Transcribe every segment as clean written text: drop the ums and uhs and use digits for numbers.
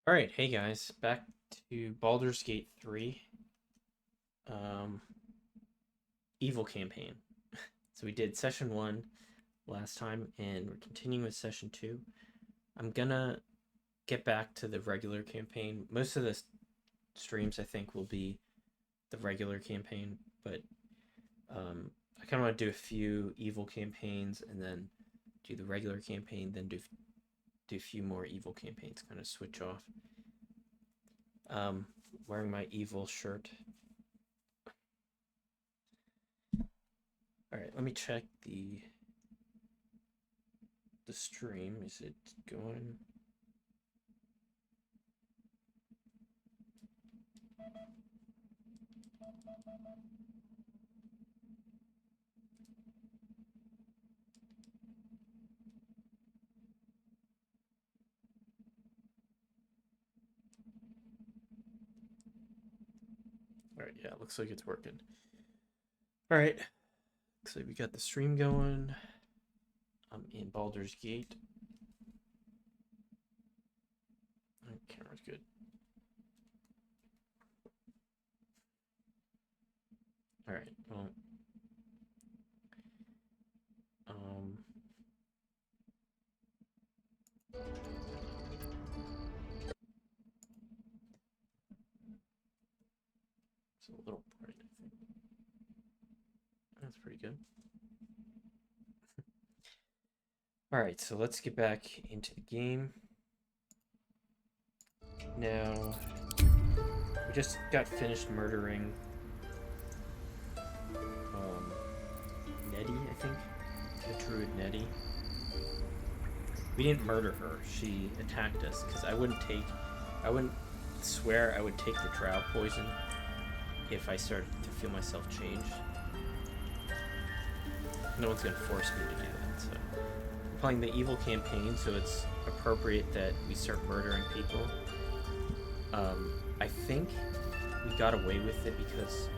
Alright, hey guys, back to Baldur's Gate 3, um, Evil Campaign. So we did Session 1 last time, and we're continuing with Session 2. I'm gonna get back to the regular campaign. Most of the streams, I think, will be the regular campaign, but I kind of want to do a few Evil campaigns, and then do the regular campaign, then do a few more Evil campaigns, kind of switch off. Wearing my Evil shirt. All right, let me check the stream. Is it going? All right, yeah, looks like it's working. All right, looks like we got the stream going. I'm in Baldur's Gate. Oh, camera's good. All right, well, it's a little bright, I think. That's pretty good. All right, so let's get back into the game. Now, we just got finished murdering Nettie, I think. The druid Nettie. We didn't murder her. She attacked us because I wouldn't swear I would take the drow poison if I started to feel myself change. No one's gonna force me to do that. So we're playing the evil campaign, so it's appropriate that we start murdering people. I think we got away with it because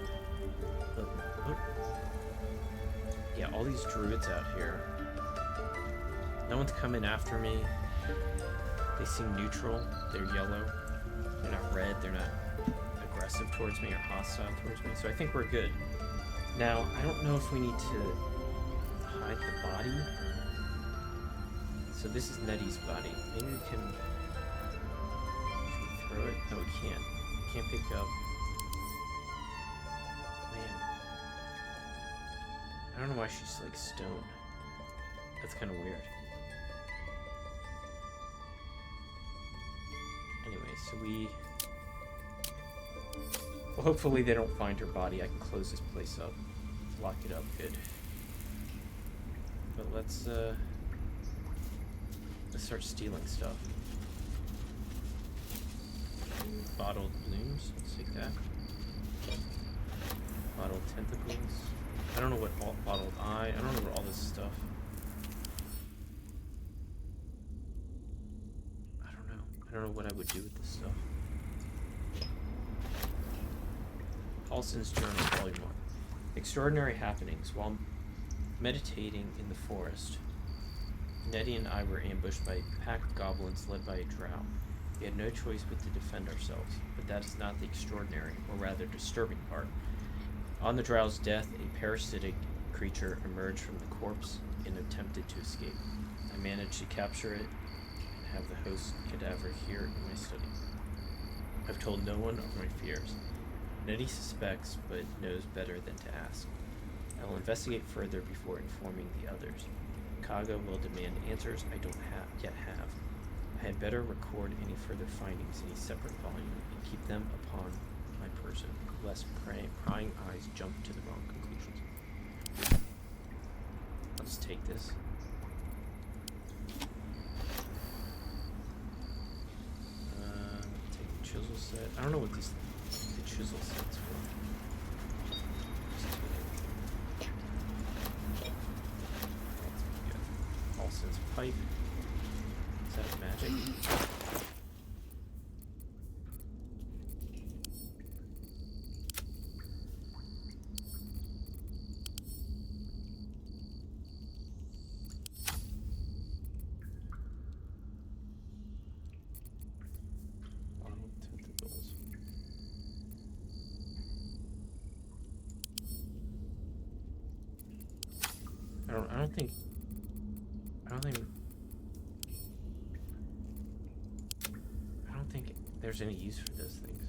yeah, all these druids out here. No one's coming after me. They seem neutral. They're yellow. They're not red. They're not aggressive towards me or hostile towards me. So I think we're good. Now, I don't know if we need to hide the body. So this is Nettie's body. Maybe we can... Should we throw it? No, we can't. We can't pick up... Man. I don't know why she's like stone. That's kind of weird. Anyway, so we... Well, hopefully they don't find her body. I can close this place up. Lock it up. Good. But let's start stealing stuff. Bottled blooms. Let's take that. Bottled tentacles. I don't know what bottled eye. I don't know what all this stuff. I don't know what I would do with this stuff. Paulson's Journal, Volume 1. Extraordinary happenings. While meditating in the forest, Nettie and I were ambushed by a pack of goblins led by a drow. We had no choice but to defend ourselves, but that is not the extraordinary, or rather disturbing part. On the drow's death, a parasitic creature emerged from the corpse and attempted to escape. I managed to capture it and have the host cadaver here in my study. I've told no one of my fears. Nettie suspects, but knows better than to ask. I will investigate further before informing the others. Kaga will demand answers I don't yet have. I had better record any further findings in a separate volume and keep them upon my person, lest prying eyes jump to the wrong conclusions. I'll just take this. Take the chisel set. I don't know what the chisel set's for. Paulson's pipe. Is that magic? don't think there's any use for those things.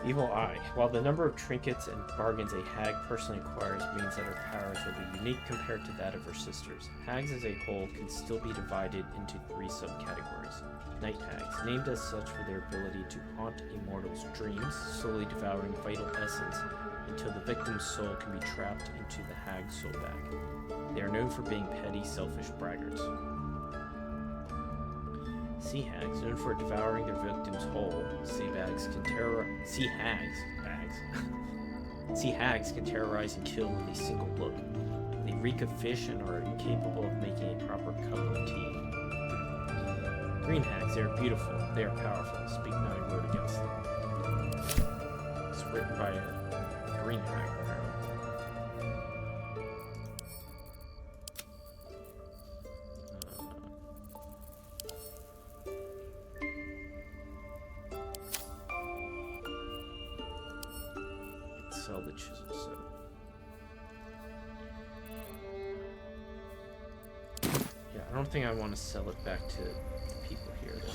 Evil Eye. While the number of trinkets and bargains a hag personally acquires means that her powers will be unique compared to that of her sisters, hags as a whole can still be divided into 3 subcategories. Night hags, named as such for their ability to haunt a mortal's dreams, slowly devouring vital essence until the victim's soul can be trapped into the hag's soul bag. They are known for being petty, selfish braggarts. Sea hags, known for devouring their victims whole, sea hags can terrorize and kill with a single look. They reek of fish and are incapable of making a proper cup of tea. Green hags, they are beautiful, they are powerful, speak not a word against them. It's written by a green hag, apparently. Sell the chisel set. Yeah, I don't think I want to sell it back to people here, though.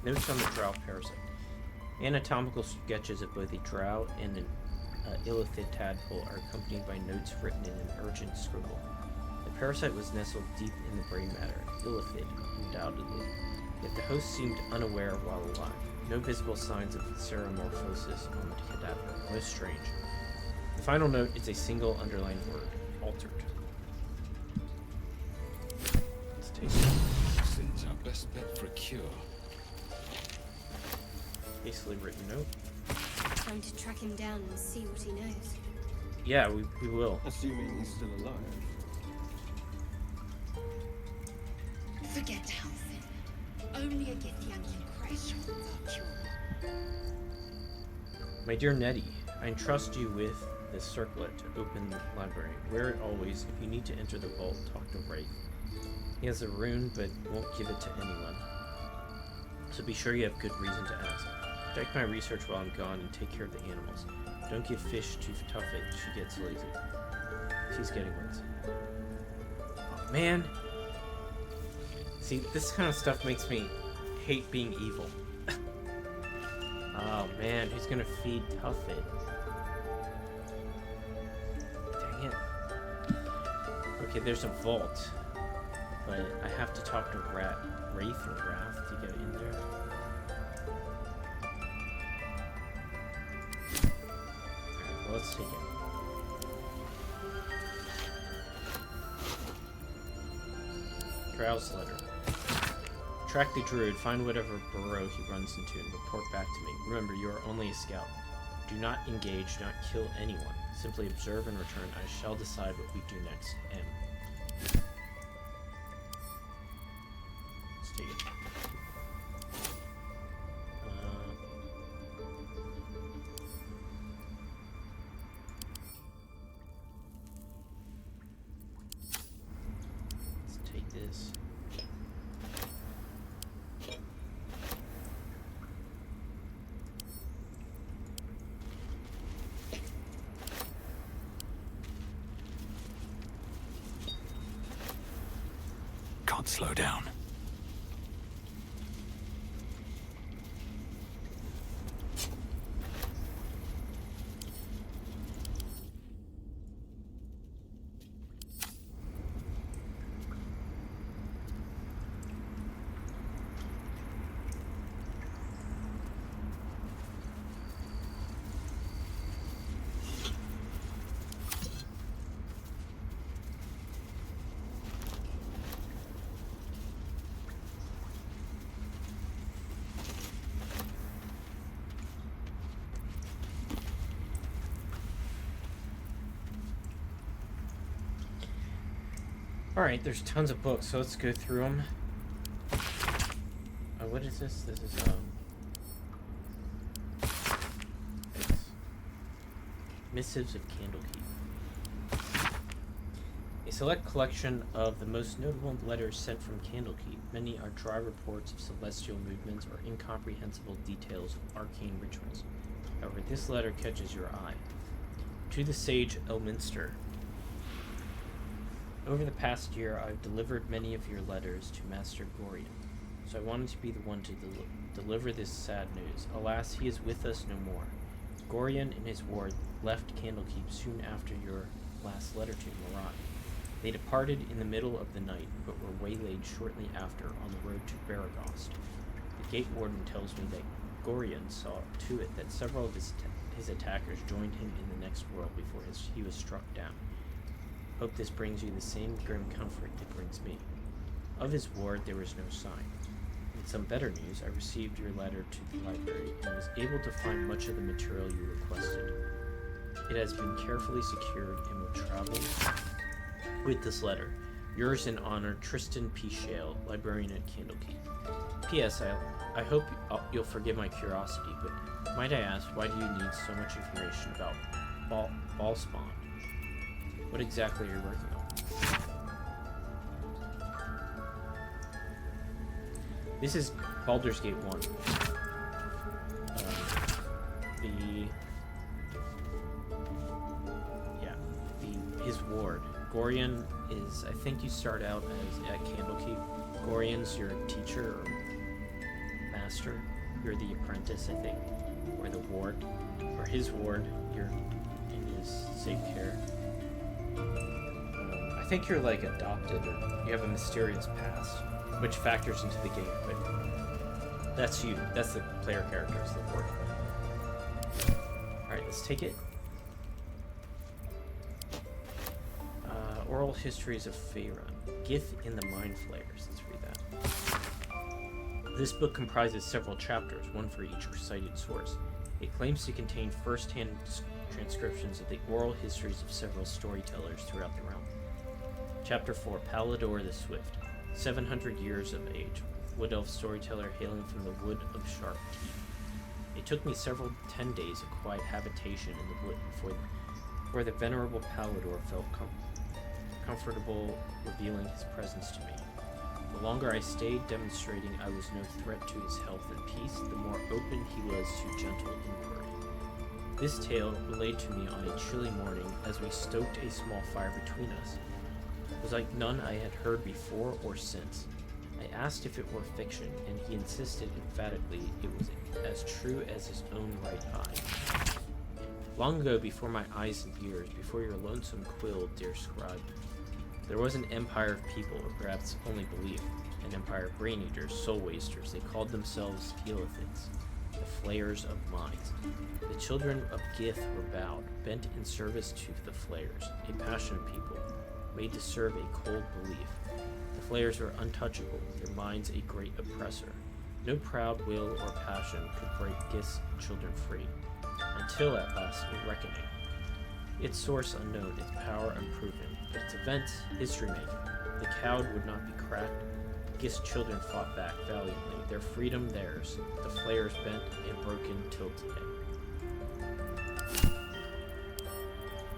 Notes on the drow parasite. Anatomical sketches of both a drow and an illithid tadpole are accompanied by notes written in an urgent scribble. The parasite was nestled deep in the brain matter, illithid, undoubtedly. Yet the host seemed unaware while alive. No visible signs of ceremorphosis on the cadaver. Most strange. The final note is a single underlined word, altered. Let's taste it. Sin's our best bet for a cure. Hastily written note. Time to track him down and see what he knows. Yeah, we will. Assuming he's still alive. Forget Halfin. Only a Githyanki crash holds our cure. My dear Nettie, I entrust you with this circlet to open the library. Wear it always. If you need to enter the vault, talk to Wright. He has a rune, but won't give it to anyone. So be sure you have good reason to ask. Protect my research while I'm gone and take care of the animals. Don't give fish to Tuffet, she gets lazy. She's getting lazy. Oh, man. See, this kind of stuff makes me hate being evil. Oh man, who's gonna feed Tuffet? Dang it. Okay, there's a vault, but I have to talk to Wraith or Wrath to get in there. Alright, well, let's take it. Drow's letter. Track the druid, find whatever burrow he runs into, and report back to me. Remember, you are only a scout. Do not engage, do not kill anyone. Simply observe and return. I shall decide what we do next. M. Let's take it. Let's take this. Can't slow down. Alright, there's tons of books, so let's go through them. Oh, what is this? This is, Missives of Candlekeep. A select collection of the most notable letters sent from Candlekeep. Many are dry reports of celestial movements or incomprehensible details of arcane rituals. However, this letter catches your eye. To the sage Elminster. Over the past year, I've delivered many of your letters to Master Gorian, so I wanted to be the one to deliver this sad news. Alas, he is with us no more. Gorian and his ward left Candlekeep soon after your last letter to Marat. They departed in the middle of the night, but were waylaid shortly after on the road to Baragost. The gate warden tells me that Gorian saw to it that several of his attackers joined him in the next world before he was struck down. Hope this brings you the same grim comfort it brings me. Of his ward there was no sign. In some better news, I received your letter to the library and was able to find much of the material you requested. It has been carefully secured and will travel with this letter. Yours in honor, Tristan P. Shale, librarian at Candlekeep. P.S. I hope you'll forgive my curiosity, but might I ask, why do you need so much information about Ballspawn? What exactly are you working on? This is Baldur's Gate 1. His ward. Gorian is, I think you start out as at Candlekeep. Gorian's your teacher or master. You're the apprentice, I think, or the ward, or his ward. You're in his safe care. I think you're like adopted, or you have a mysterious past, which factors into the game. But that's you. That's the player character, is the ward. All right, let's take it. Oral Histories of Faerun. Gith in the Mind Flayers. Let's read that. This book comprises several chapters, one for each cited source. It claims to contain first-hand transcriptions of the oral histories of several storytellers throughout the realm. Chapter 4, Palador the Swift. 700 years of age. Wood elf storyteller hailing from the Wood of Sharp Teeth. It took me 10 days of quiet habitation in the wood before the venerable Palador felt comfortable revealing his presence to me. The longer I stayed demonstrating I was no threat to his health and peace, the more open he was to gentle inquiry. This tale, relayed to me on a chilly morning as we stoked a small fire between us, was like none I had heard before or since. I asked if it were fiction, and he insisted emphatically it was as true as his own right eye. Long ago, before my eyes and ears, before your lonesome quill, dear scribe, there was an empire of people, or perhaps only belief, an empire of brain-eaters, soul-wasters. They called themselves Helithids, the flayers of minds. The children of Gith were bowed, bent in service to the flayers, a passionate people, made to serve a cold belief. The flayers were untouchable, their minds a great oppressor. No proud will or passion could break Gith's children free, until at last a reckoning. Its source unknown, its power unproven, but its events history-making. The cowed would not be cracked. Gith's children fought back valiantly, their freedom theirs, the flayers bent and broken till today.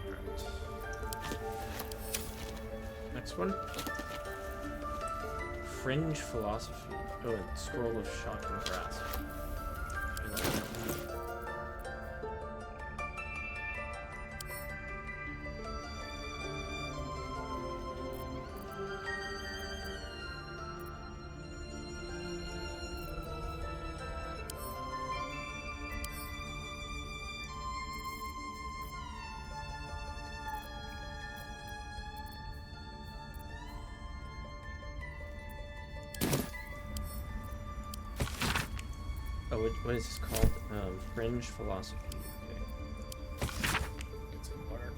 Right. Next one. Fringe Philosophy. Oh, and Scroll of Shocking Grasp. I like that one. Oh, what is this called? Fringe Philosophy. Okay. It's in water.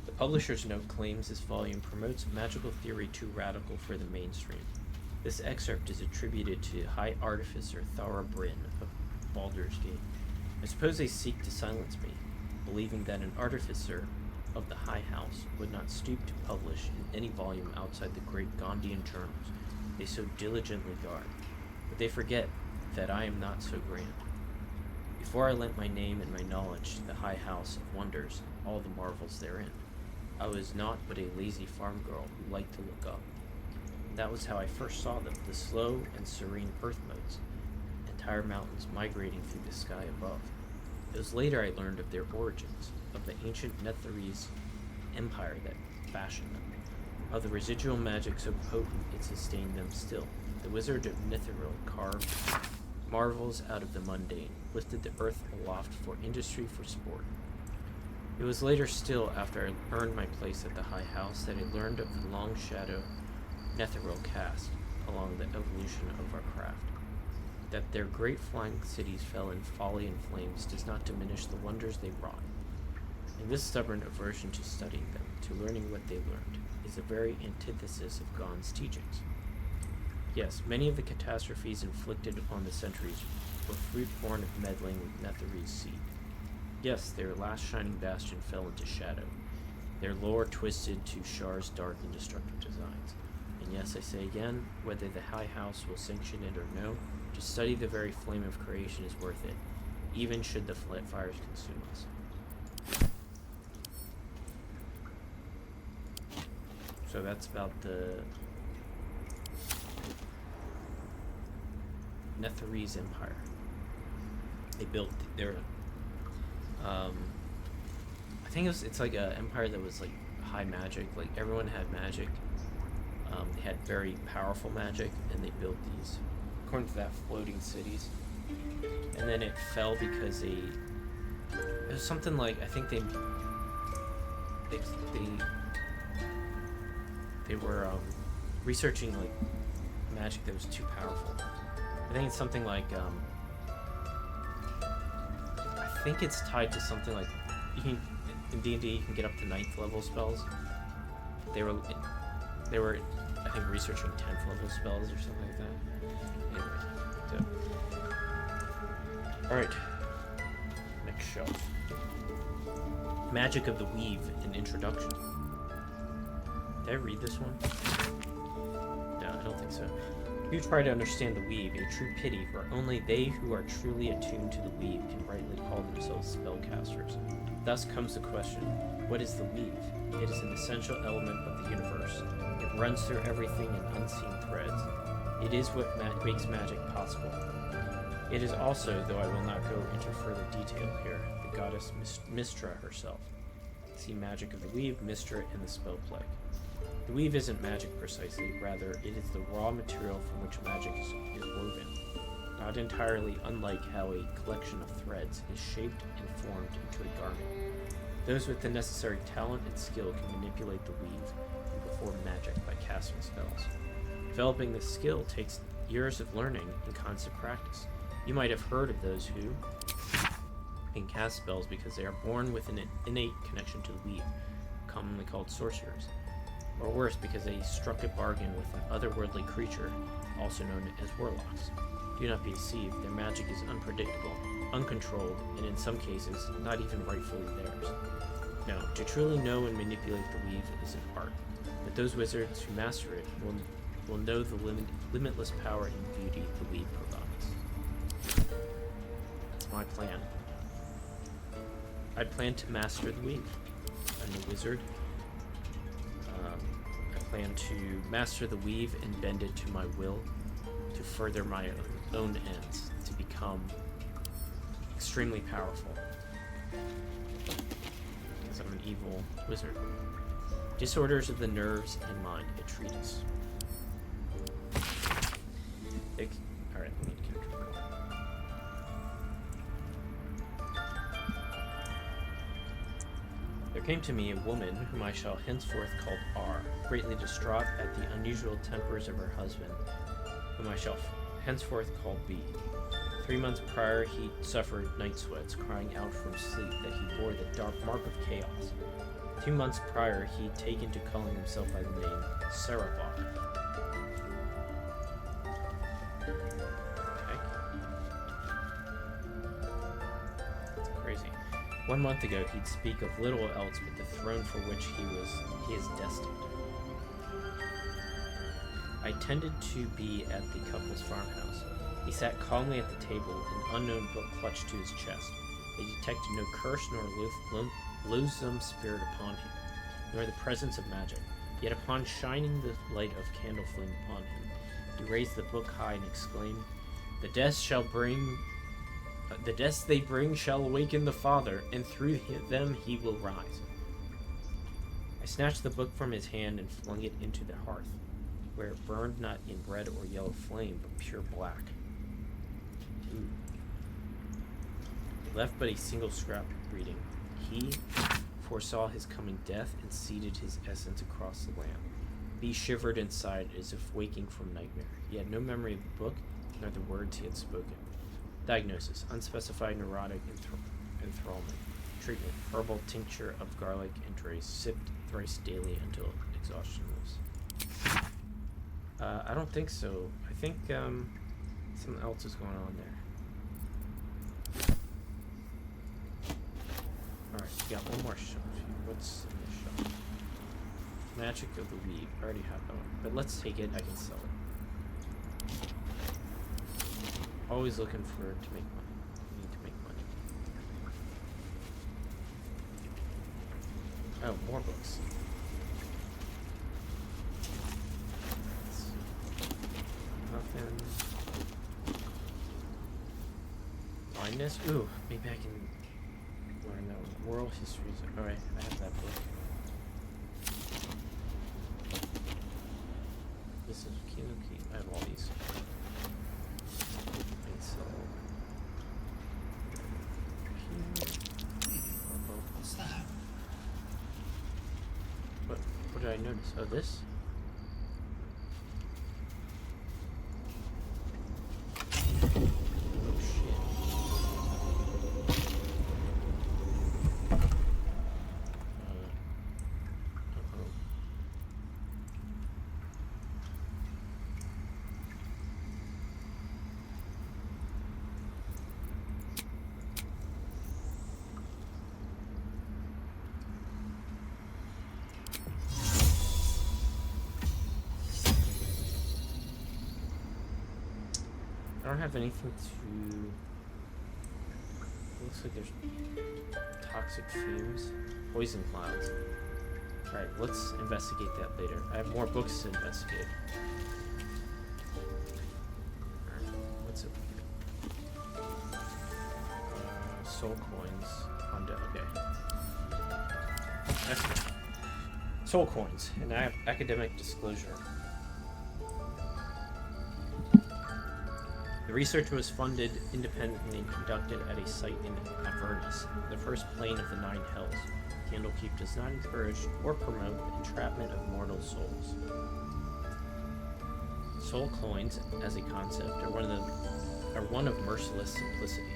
The publisher's note claims this volume promotes magical theory too radical for the mainstream. This excerpt is attributed to High Artificer Thara Bryn of Baldur's Gate. I suppose they seek to silence me, believing that an artificer of the High House would not stoop to publish in any volume outside the great Gondian journals they so diligently guard, but they forget that I am not so grand. Before I lent my name and my knowledge to the high house of wonders, all the marvels therein, I was naught but a lazy farm girl who liked to look up. And that was how I first saw them, the slow and serene earth modes, entire mountains migrating through the sky above. It was later I learned of their origins, of the ancient Netherese empire that fashioned them, of the residual magic so potent it sustained them still. The wizard of Netheril carved marvels out of the mundane, lifted the earth aloft for industry, for sport. It was later still, after I earned my place at the high house, that I learned of the long shadow Netheril cast along the evolution of our craft. That their great flying cities fell in folly and flames does not diminish the wonders they wrought. And this stubborn aversion to studying them, to learning what they learned, is the very antithesis of Gon's teachings. Yes, many of the catastrophes inflicted on the centuries were fruit born of meddling with Netherese seed. Yes, their last shining bastion fell into shadow, their lore twisted to Shar's dark and destructive designs. And yes, I say again, whether the High House will sanction it or no, to study the very flame of creation is worth it, even should the fires consume us. So that's about the Netherese Empire. They built their, I think it's like a empire that was like high magic. Like everyone had magic. They had very powerful magic, and they built these, according to that, floating cities. And then it fell because it was something like, I think they were researching like magic that was too powerful. I think it's something like I think it's tied to something like you can in D&D you can get up to 9th level spells. They were I think researching 10th level spells or something like that. Anyway, so all right, next shelf. Magic of the Weave, an introduction. Did I read this one? No, I don't think so. You try to understand the Weave, a true pity, for only they who are truly attuned to the Weave can rightly call themselves spellcasters. Thus comes the question, what is the Weave? It is an essential element of the universe. It runs through everything in unseen threads. It is what makes magic possible. It is also, though I will not go into further detail here, the goddess Mystra herself. See Magic of the Weave, Mystra, and the Spell Plague. The weave isn't magic precisely, rather it is the raw material from which magic is woven, not entirely unlike how a collection of threads is shaped and formed into a garment. Those with the necessary talent and skill can manipulate the weave and perform magic by casting spells. Developing this skill takes years of learning and constant practice. You might have heard of those who can cast spells because they are born with an innate connection to the weave, commonly called sorcerers. Or worse, because they struck a bargain with an otherworldly creature, also known as warlocks. Do not be deceived, their magic is unpredictable, uncontrolled, and in some cases, not even rightfully theirs. No, to truly know and manipulate the weave is an art, but those wizards who master it will know the limitless power and beauty the weave provides. That's my plan. I plan to master the weave. I'm a wizard. I plan to master the weave and bend it to my will to further my own ends, to become extremely powerful. Because I'm an evil wizard. Disorders of the Nerves and Mind, a treatise. Alright, let me keep going. There came to me a woman whom I shall henceforth call R, greatly distraught at the unusual tempers of her husband, whom I shall henceforth call B. 3 months prior he suffered night sweats, crying out from sleep that he bore the dark mark of chaos. 2 months prior he'd taken to calling himself by the name Serapok. That's crazy. 1 month ago he'd speak of little else but the throne for which he is destined. I tended to be at the couple's farmhouse. He sat calmly at the table, an unknown book clutched to his chest. They detected no curse nor loathsome spirit upon him, nor the presence of magic. Yet upon shining the light of candle flame upon him, he raised the book high and exclaimed, The deaths they bring shall awaken the Father, and through them he will rise. I snatched the book from his hand and flung it into the hearth, where it burned not in red or yellow flame, but pure black. Ooh. It left but a single scrap reading. He foresaw his coming death and seeded his essence across the land. He shivered inside as if waking from nightmare. He had no memory of the book, nor the words he had spoken. Diagnosis: unspecified neurotic enthrallment. Treatment: herbal tincture of garlic and trace, sipped thrice daily until exhaustionless. I don't think so. I think something else is going on there. Alright, we got one more shelf here. What's in the shelf? Magic of the Weave. I already have that one. But let's take it. I can sell it. Always looking to make money. We need to make money. Oh, more books. Nothing. Blindness? Ooh, maybe I can learn that one. World histories. Alright, I have that book. This is Key. I have all these. What's that? What did I notice? Oh, this? Oh, shit. I don't have anything to... Looks like there's toxic fumes. Poison clouds. Alright, let's investigate that later. I have more books to investigate. Alright, what's over here? Soul coins. Okay. Excellent. Soul coins. An academic disclosure. The research was funded independently and conducted at a site in Avernus, the first plane of the Nine Hells. Candlekeep does not encourage or promote the entrapment of mortal souls. Soul coins, as a concept, are one of merciless simplicity,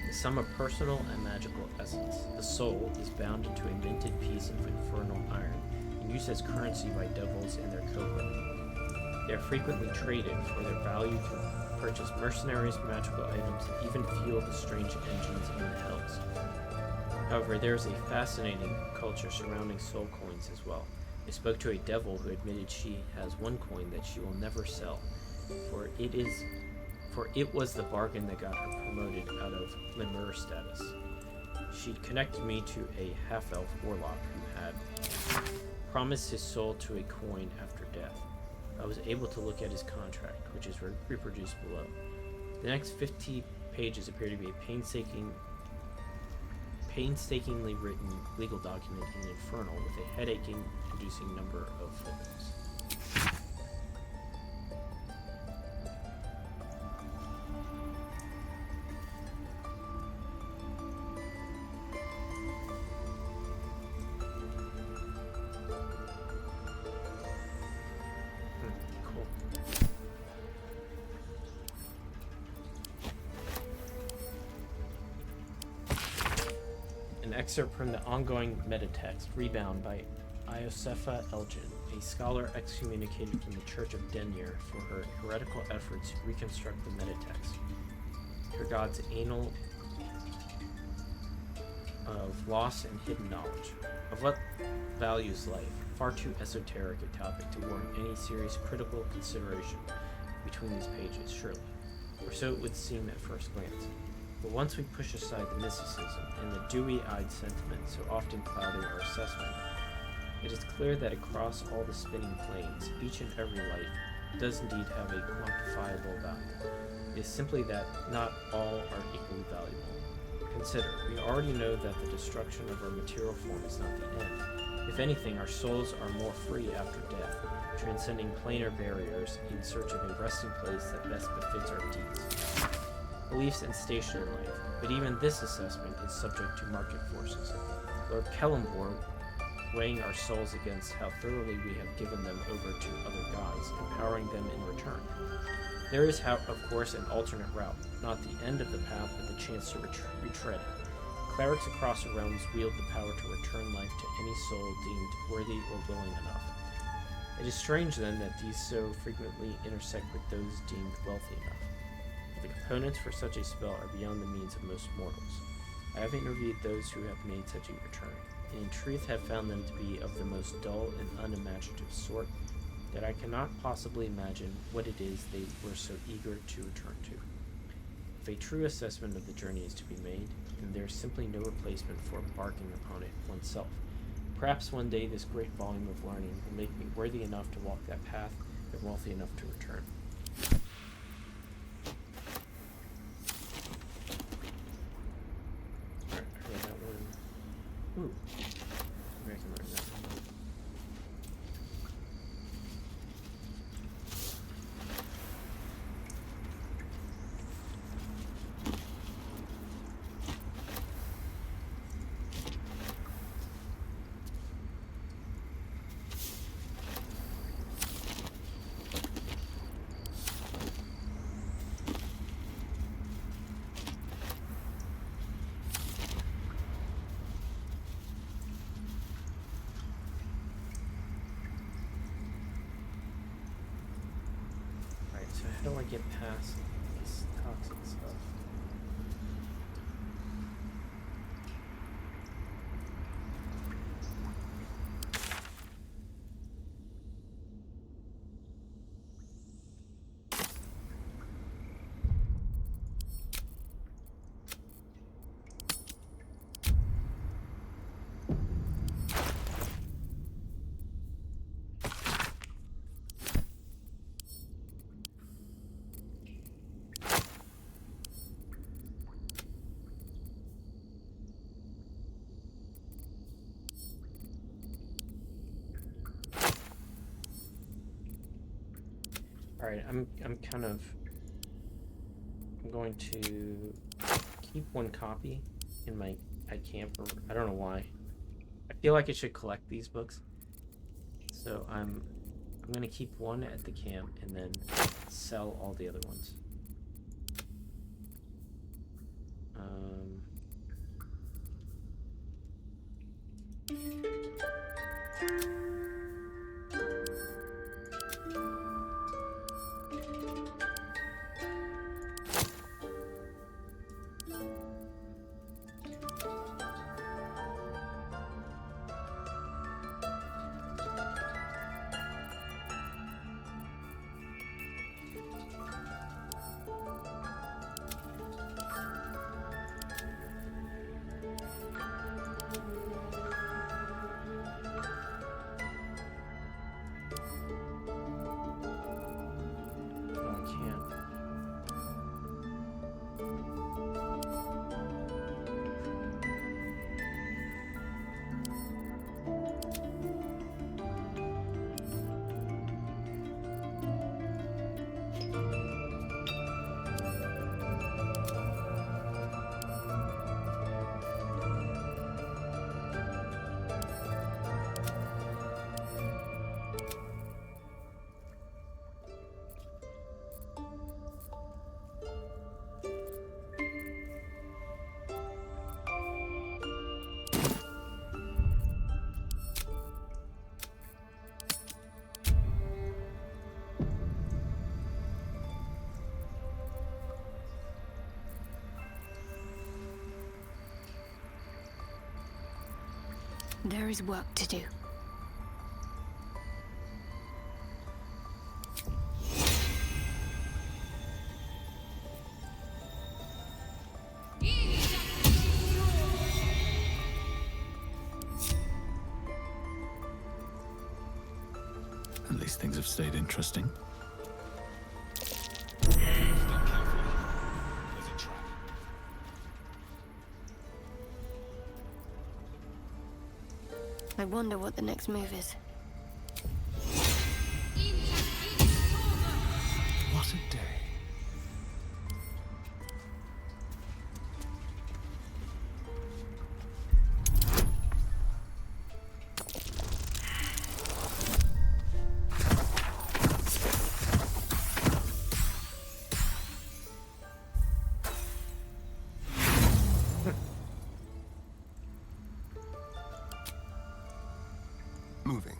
the sum of personal and magical essence. The soul is bound into a minted piece of infernal iron and used as currency by devils and their cohort. They are frequently traded for their value to purchase mercenaries, magical items, and even fuel the strange engines in the hells. However, there is a fascinating culture surrounding soul coins as well. I spoke to a devil who admitted she has one coin that she will never sell, for it was the bargain that got her promoted out of lemur status. She'd connected me to a half-elf warlock who had promised his soul to a coin after death. I was able to look at his contract, which is reproduced below. The next 50 pages appear to be a painstakingly written legal document in Infernal with a headache-inducing number of footnotes. Excerpt from the ongoing metatext, Rebound by Iosefa Elgin, a scholar excommunicated from the Church of Denyer for her heretical efforts to reconstruct the metatext. Her God's anal of lost and hidden knowledge. Of what values life? Far too esoteric a topic to warrant any serious critical consideration between these pages, surely. or so it would seem at first glance. But once we push aside the mysticism and the dewy-eyed sentiment so often clouding our assessment, it is clear that across all the spinning planes, each and every life does indeed have a quantifiable value. It is simply that not all are equally valuable. Consider, we already know that the destruction of our material form is not the end. If anything, our souls are more free after death, transcending planar barriers in search of a resting place that best befits our deeds, beliefs, and station in life. But even this assessment is subject to market forces. Lord Kellenborg, weighing our souls against how thoroughly we have given them over to other gods, empowering them in return. There is, of course, an alternate route, not the end of the path, but the chance to retread it. Clerics across the realms wield the power to return life to any soul deemed worthy or willing enough. It is strange, then, that these so frequently intersect with those deemed wealthy enough. The components for such a spell are beyond the means of most mortals. I have interviewed those who have made such a return, and in truth have found them to be of the most dull and unimaginative sort, that I cannot possibly imagine what it is they were so eager to return to. If a true assessment of the journey is to be made, then there is simply no replacement for embarking upon it oneself. Perhaps one day this great volume of learning will make me worthy enough to walk that path and wealthy enough to return. Alright, I read that one. Ooh. Maybe I can learn that one. So how do I get past this toxic stuff? Alright, I'm going to keep one copy in my camp, or I don't know why. I feel like I should collect these books. So I'm gonna keep one at the camp and then sell all the other ones. There is work to do. least things have stayed interesting. Stand carefully. There's a trap. I wonder what the next move is. What a day. Moving.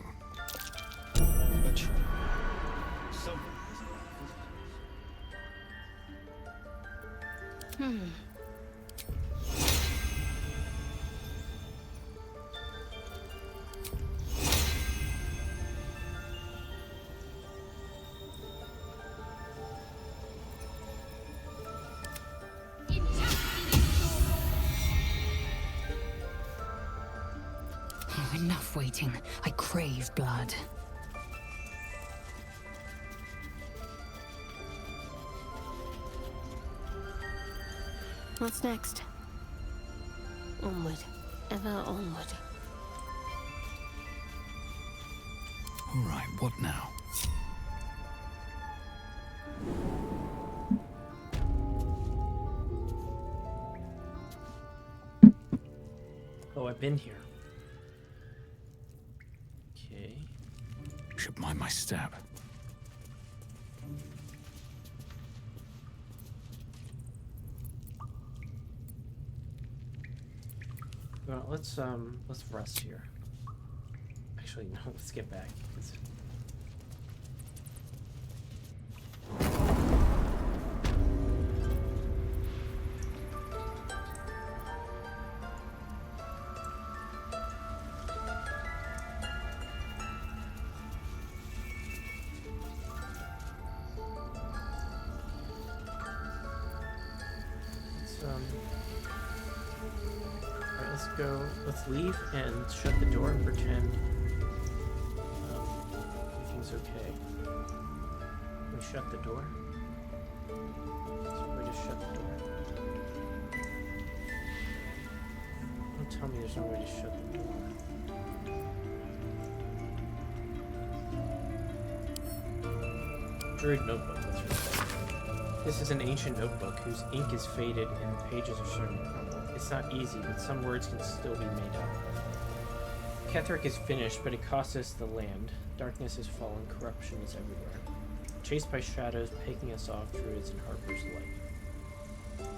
A trap. Someone has arrived. Oh, enough waiting. I crave blood. What's next? Onward. Ever onward. All right, what now? Oh, I've been here. Okay. Should mind my step. Well, let's rest here. Actually, no, let's get back. Alright, let's go. Let's leave and shut the door and pretend everything's okay. Can we shut the door? So we just shut the door. Don't tell me there's no way to shut the door. Druid notebook, let's read that. This is an ancient notebook whose ink is faded and the pages are starting to crumble. It's not easy, but some words can still be made out. Ketheric is finished, but it costs us the land. Darkness has fallen, corruption is everywhere. Chased by shadows, picking us off, druids and harpers alike.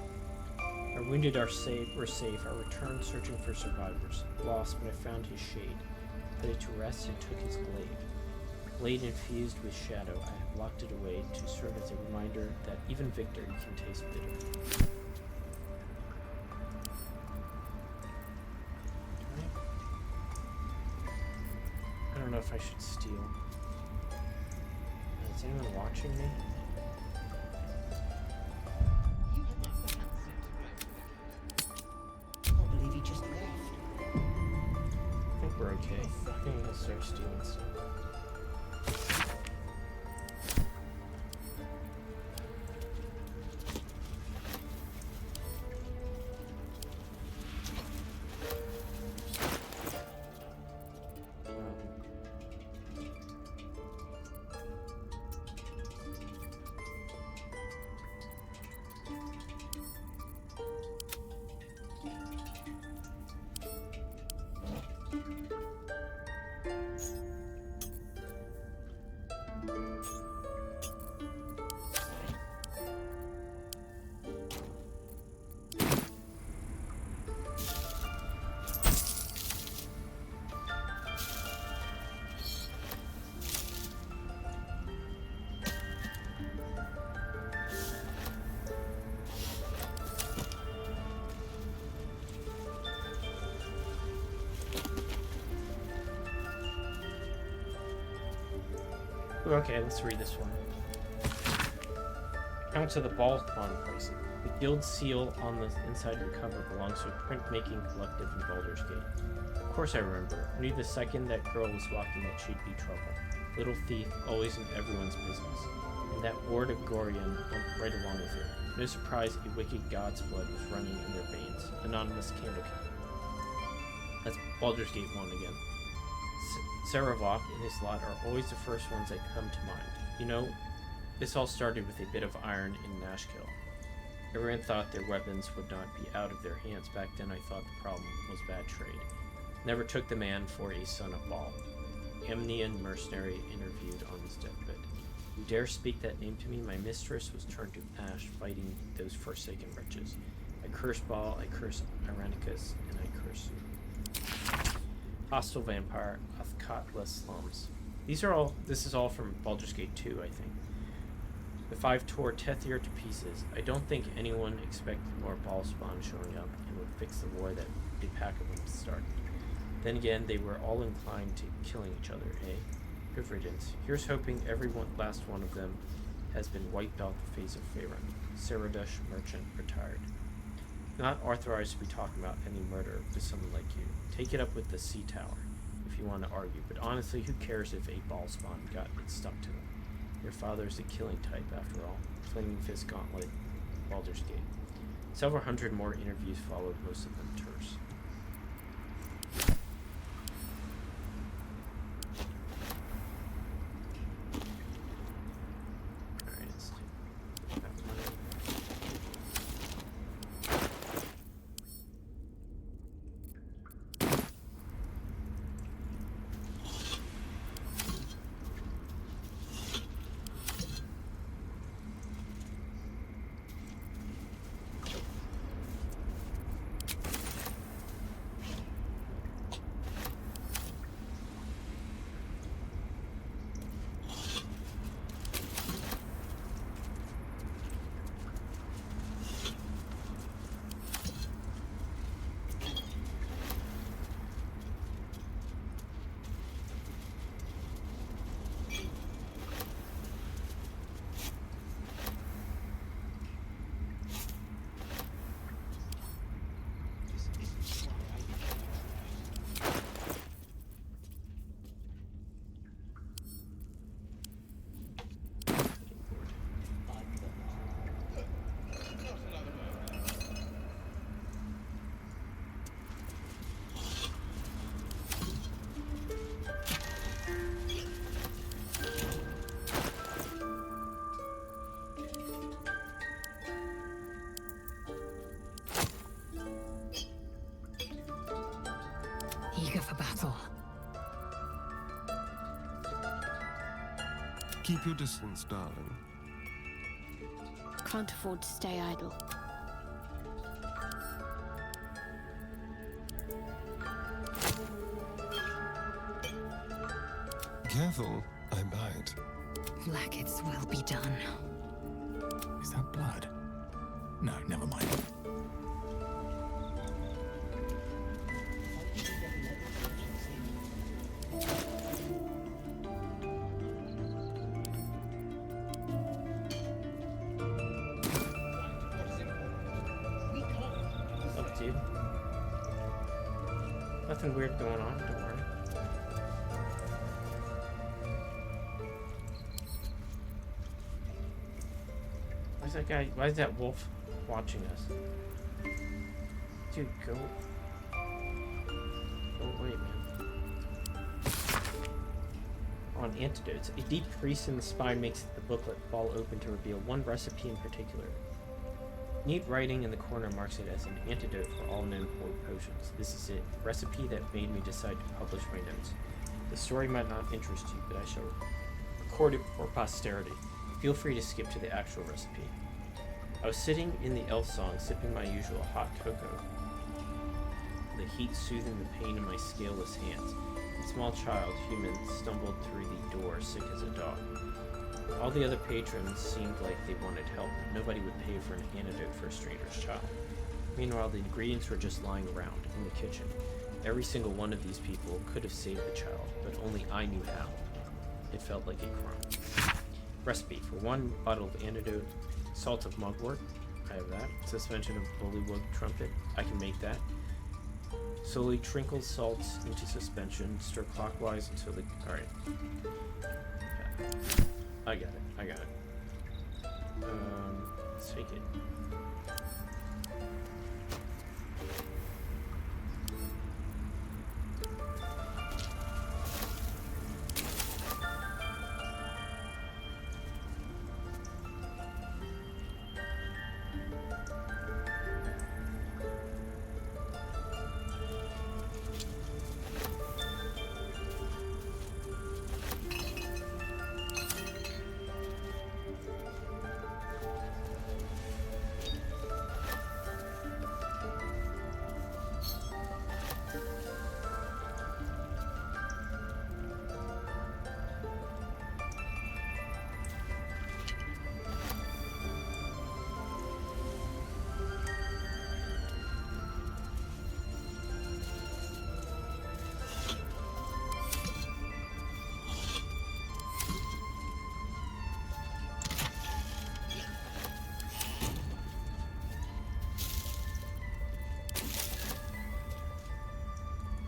Our wounded were safe, our return searching for survivors. Lost, but I found his shade. Put it to rest and took his glaive. Blade infused with shadow, I have locked it away to serve as a reminder that even victory can taste bitter. Right. I don't know if I should steal. Is anyone watching me? You have not the handset to blame. Can't believe he just left. I think we're okay. I think I'll start stealing stuff. Okay, let's read this one. Count to the Baldur place. The guild seal on the inside of the cover belongs to a printmaking collective in Baldur's Gate. Of course I remember. I knew the second that girl was walking that she'd be trouble. Little thief, always in everyone's business. And that ward of Gorion went right along with her. No surprise a wicked god's blood was running in their veins. Anonymous Candlekeeper. That's Baldur's Gate 1 again. Saravok and his lot are always the first ones that come to mind. You know, this all started with a bit of iron in Nashkill. Everyone thought their weapons would not be out of their hands. Back then I thought the problem was bad trade. Never took the man for a son of Baal. Amnian mercenary interviewed on his deathbed. You dare speak that name to me? My mistress was turned to ash fighting those forsaken wretches. I curse Baal, I curse Irenicus, and I curse you. Hostile vampire, Athkatla slums. This is all from Baldur's Gate 2, I think. The five tore Tethir to pieces. I don't think anyone expected more Baal spawn showing up and would fix the war that a pack of them started. Then again, they were all inclined to killing each other, eh? Good riddance. Here's hoping last one of them has been wiped off the face of Faerun. Saradush merchant retired. Not authorized to be talking about any murder with someone like you. Take it up with the Sea Tower if you want to argue, but honestly, who cares if a Baal spawn got it stuck to them? Your father's a killing type, after all. Flaming Fist Gauntlet, Baldur's Gate. Several hundred more interviews followed, most of them terse. Alright, let's take that one. Eager for battle. Keep your distance, darling. Can't afford to stay idle. Careful, I bite. Like it's well be done. Is that blood? No, never mind. Up, dude. Nothing weird going on, don't worry. Why is that wolf watching us? Dude, go away, man. On antidotes. A deep crease in the spine makes the booklet fall open to reveal one recipe in particular. Neat writing in the corner marks it as an antidote for all known potions. This is it, the recipe that made me decide to publish my notes. The story might not interest you, but I shall record it for posterity. Feel free to skip to the actual recipe. I was sitting in the elf song, sipping my usual hot cocoa, the heat soothing the pain in my scaleless hands. A small child, human, stumbled through the door, sick as a dog. All the other patrons seemed like they wanted help, but nobody would pay for an antidote for a stranger's child. Meanwhile, the ingredients were just lying around, in the kitchen. Every single one of these people could have saved the child, but only I knew how. It felt like a crime. Recipe for 1 bottle of antidote, salt of mugwort, I have that. Suspension of bullywug trumpet, I can make that. Slowly trickle salts into suspension. Stir clockwise until the. Alright. Yeah. I got it. I got it. Let's take it.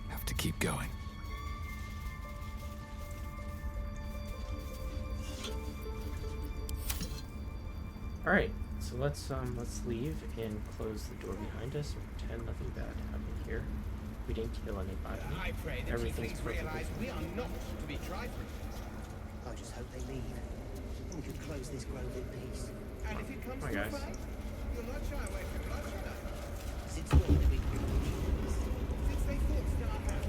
Have to keep going. All right, so let's leave and close the door behind us and pretend nothing bad happened here. We didn't kill anybody. I pray that Everything's you perfectly realize fine. we are not to be trifled. I just hope they leave. And we could close this grove in peace. And if it comes Hi, to a guys. fight, you'll not shy away from bloodshed. Since when have we been Since they forced our hand.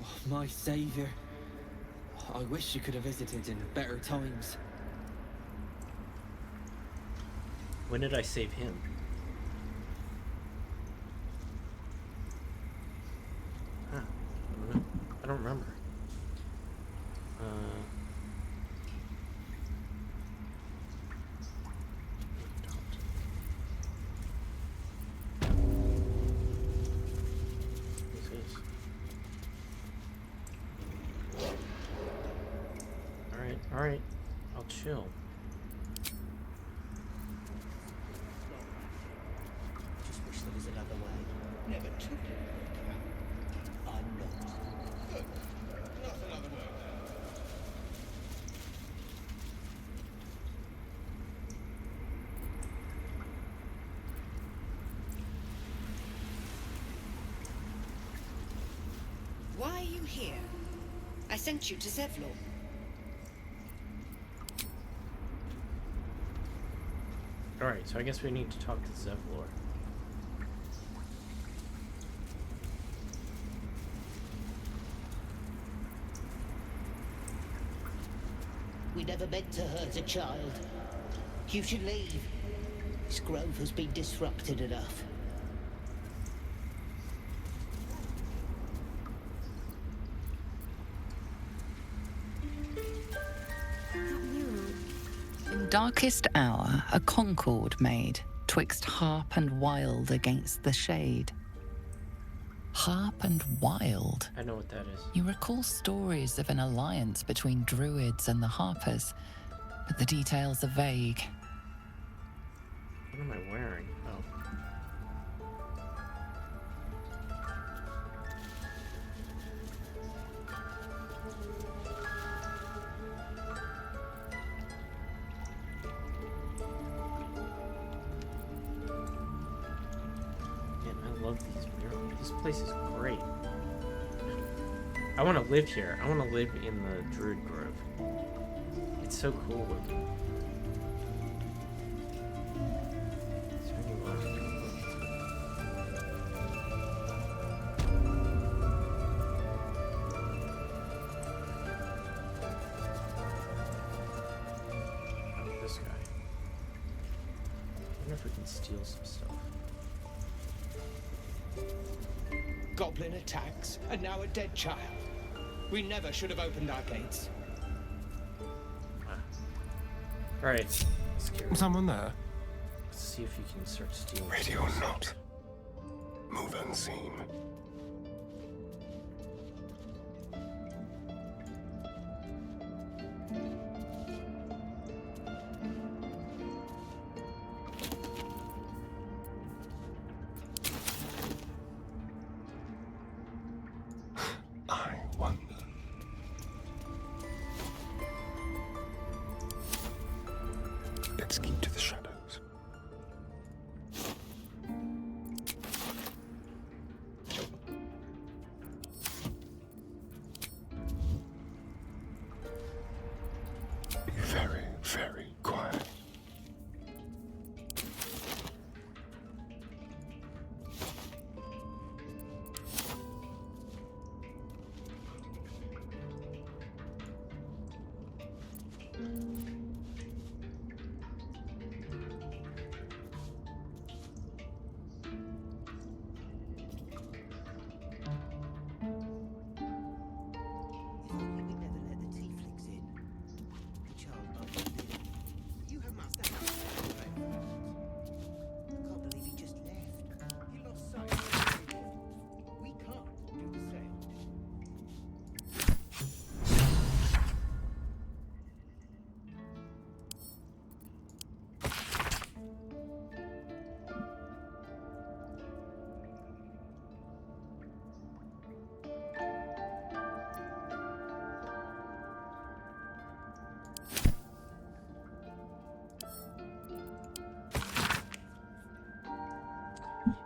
Oh, my saviour. I wish you could have visited in better times. When did I save him? Huh. I don't know. I don't remember. What's this? Alright. I'll chill. Just wish there was another way. Never took it. I'm not. Good. Not another word. Why are you here? I sent you to Zevlor. Alright, so I guess we need to talk to Zevlor. We never meant to hurt a child. You should leave. This grove has been disrupted enough. In darkest hour, a concord made, twixt harp and wild against the shade. Harp and wild. I know what that is. You recall stories of an alliance between druids and the harpers, but the details are vague. What am I wearing? Oh. Man, I love these murals. This place is great. I want to live here. I want to live in the Druid Grove. It's so cool looking. Is there any left? Oh, this guy. I wonder if we can steal some stuff. Goblin attacks, and now a dead child. We never should have opened our gates. Alright, let's get Someone there? Let's see if you can start stealing. Ready or not, move unseen. Be very, very quiet.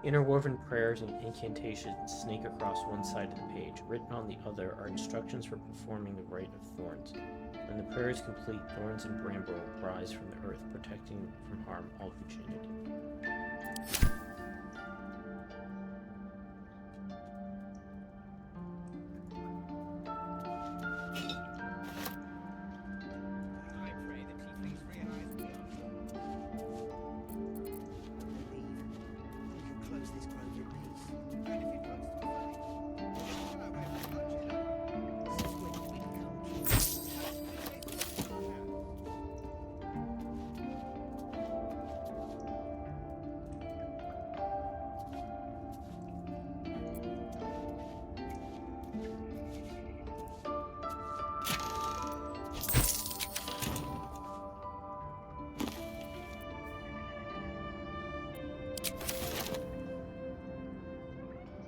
Interwoven prayers and incantations snake across one side of the page. Written on the other are instructions for performing the rite of thorns. When the prayer is complete, thorns and bramble rise from the earth, protecting from harm all who chanted it.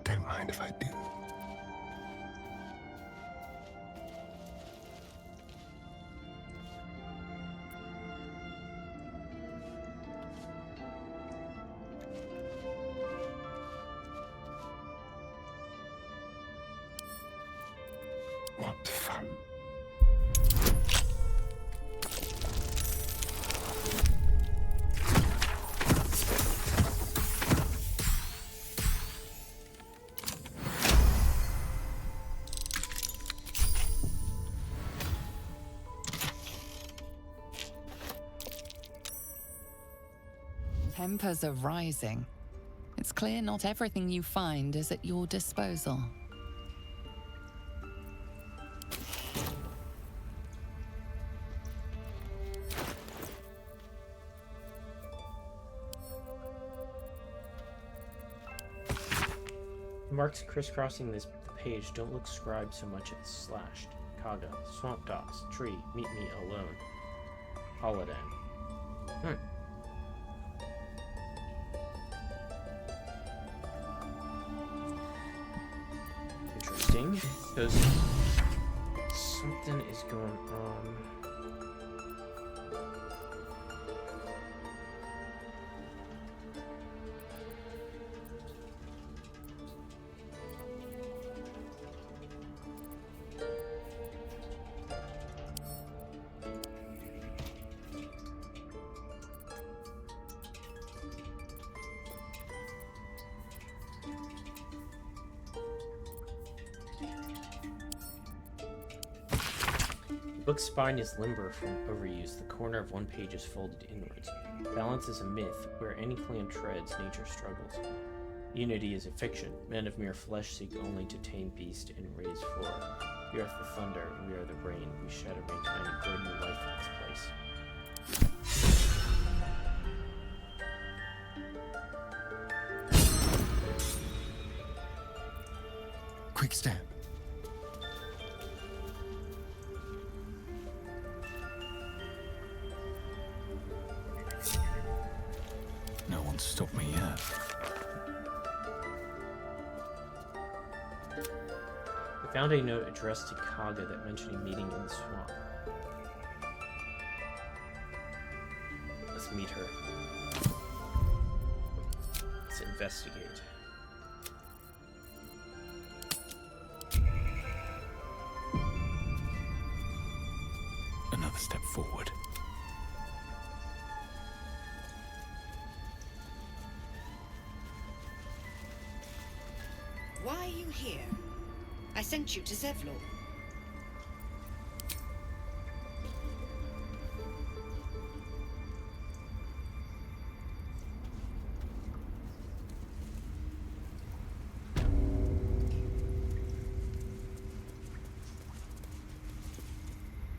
Don't mind if I do. What fun. Tempers are rising. It's clear not everything you find is at your disposal. The marks crisscrossing the page don't look scribed so much as slashed. Kaga, swamp dogs, tree, meet me alone. Holodan. Interesting, because something is going on. The book's spine is limber from overuse. The corner of one page is folded inwards. Balance is a myth. Where any clan treads, nature struggles. Unity is a fiction. Men of mere flesh seek only to tame beast and raise floor. We are the thunder, we are the rain. We shatter mankind and grow new life in this place. Quick step. No one's stopped me yet. I found a note addressed to Kaga that mentioned a meeting in the swamp. Let's meet her. Let's investigate. Another another step forward. Why are you here? I sent you to Zevlor.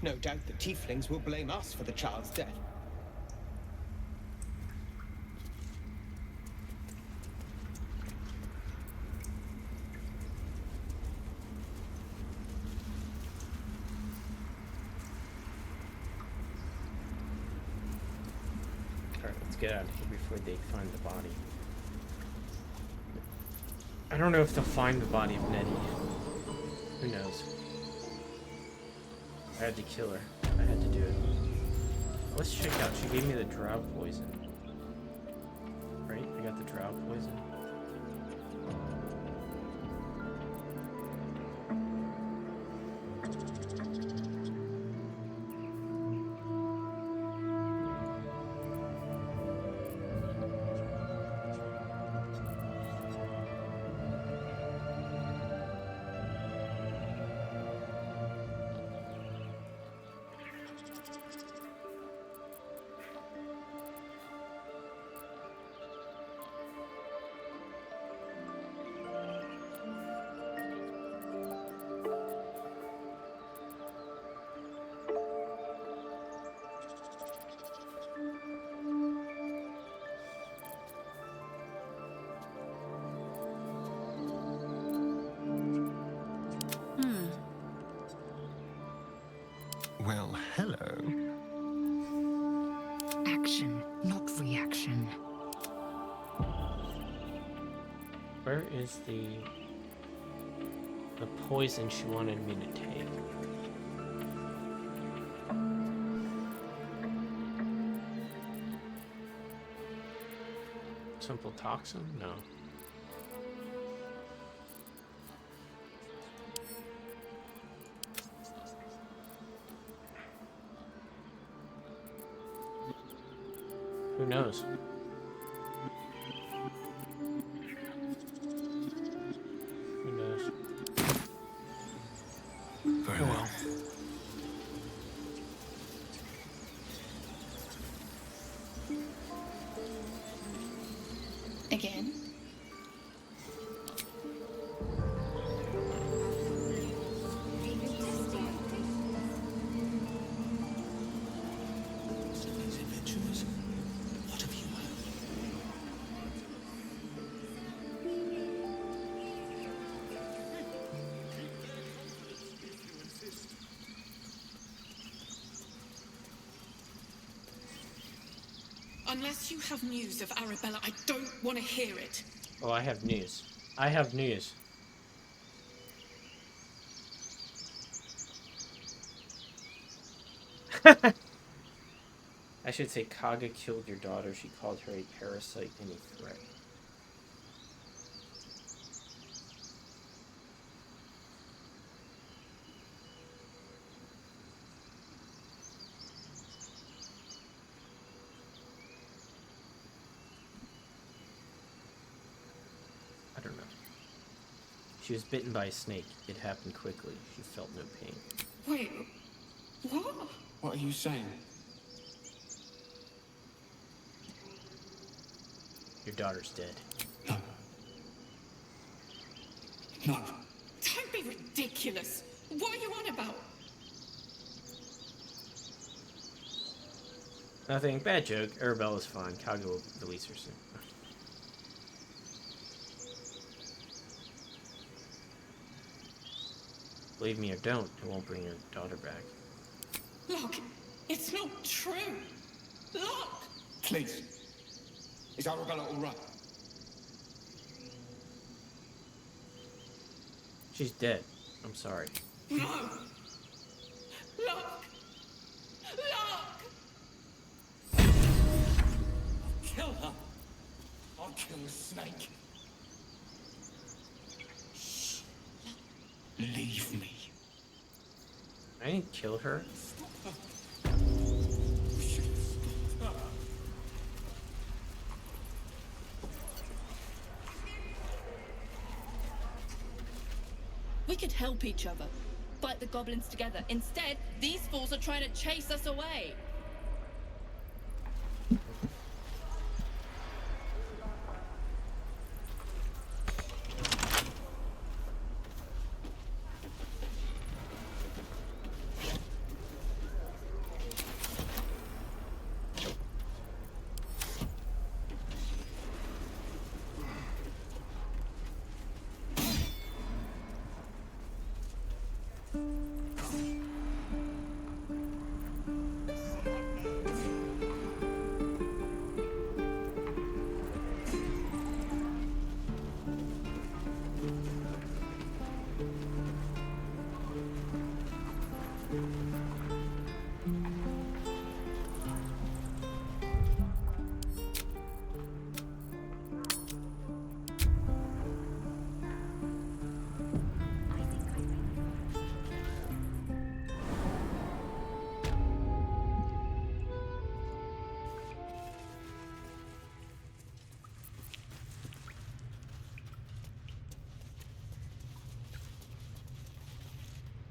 No doubt the tieflings will blame us for the child's death. Alright, let's get out of here before they find the body. I don't know if they'll find the body of Nettie. Who knows? I had to kill her. I had to do it. Let's check out. She gave me the drought poison. Right? I got the drought poison. Well, hello. Action, not reaction. Where is the poison she wanted me to take? Simple toxin? No. Who knows? Who knows? Very well. Again? Unless you have news of Arabella, I don't want to hear it. Oh, I have news. I have news. I should say Kaga killed your daughter. She called her a parasite and a threat. I don't know. She was bitten by a snake. It happened quickly. She felt no pain. Wait, what? What are you saying? Your daughter's dead. No. No. Don't be ridiculous. What are you on about? Nothing. Bad joke. Arabella's fine. Kaga will release her soon. Believe me or don't, it won't bring your daughter back. Look, it's not true. Look! Please. Is Arabella all right? She's dead. I'm sorry. No! Look! Look! Kill her. I'll kill the snake. Shh. Leave me. I didn't kill her. help each other. Fight the goblins together. Instead, these fools are trying to chase us away.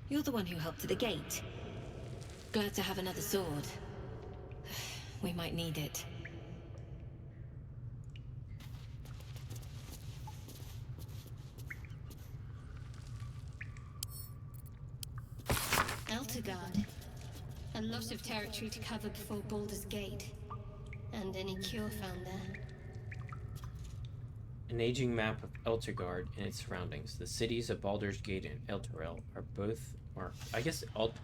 You're the one who helped to the gate. Glad to have another sword. We might need it. Eltergard. A lot of territory to cover before Baldur's Gate. And any cure found there. An aging map of Eltergard and its surroundings. The cities of Baldur's Gate and Elturel are both marked. I guess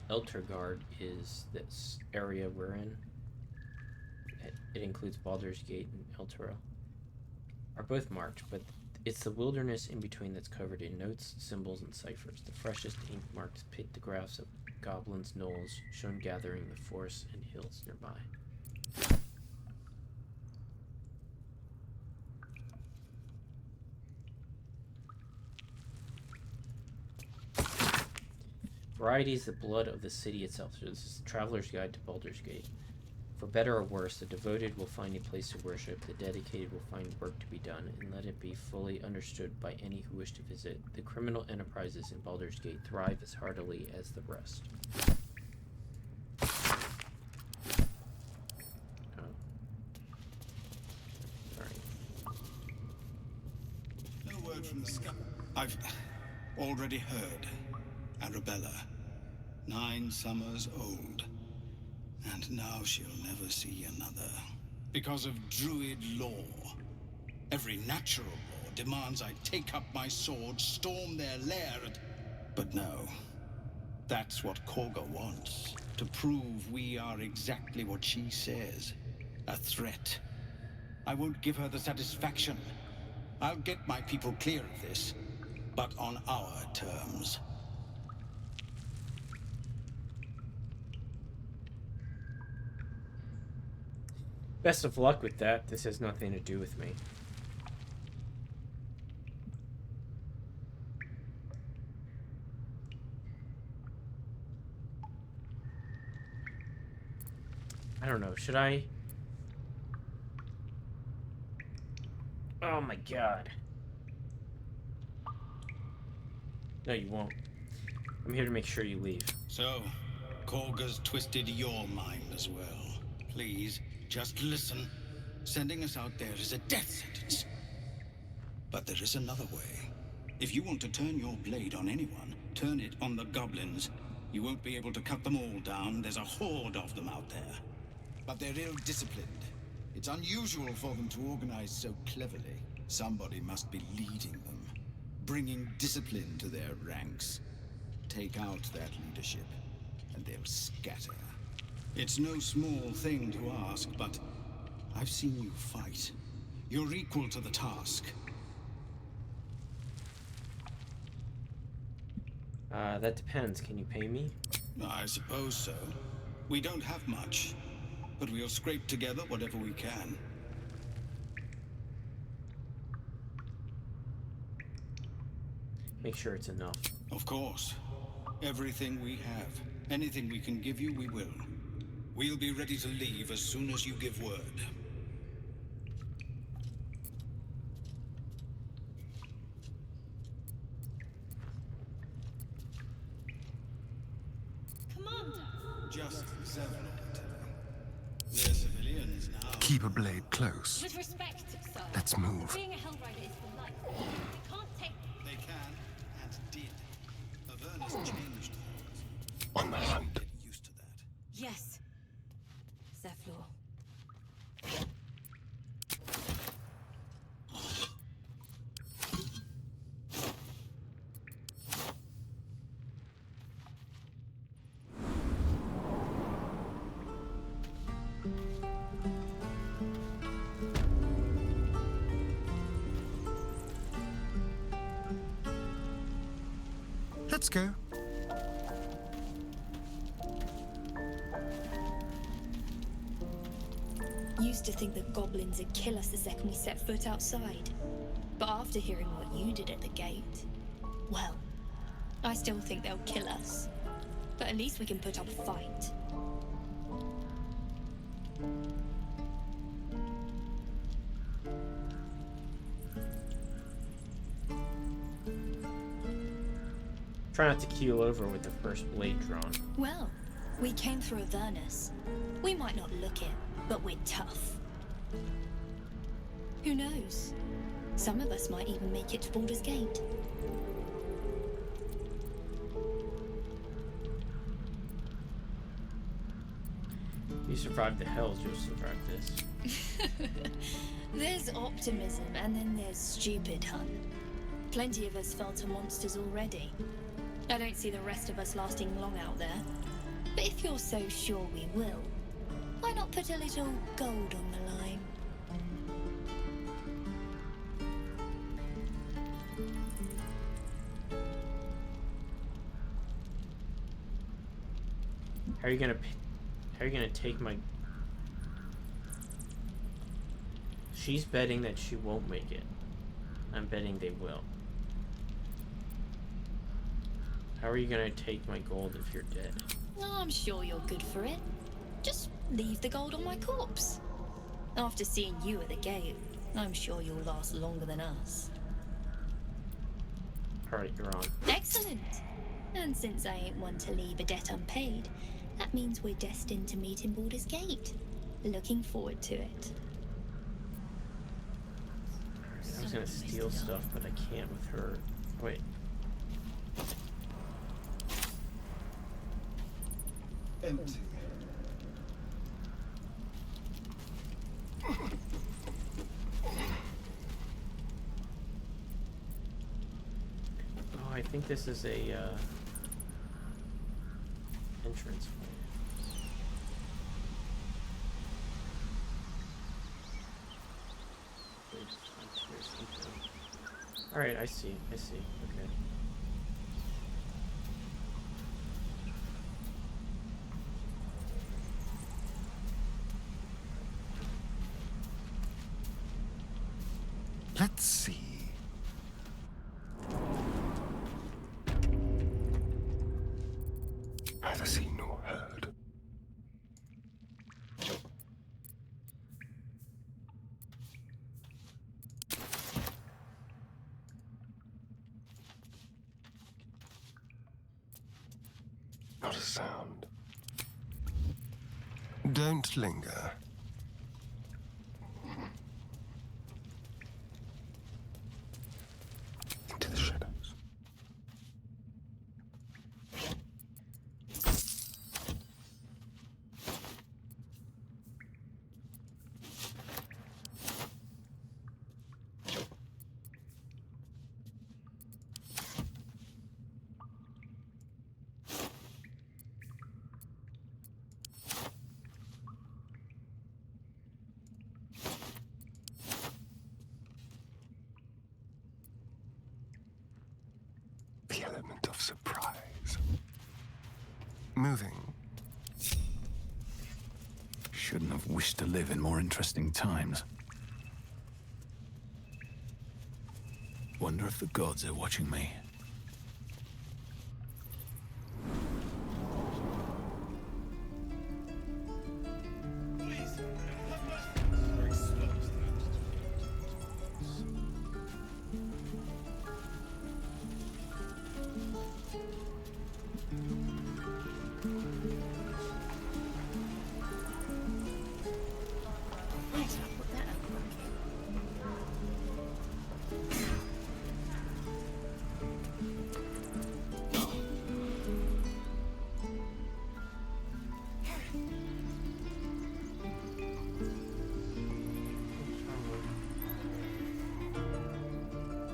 Eltergard is this area we're in. It includes Baldur's Gate and Elturel. Are both marked, but it's the wilderness in between that's covered in notes, symbols, and ciphers. The freshest ink marks pictographs of goblins' knolls shown gathering the forests and hills nearby. Variety is the blood of the city itself. So this is the Traveler's Guide to Baldur's Gate. For better or worse, the devoted will find a place to worship, the dedicated will find work to be done, and let it be fully understood by any who wish to visit. The criminal enterprises in Baldur's Gate thrive as heartily as the rest. Oh. Sorry. No word from the sky. I've already heard. Arabella, 9 summers old, and now she'll never see another. Because of Druid law. Every natural law demands I take up my sword, storm their lair, but no. That's what Korga wants. To prove we are exactly what she says. A threat. I won't give her the satisfaction. I'll get my people clear of this, but on our terms. Best of luck with that. This has nothing to do with me. I don't know. Should I? Oh my god. No, you won't. I'm here to make sure you leave. So, Korga's twisted your mind as well. Please, just listen. Sending us out there is a death sentence. But there is another way. If you want to turn your blade on anyone, turn it on the goblins. You won't be able to cut them all down. There's a horde of them out there. But they're ill-disciplined. It's unusual for them to organize so cleverly. Somebody must be leading them, bringing discipline to their ranks. Take out that leadership, and they'll scatter. It's no small thing to ask, but I've seen you fight. You're equal to the task. That depends. Can you pay me? I suppose so. We don't have much, but we'll scrape together whatever we can. Make sure it's enough. Of course. Everything we have. Anything we can give you, we will. We'll be ready to leave as soon as you give word. Commander! Just several, I tell you. We're civilians now. Keep a blade close. With respect, sir. Let's move. Being a Hellrider is for life. We can't take... They can, and did. Avernus changed things. On the hunt. Get used to that. Yes. Zephyr. Let's go. Used to think that goblins would kill us the second we set foot outside. But after hearing what you did at the gate, well, I still think they'll kill us. But at least we can put up a fight. Try not to keel over with the first blade drawn. Well, we came through Avernus. We might not look it, but we're tough. Who knows? Some of us might even make it to Baldur's Gate. You survived the hells, you'll survive this. There's optimism, and then there's stupid, hun. Plenty of us fell to monsters already. I don't see the rest of us lasting long out there. But if you're so sure we will, why not put a little gold on the line? How are you gonna take my... She's betting that she won't make it. I'm betting they will. How are you gonna take my gold if you're dead? Oh, I'm sure you're good for it. Just leave the gold on my corpse. After seeing you at the gate, I'm sure you'll last longer than us. Alright, you're on. Excellent! And since I ain't one to leave a debt unpaid, that means we're destined to meet in Baldur's Gate. Looking forward to it. I was gonna steal stuff, but I can't with her. Wait. Empty. Oh, I think this is a entrance. Alright, I see, okay. Let's see. Neither seen nor heard. Not a sound. Don't linger. Into the shadows. The element of surprise. Moving. Shouldn't have wished to live in more interesting times. Wonder if the gods are watching me. Where did I put that other bucket?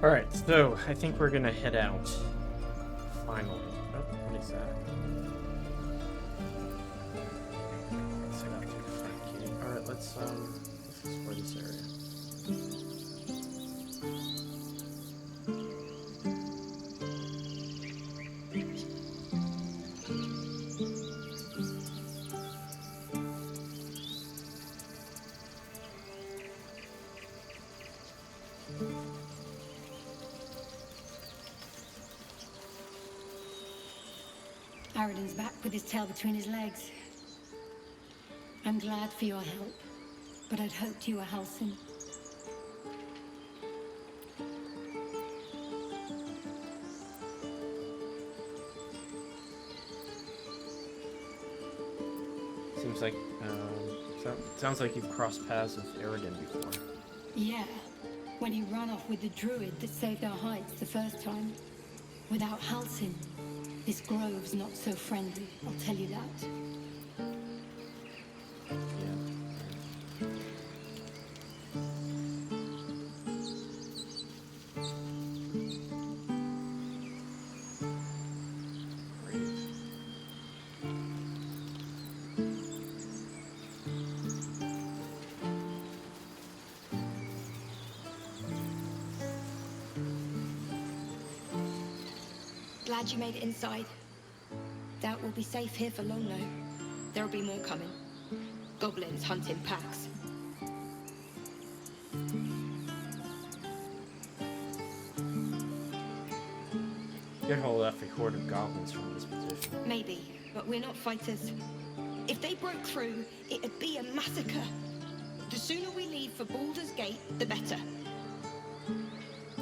Alright, so I think we're gonna head out. Finally. Oh, what is that? Alright, let's explore this area. Aradin's back with his tail between his legs. I'm glad for your help, but I'd hoped you were Halcyon. Seems like, sounds like you've crossed paths with Aradin before. Yeah, when he ran off with the druid that saved our hides the first time. Without Halcyon, this grove's not so friendly, I'll tell you that. Glad you made it inside. Doubt we'll be safe here for long, though. There'll be more coming. Goblins hunting packs. Could hold off a horde of goblins from this position. Maybe, but we're not fighters. If they broke through, it'd be a massacre. The sooner we leave for Baldur's Gate, the better.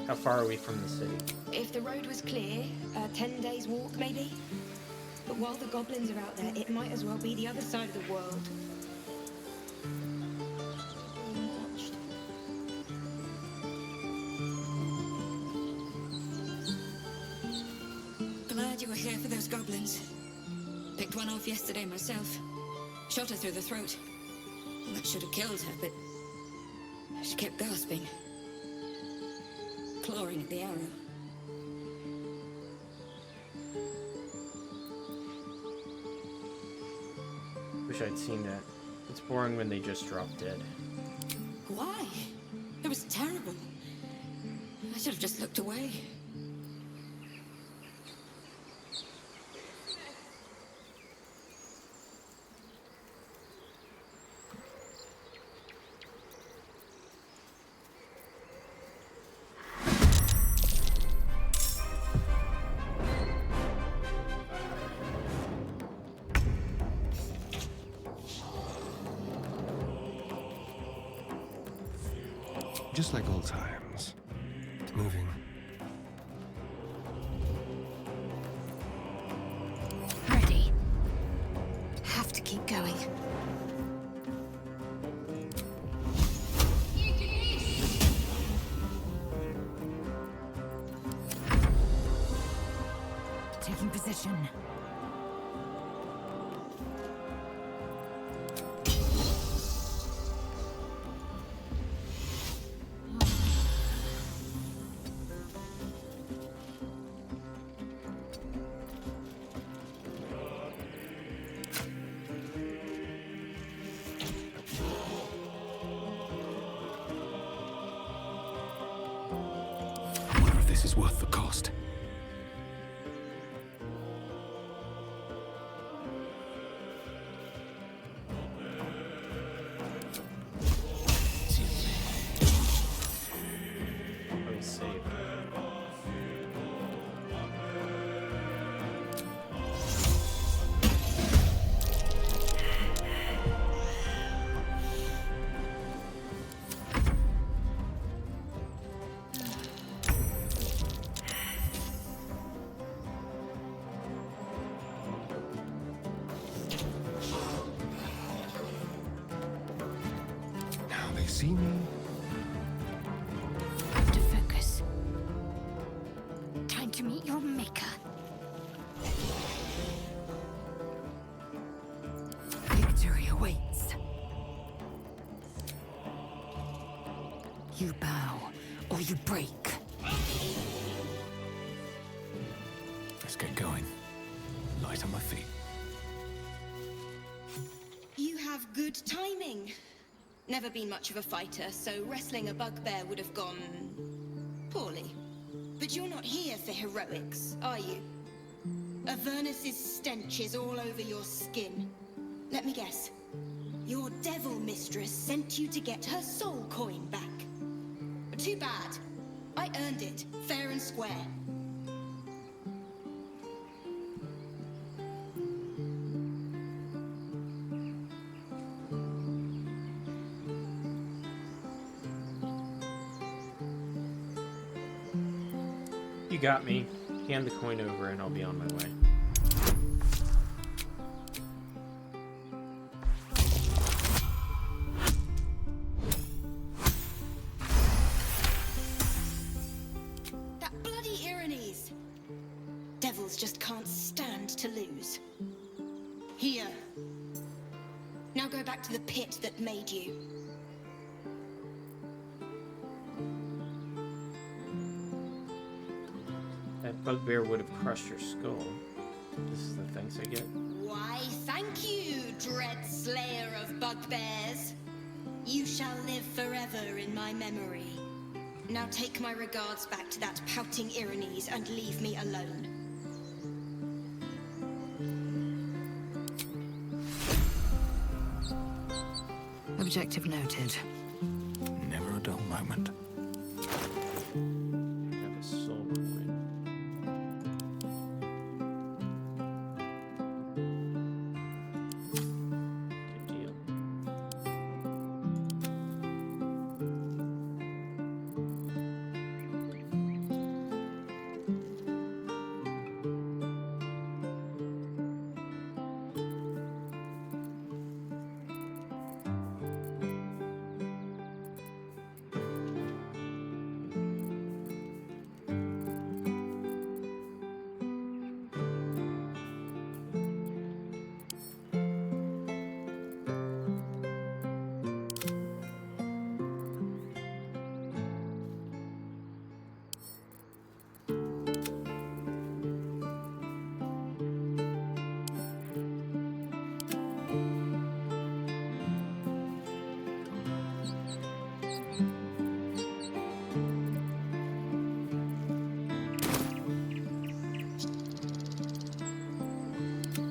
How far are we from the city? If the road was clear, 10 days walk, maybe? But while the goblins are out there, it might as well be the other side of the world. Glad you were here for those goblins. Picked one off yesterday myself. Shot her through the throat. That should have killed her, but she kept gasping. Clawing at the arrow. Wish I'd seen that. It's boring when they just drop dead. Why? It was terrible. I should have just looked away. Just like old times. Moving. Ready. Have to keep going. Taking position. This is worth the cost. Oh, he's safe. see me? Have to focus. Time to meet your maker. Victory awaits. You bow, or you break. Let's get going. Light on my feet. You have good timing. Never been much of a fighter, so wrestling a bugbear would have gone poorly. But you're not here for heroics, are you? Avernus's stench is all over your skin. Let me guess. Your devil mistress sent you to get her soul coin back. Too bad. I earned it, fair and square. You got me. Hand the coin over and I'll be on my way. That bloody Irenes! Devils just can't stand to lose. Here. Now go back to the pit that made you. That bugbear would have crushed your skull. This is the thanks I get. Why, thank you, dread slayer of bugbears. You shall live forever in my memory. Now take my regards back to that pouting Irenes and leave me alone. Objective noted. Never a dull moment. Have a soul coin. Good deal.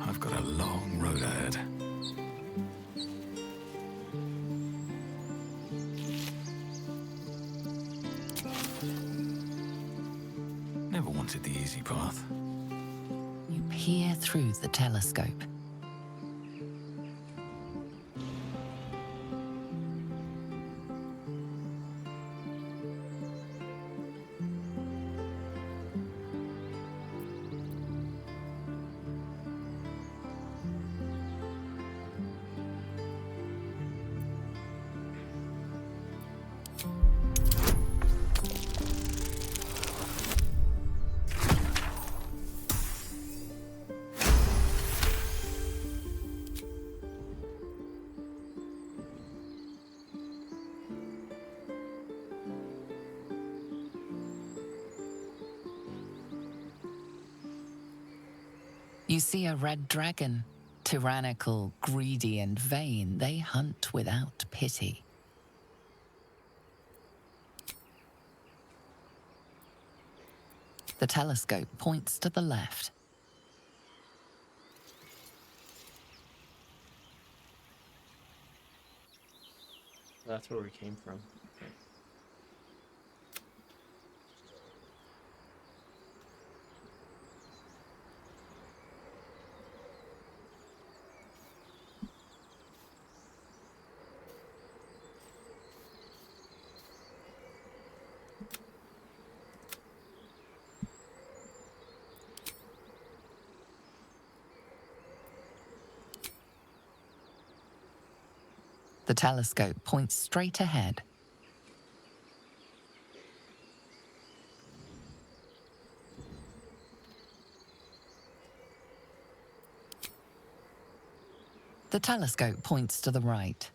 I've got a long road ahead. Never wanted the easy path. You peer through the telescope. You see a red dragon. Tyrannical, greedy, and vain, they hunt without pity. The telescope points to the left. That's where we came from. Okay. The telescope points straight ahead. The telescope points to the right.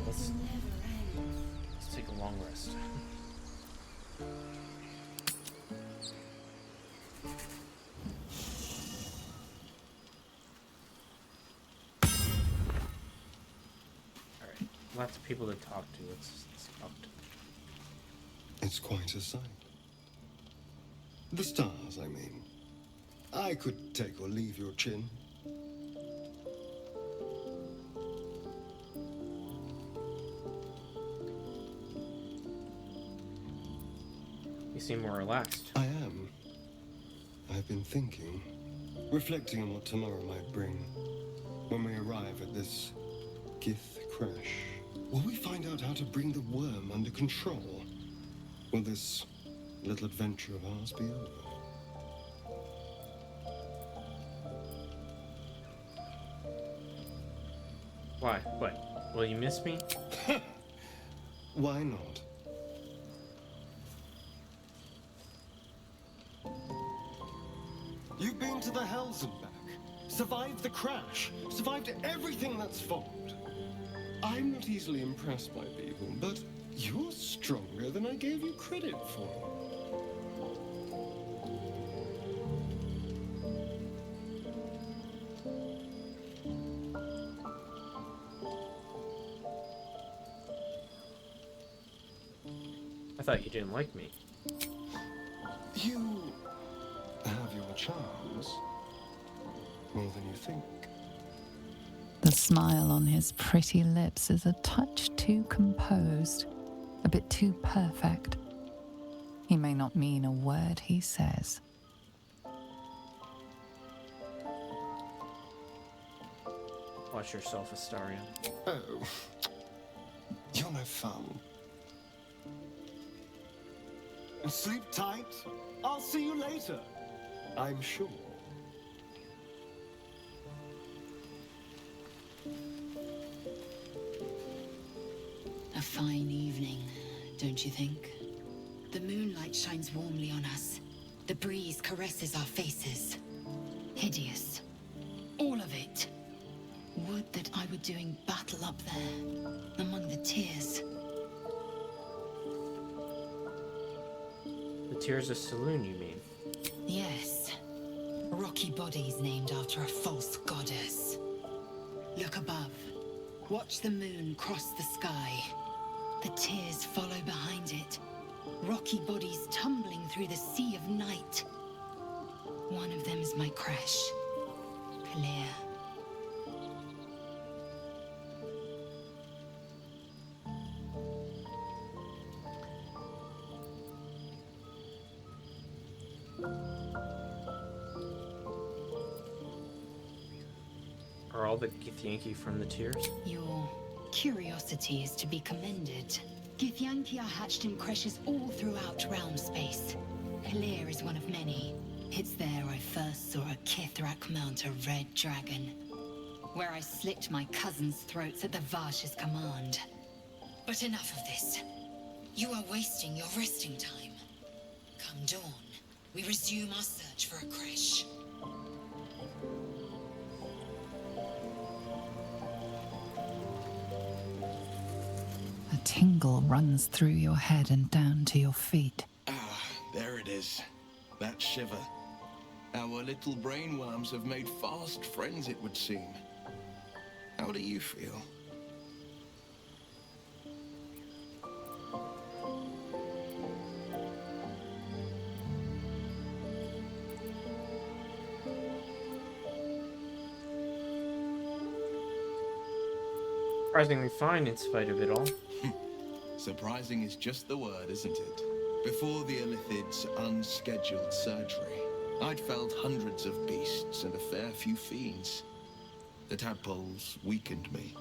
Let's take a long rest. Alright, lots of people to talk to. Let's talk to them. It's quite a sight. The stars, I mean. I could take or leave your chin. You seem more relaxed. I am. I've been thinking, reflecting on what tomorrow might bring. When we arrive at this Gith crash, will we find out how to bring the worm under control? Will this little adventure of ours be over? Why? What? Will you miss me? Why not? You've been to the hells and back, survived the crash, survived everything that's followed. I'm not easily impressed by people, but you're stronger than I gave you credit for. I thought you didn't like me. You have your charms, more than you think. The smile on his pretty lips is a touch too composed, a bit too perfect. He may not mean a word he says. Watch yourself, Astarion. Oh, you're no fun. Sleep tight. I'll see you later. I'm sure. A fine evening, don't you think? The moonlight shines warmly on us. The breeze caresses our faces. Hideous. All of it. Would that I were doing battle up there, among the tears. The Tears of Saloon, you mean? Yes. Rocky bodies named after a false goddess. Look above. Watch the moon cross the sky. The tears follow behind it. Rocky bodies tumbling through the sea of night. One of them's my crash. Clear. Are all the Githyanki from the Tears? Your curiosity is to be commended. Githyanki are hatched in creches all throughout realm space. Clear is one of many. It's there I first saw a Kithrak mount a red dragon, where I slit my cousins' throats at the Varsh's command. But enough of this. You are wasting your resting time. Come dawn, we resume our search for a crash. A tingle runs through your head and down to your feet. Ah, there it is. That shiver. Our little brainworms have made fast friends, it would seem. How do you feel? Surprisingly fine in spite of it all. Surprising is just the word, isn't it? Before the Illithid's unscheduled surgery, I'd felled hundreds of beasts and a fair few fiends. The tadpoles weakened me,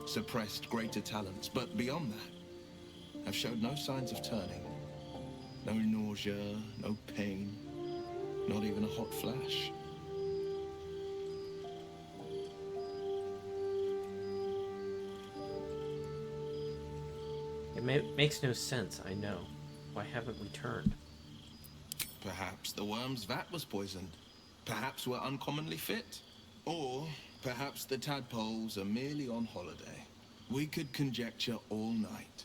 suppressed greater talents, but beyond that, I've showed no signs of turning. No nausea, no pain, not even a hot flash. It makes no sense, I know. Why haven't we turned? Perhaps the worm's vat was poisoned. Perhaps we're uncommonly fit. Or perhaps the tadpoles are merely on holiday. We could conjecture all night.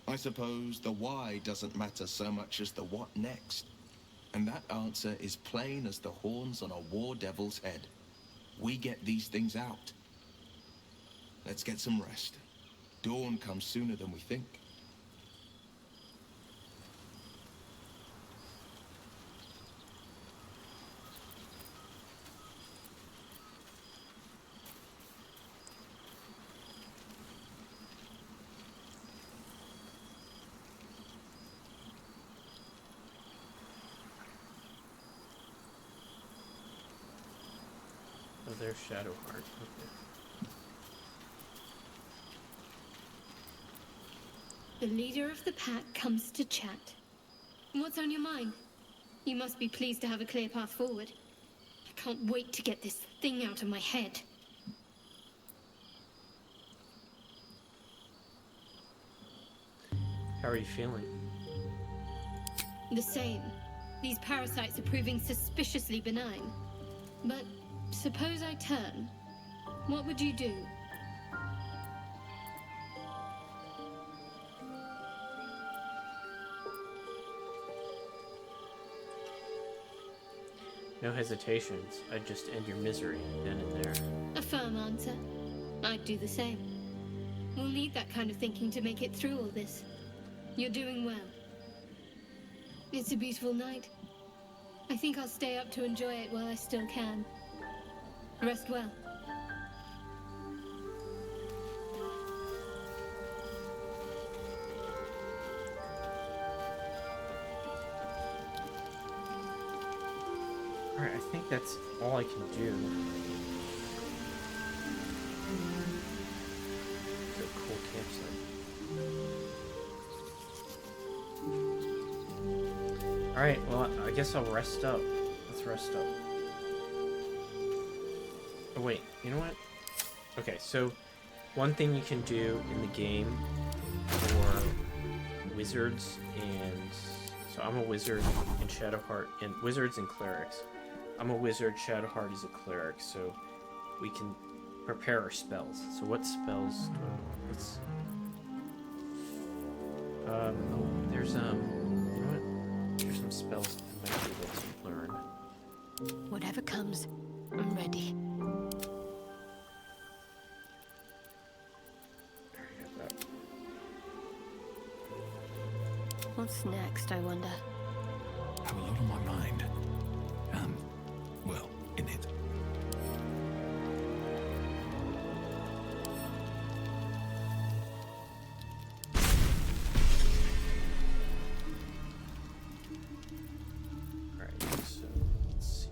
I suppose the why doesn't matter so much as the what next. And that answer is plain as the horns on a war devil's head. We get these things out. Let's get some rest. Dawn comes sooner than we think. Oh, there's Shadowheart. Okay. The leader of the pack comes to chat. What's on your mind? You must be pleased to have a clear path forward. I can't wait to get this thing out of my head. How are you feeling? The same. These parasites are proving suspiciously benign. But suppose I turn. What would you do? No hesitations. I'd just end your misery then and there. A firm answer. I'd do the same. We'll need that kind of thinking to make it through all this. You're doing well. It's a beautiful night. I think I'll stay up to enjoy it while I still can. Rest well. Alright, I think that's all I can do. It's a cool campsite. Alright, well, I guess I'll rest up. Let's rest up. Oh, wait, you know what? Okay, so one thing you can do in the game for wizards and... So I'm a wizard in Shadowheart, and wizards and clerics. I'm a wizard, Shadowheart is a cleric, so we can prepare our spells. So what spells do I want? Let's... oh, there's, you know what? There's some spells I might be able to learn. Whatever comes, I'm ready. What's next, I wonder? I have a lot on my mind. Well, in it. Alright, so let's see.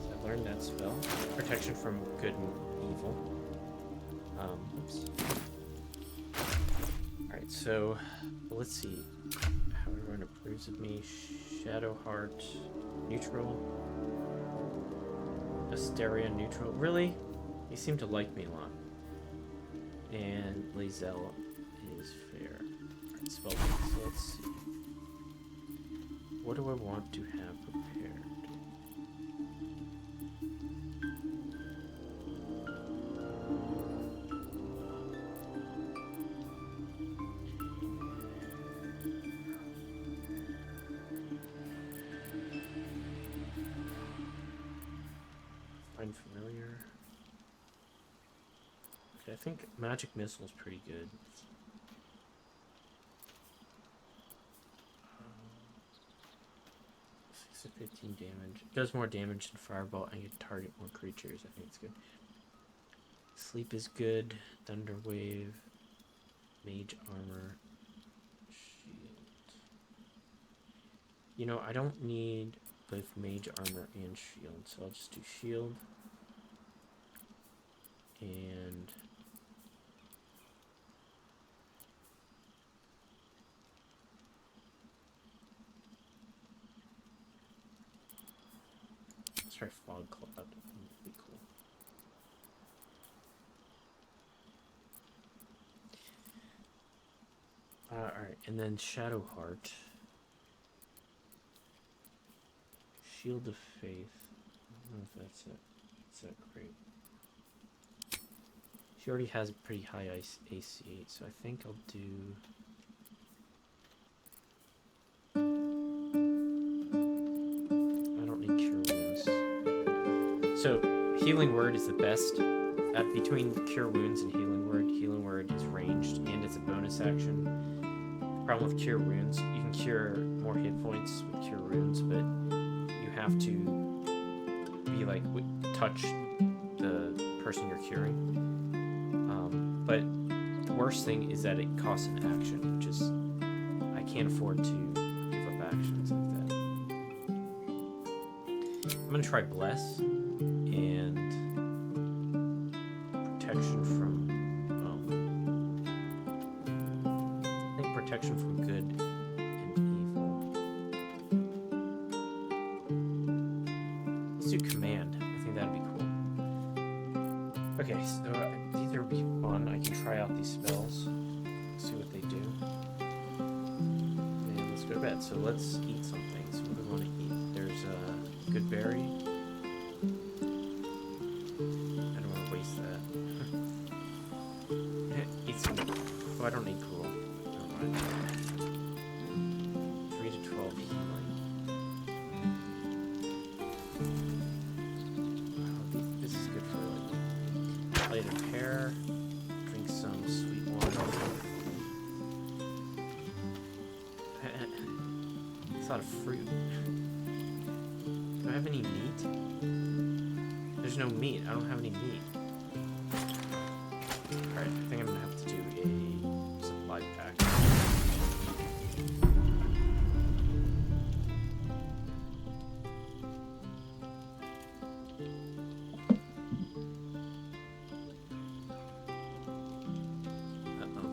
So I learned that spell. Protection from good and evil. Oops. Alright, so let's see. How everyone approves of me. Shadowheart neutral. Asteria neutral. Really? You seem to like me a lot. And Lae'zel is fair. Alright, spell. So let's see. What do I want to have prepared? think magic missile's pretty good. 6 to 15 damage. It does more damage than Firebolt and you can target more creatures. I think it's good. Sleep is good. Thunder Wave. Mage Armor. Shield. You know, I don't need both Mage Armor and Shield, so I'll just do Shield. And let's try Fog Cloud. That'd be cool. Alright, and then Shadow Heart. Shield of Faith. I don't know if that's it. It's that great. She already has a pretty high AC, so I think I'll do... I don't need Cure Wounds. So, Healing Word is the best. Between Cure Wounds and Healing Word is ranged and it's a bonus action. The problem with Cure Wounds, you can cure more hit points with Cure Wounds, but you have to be like, touch the person you're curing. But the worst thing is that it costs an action, which is, I can't afford to give up actions like that. I'm gonna try Bless and Protection from, I think Protection from Good and Evil. Let's do Command. I think that'd be cool. Okay, so these are be fun. I can try out these spells, see what they do. And let's go to bed. So let's eat something. So what do we want to eat? There's a good berry. I don't want to waste that. Eat some. Oh, I don't need cool. Never mind. 3 to 12 healing. Wow, this is good for like light a pear. Drink some sweet water. It's not a fruit. Do I have any meat? There's no meat. I don't have any meat. Alright, I think I'm gonna have to do a supply pack. Uh-oh.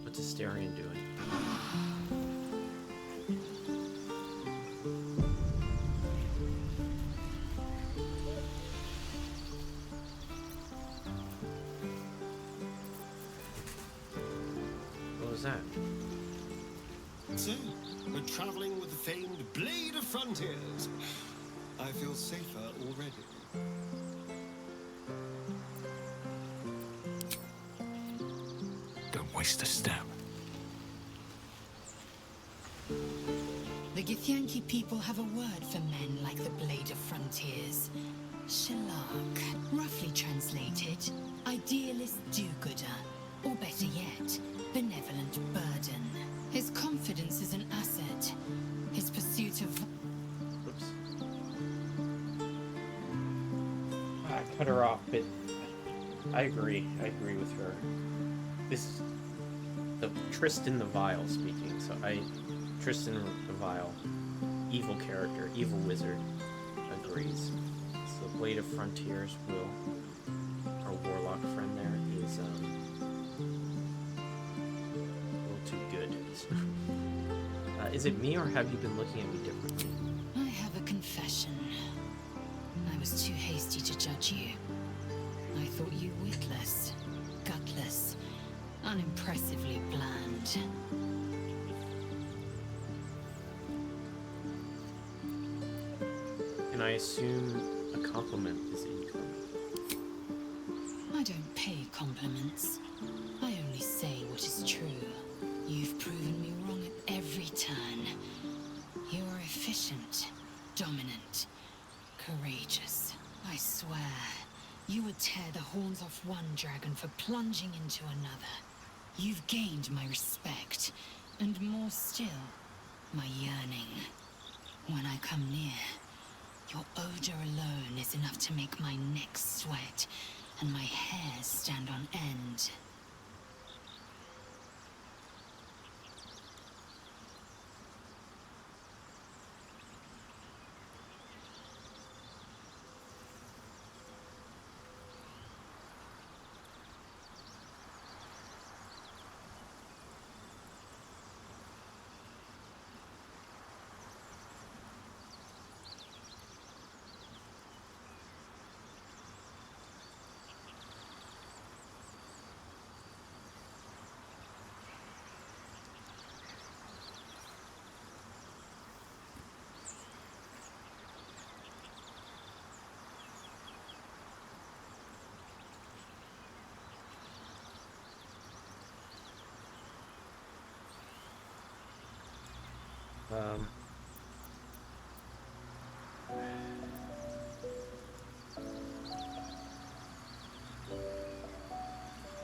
What's Asterion doing? What was that? So, we're traveling with the famed Blade of Frontiers. I feel safer already. Don't waste a step. The Githyanki people have a word for men like the Blade of Frontiers. Shalak, roughly translated, idealist do-gooder, or better yet, benevolent burden. His confidence is an asset. His pursuit of... Oops. I cut her off, but I agree. I agree with her. This is the Tristan the Vile speaking. So Tristan the Vile, evil character, evil wizard, agrees. So Blade of Frontiers will, our warlock friend there is a little too good. Is it me or have you been looking at me differently? I have a confession. I was too hasty to judge you. I thought you witless, gutless, unimpressively bland. And I assume a compliment is incoming. I don't pay compliments. I only say what is true. You've proven me wrong at every turn. You are efficient, dominant, courageous. I swear, you would tear the horns off one dragon for plunging into another. You've gained my respect, and more still, my yearning. When I come near, your odor alone is enough to make my neck sweat and my hair stand on end.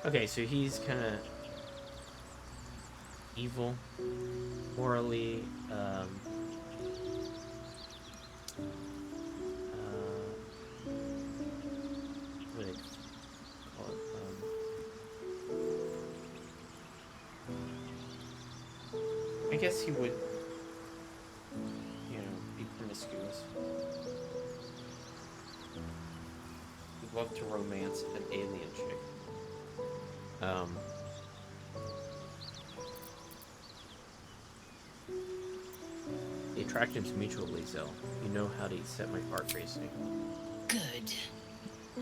Okay, so he's kind of evil, morally, what do they call it? I guess he would, be promiscuous. He'd love to romance an alien chick. The attractions mutually, Zell. You know how to set my heart racing. Good.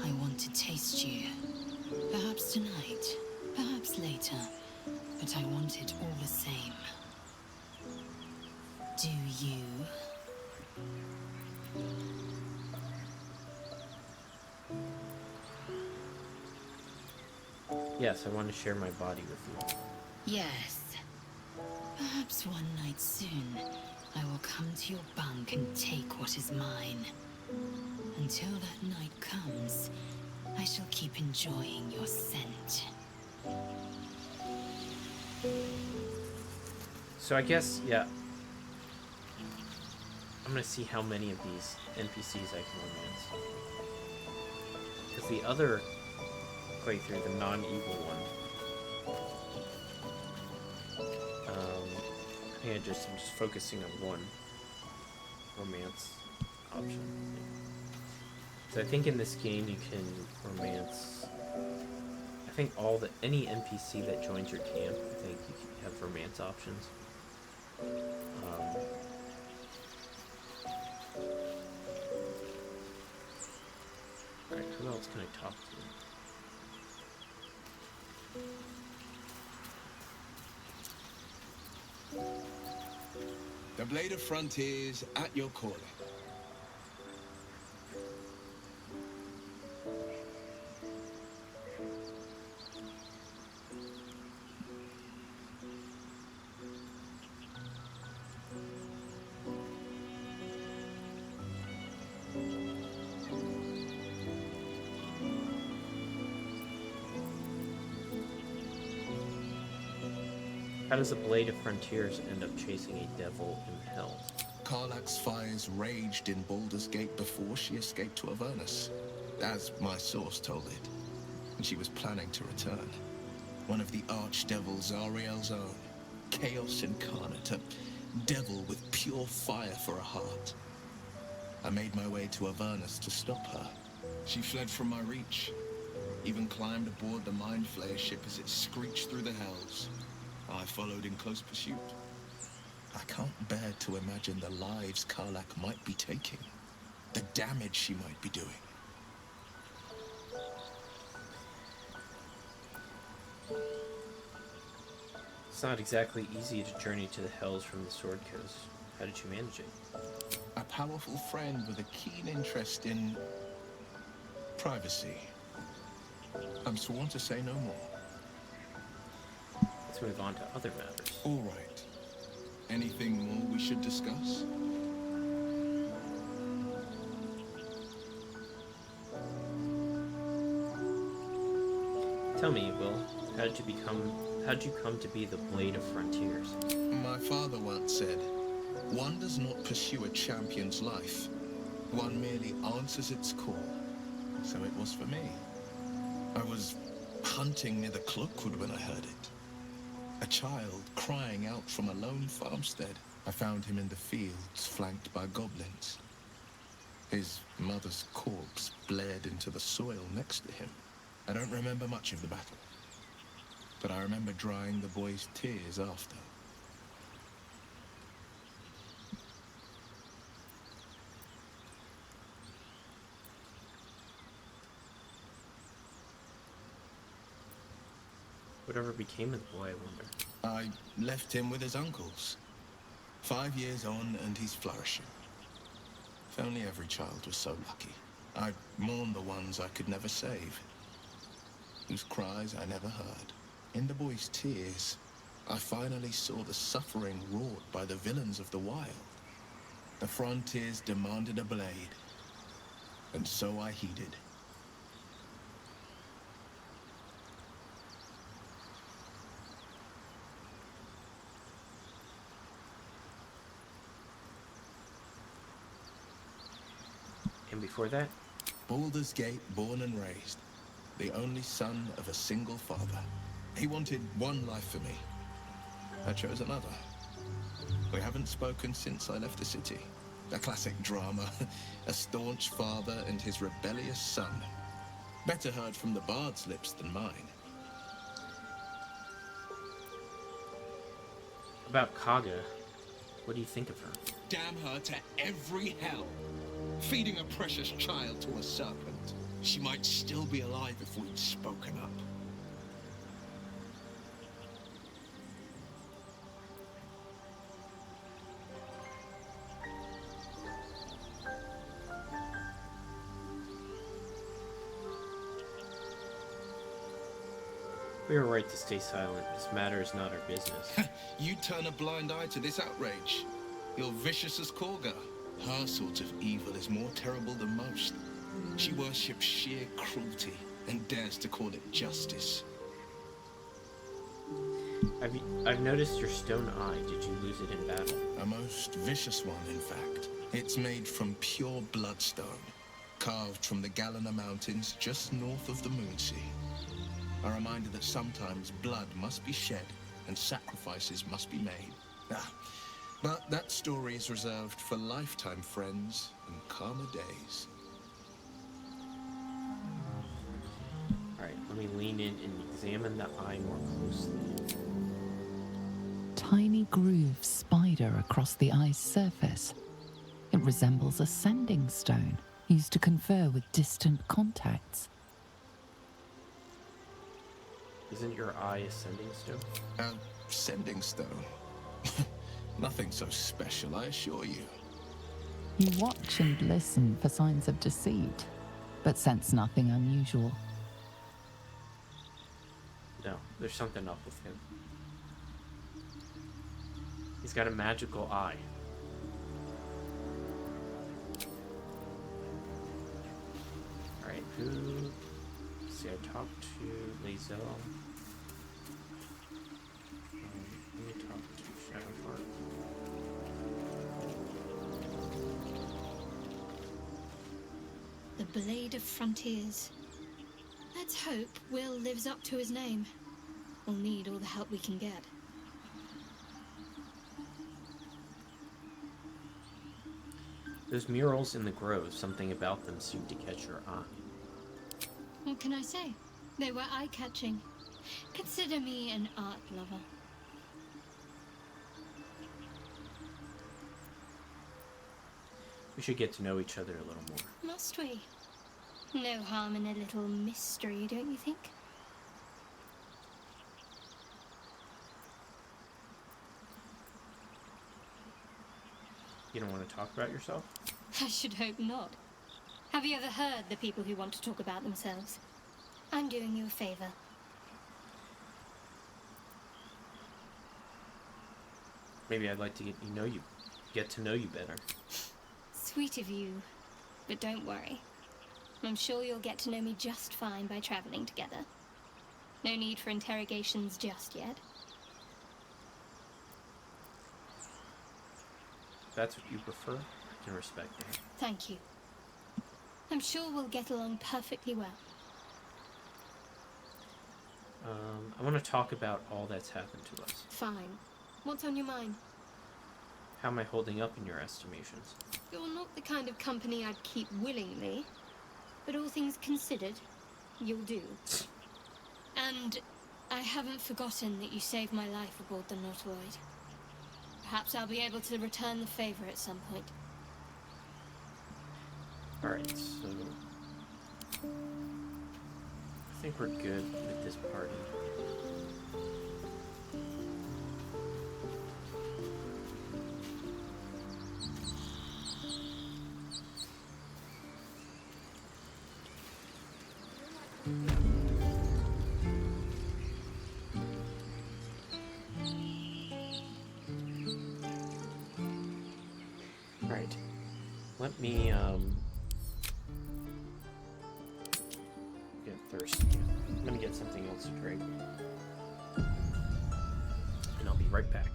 I want to taste you. Perhaps tonight, perhaps later, but I want it all the same. Do you? Yes, I want to share my body with you. Yes. Perhaps one night soon, I will come to your bunk and take what is mine. Until that night comes, I shall keep enjoying your scent. So I guess, yeah. I'm gonna see how many of these NPCs I can romance. Because the other playthrough, the non-evil one, I'm just focusing on one romance option. So I think in this game you can romance, I think any NPC that joins your camp, I think you can have romance options. Alright, who else can I talk to? The Blade of Frontiers at your calling. How does the Blade of Frontiers end up chasing a devil in hell? Karlach's fires raged in Baldur's Gate before she escaped to Avernus, as my source told it. And she was planning to return. One of the archdevil Zariel's own. Chaos incarnate, a devil with pure fire for a heart. I made my way to Avernus to stop her. She fled from my reach. Even climbed aboard the Mind Flayer ship as it screeched through the hells. I followed in close pursuit. I can't bear to imagine the lives Karlach might be taking. The damage she might be doing. It's not exactly easy to journey to the Hells from the Sword Coast. How did you manage it? A powerful friend with a keen interest in privacy. I'm sworn to say no more. Let's move on to other matters. All right. Anything more we should discuss? Tell me, Will, how did you come to be the Blade of Frontiers? My father once said, one does not pursue a champion's life. One merely answers its call. So it was for me. I was hunting near the Cloakwood when I heard it. A child crying out from a lone farmstead. I found him in the fields, flanked by goblins. His mother's corpse blared into the soil next to him. I don't remember much of the battle, but I remember drying the boy's tears after. Whatever became of the boy, I wonder. I left him with his uncles. 5 years on, and he's flourishing. If only every child was so lucky. I mourn the ones I could never save, whose cries I never heard. In the boy's tears, I finally saw the suffering wrought by the villains of the wild. The frontiers demanded a blade, and so I heeded. And before that? Baldur's Gate, born and raised. The only son of a single father. He wanted one life for me. I chose another. We haven't spoken since I left the city. A classic drama. A staunch father and his rebellious son. Better heard from the bard's lips than mine. About Kaga, what do you think of her? Damn her to every hell. Feeding a precious child to a serpent. She might still be alive if we'd spoken up. We are right to stay silent. This matter is not our business. You turn a blind eye to this outrage. You're vicious as Korga. Her sort of evil is more terrible than most. She worships sheer cruelty and dares to call it justice. I've noticed your stone eye. Did you lose it in battle? A most vicious one, in fact. It's made from pure bloodstone, carved from the Galena Mountains just north of the Moonsea. A reminder that sometimes blood must be shed and sacrifices must be made. But that story is reserved for lifetime friends and calmer days. Alright, let me lean in and examine the eye more closely. Tiny grooves spider across the eye's surface. It resembles a sending stone used to confer with distant contacts. Isn't your eye a sending stone? A sending stone? Nothing so special, I assure you. You watch and listen for signs of deceit, but sense nothing unusual. No, there's something up with him. He's got a magical eye. Alright, who... Let's see, I talked to Lae'zel. Let me talk to Shadowheart. The Blade of Frontiers. Let's hope Will lives up to his name. We'll need all the help we can get. Those murals in the grove, something about them seemed to catch your eye. What can I say? They were eye-catching. Consider me an art lover. We should get to know each other a little more. Must we? No harm in a little mystery, don't you think? You don't want to talk about yourself? I should hope not. Have you ever heard the people who want to talk about themselves? I'm doing you a favor. Maybe I'd like to get to know you better. Sweet of you, but don't worry. I'm sure you'll get to know me just fine by traveling together. No need for interrogations just yet. If that's what you prefer, I can respect that. Thank you. I'm sure we'll get along perfectly well. I want to talk about all that's happened to us. Fine. What's on your mind? How am I holding up in your estimations? You're not the kind of company I'd keep willingly, but all things considered, you'll do. And I haven't forgotten that you saved my life aboard the Nautiloid. Perhaps I'll be able to return the favor at some point. Alright, so... I think we're good with this party. Right. Let me, get thirsty. I'm gonna get something else to drink. And I'll be right back.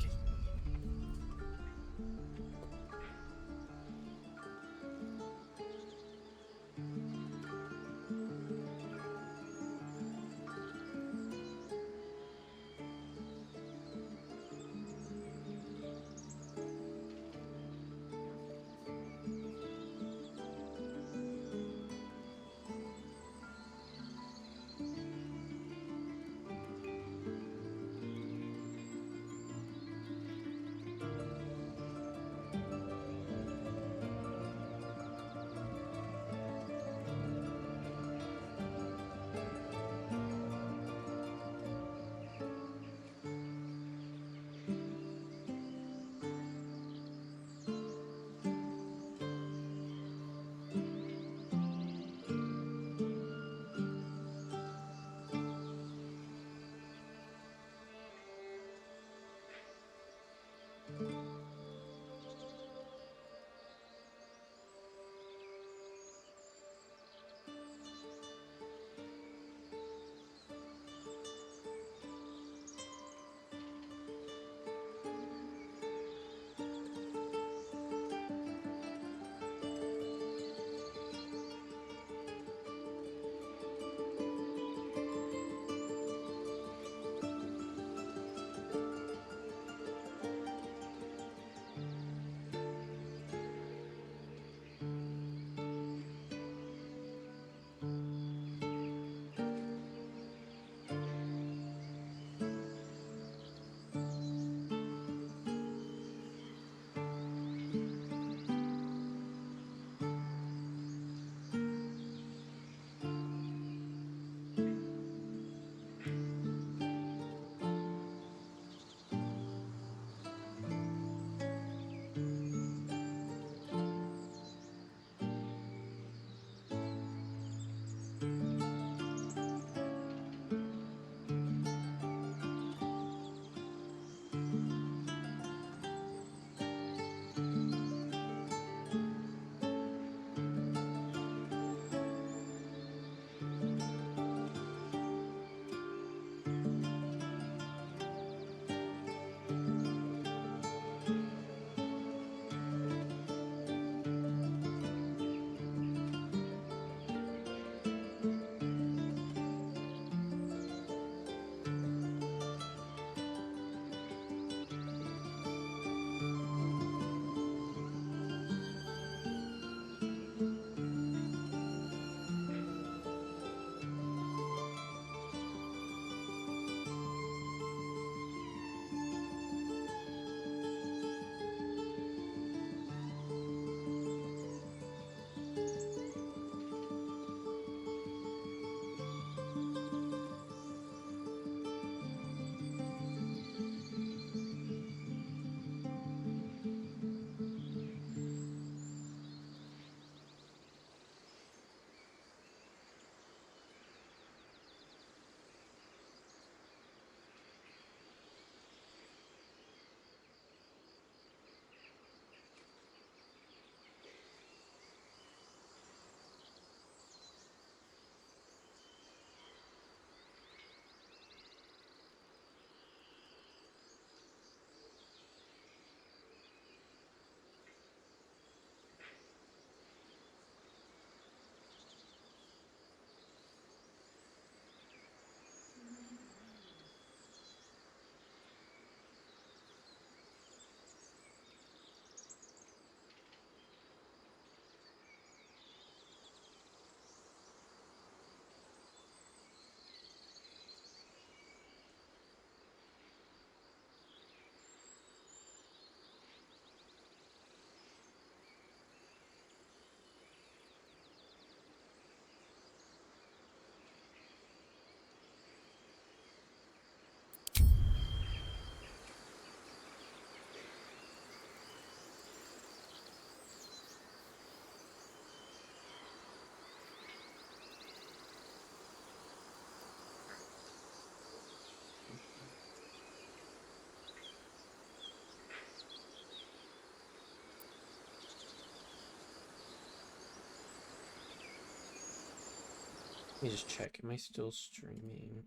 Let me just check. Am I still streaming?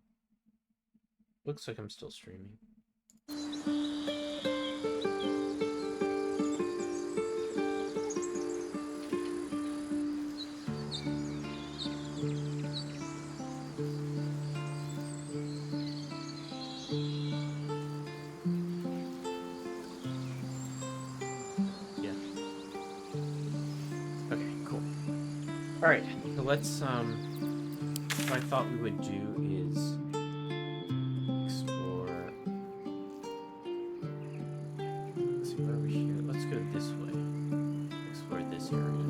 Looks like I'm still streaming. Alright, so let's, what I thought we would do is explore, let's see, what over here, let's go this way, explore this area.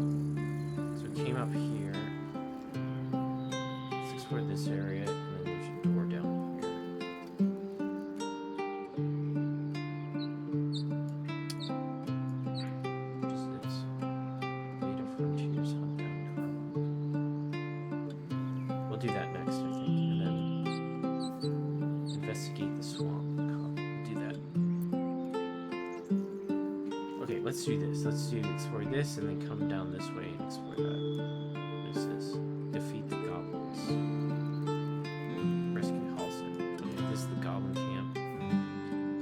So we came up here, let's explore this area, and then there's a door down here. What is this? Native Frontiers Hunt Down Carlo. We'll do that next, I think, and then investigate the swamp. We'll do that. Okay, let's do this. Let's explore this and then come down this way and explore that. What is this? Defeat the goblins. Rescue Halston. Okay, this is the goblin camp. A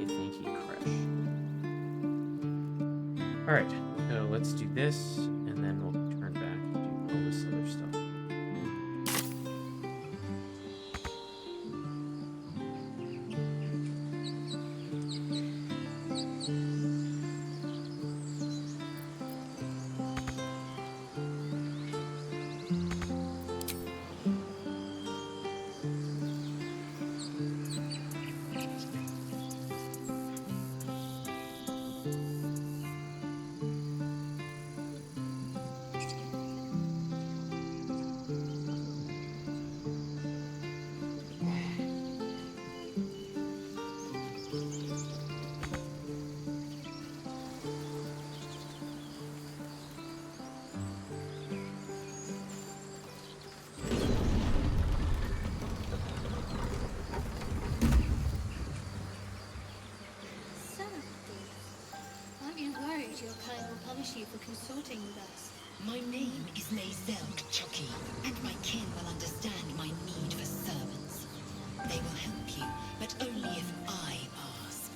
thank you crash. Alright, so let's do this and then we'll turn back and do all this other stuff. Your kind will punish you for consorting with us. My name is Lae'zel Chucky, and my kin will understand my need for servants. They will help you, but only if I ask.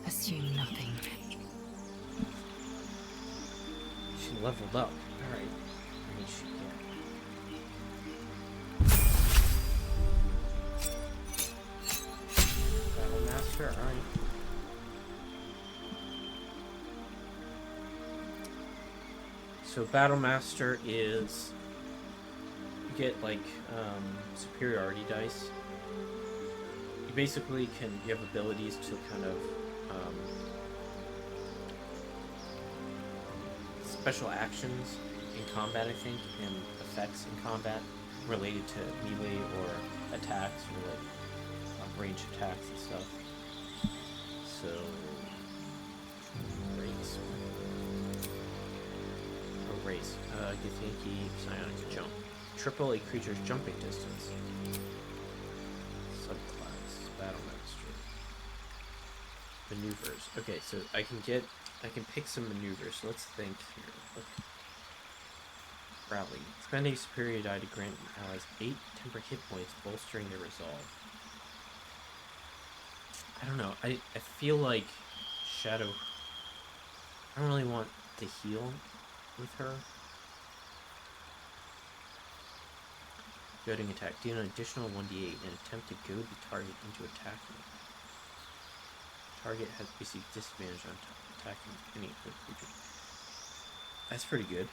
Assume nothing. She leveled up. Alright. I mean, she, yeah. Battle Master, alright. So Battle Master is, you get like superiority dice. You basically you have abilities to kind of special actions in combat, I think, and effects in combat related to melee or attacks or like range attacks and stuff. So race. Githyanki Psionic Jump. Triple a creature's jumping distance. Subclass. Battlemaster. Maneuvers. Okay, so I can pick some maneuvers. So let's think here. Rally. Spend a superior die to grant allies 8 temper hit points, bolstering their resolve. I don't know. I feel like Shadow... I don't really want to heal with her. Goading attack. Deal an additional 1d8 and attempt to goad the target into attacking. Target has received disadvantage on attacking any creature. That's pretty good.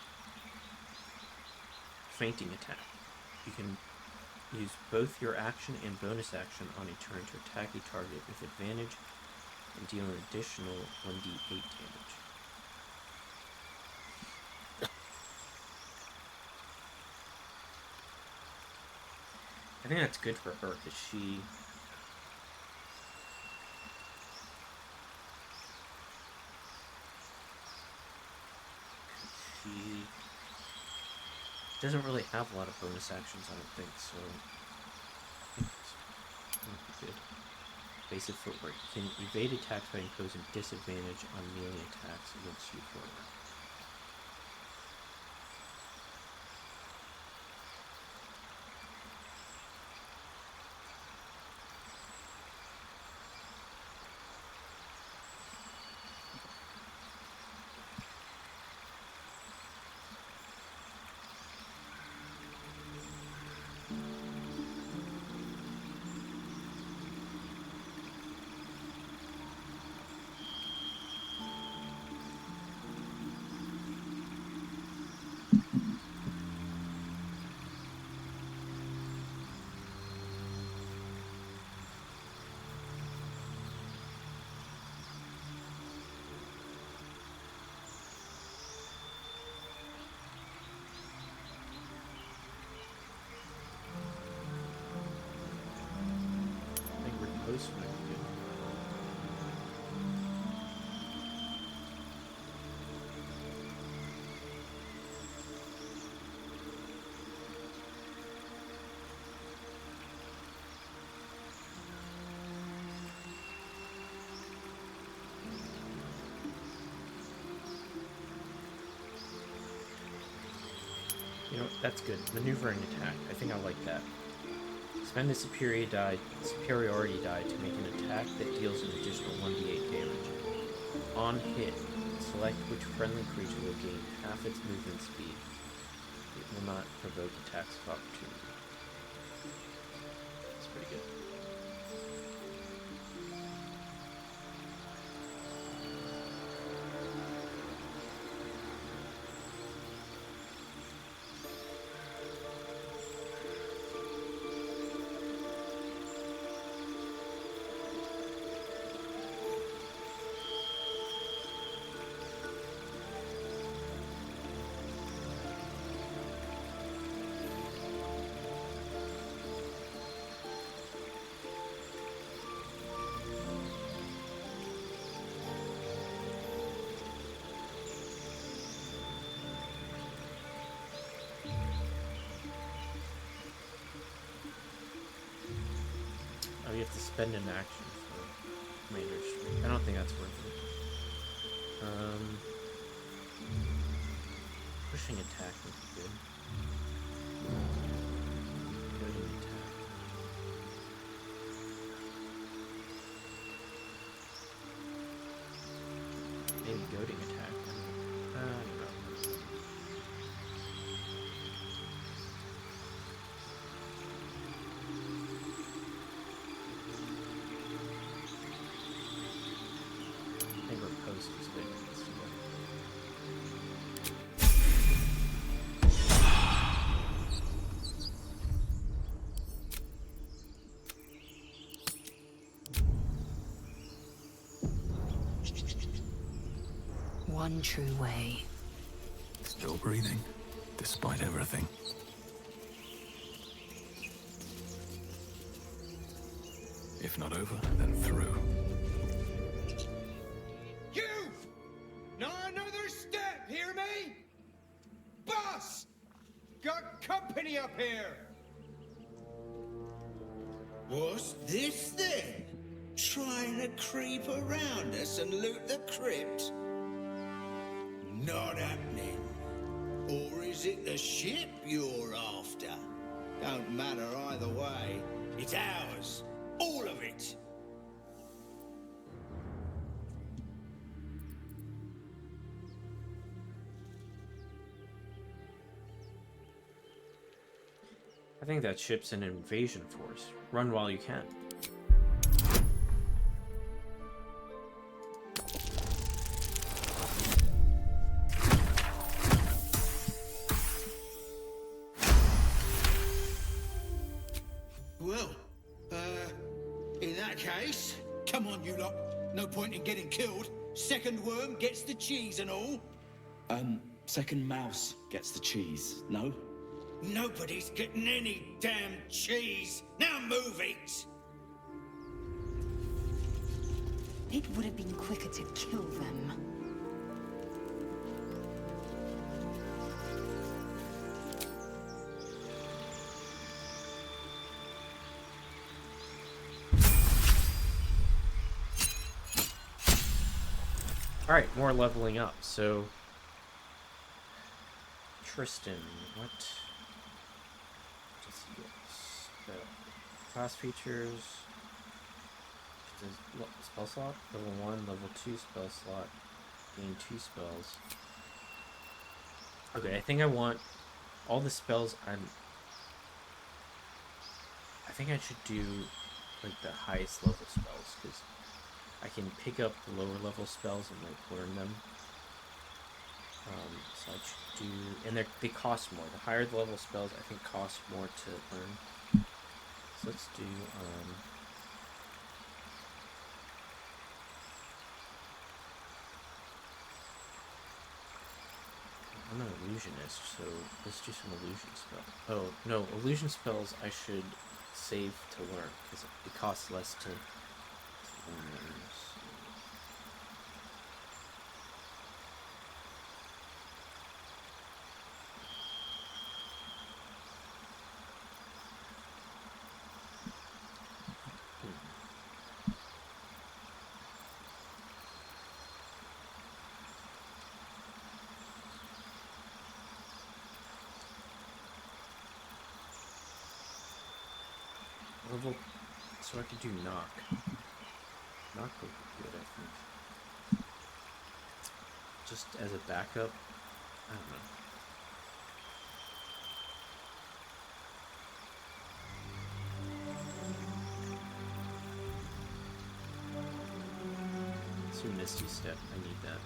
Fainting attack. You can use both your action and bonus action on a turn to attack a target with advantage and deal an additional 1d8 damage. I think that's good for her because she doesn't really have a lot of bonus actions, I don't think, so I think it's good. Basic footwork. You can evade attacks by imposing disadvantage on melee attacks against you forward. This might be good. You know, that's good. Maneuvering attack. I think I like that. Spend a superiority die to make an attack that deals an additional 1d8 damage. On hit, select which friendly creature will gain half its movement speed. It will not provoke attacks of opportunity. That's pretty good. You have to spend an action for Commander Streak. I don't think that's worth it. Pushing attack would be good. Goading attack. Maybe goading attack. I don't know. One true way. Still breathing, despite everything. If not over, then through. You! Not another step, hear me? Boss! Got company up here! What's this then? Trying to creep around us and loot the crypt? Not happening. Or is is it the ship you're after? Don't matter either way. It's ours. All of it. I think that ship's an invasion force. Run while you can. Well, in that case, come on, you lot. No point in getting killed. Second worm gets the cheese and all. Second mouse gets the cheese, no? Nobody's getting any damn cheese. Now move it. It would have been quicker to kill them. Alright, more leveling up. So, Tristan, what does he get? Class features. Spell slot? Level 1, level 2 spell slot. Gain 2 spells. Okay, I think I want all the spells I think I should do like the highest level spells, because I can pick up the lower level spells and like learn them. So I should do, and they cost more. The higher the level spells, I think, cost more to learn. So let's do I'm an illusionist, so let's do some illusion spells. Oh no, illusion spells I should save to learn because it costs less to learn. Level, so I could do knock. Knock would be good, I think. Just as a backup, I don't know. Let's do Misty Step. I need that.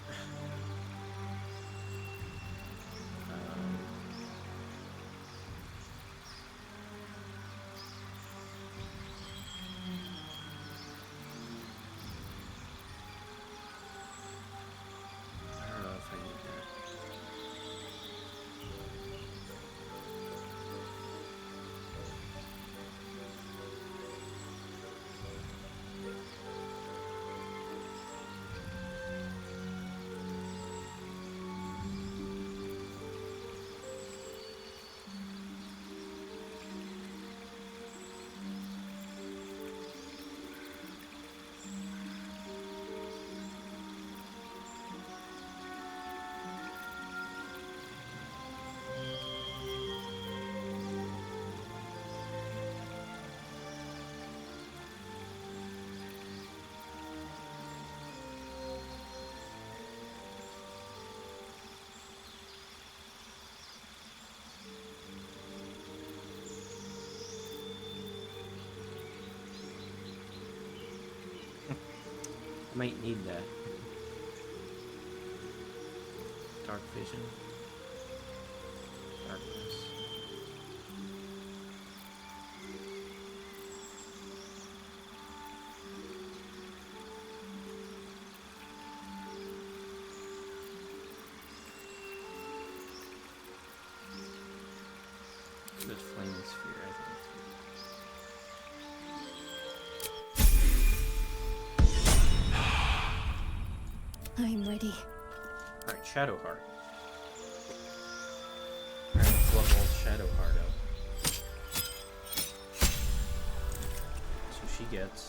Might need that. Dark vision. Darkness. The flame sphere, I think. I'm ready. Alright, Shadowheart. Alright, let's level Shadowheart up. So she gets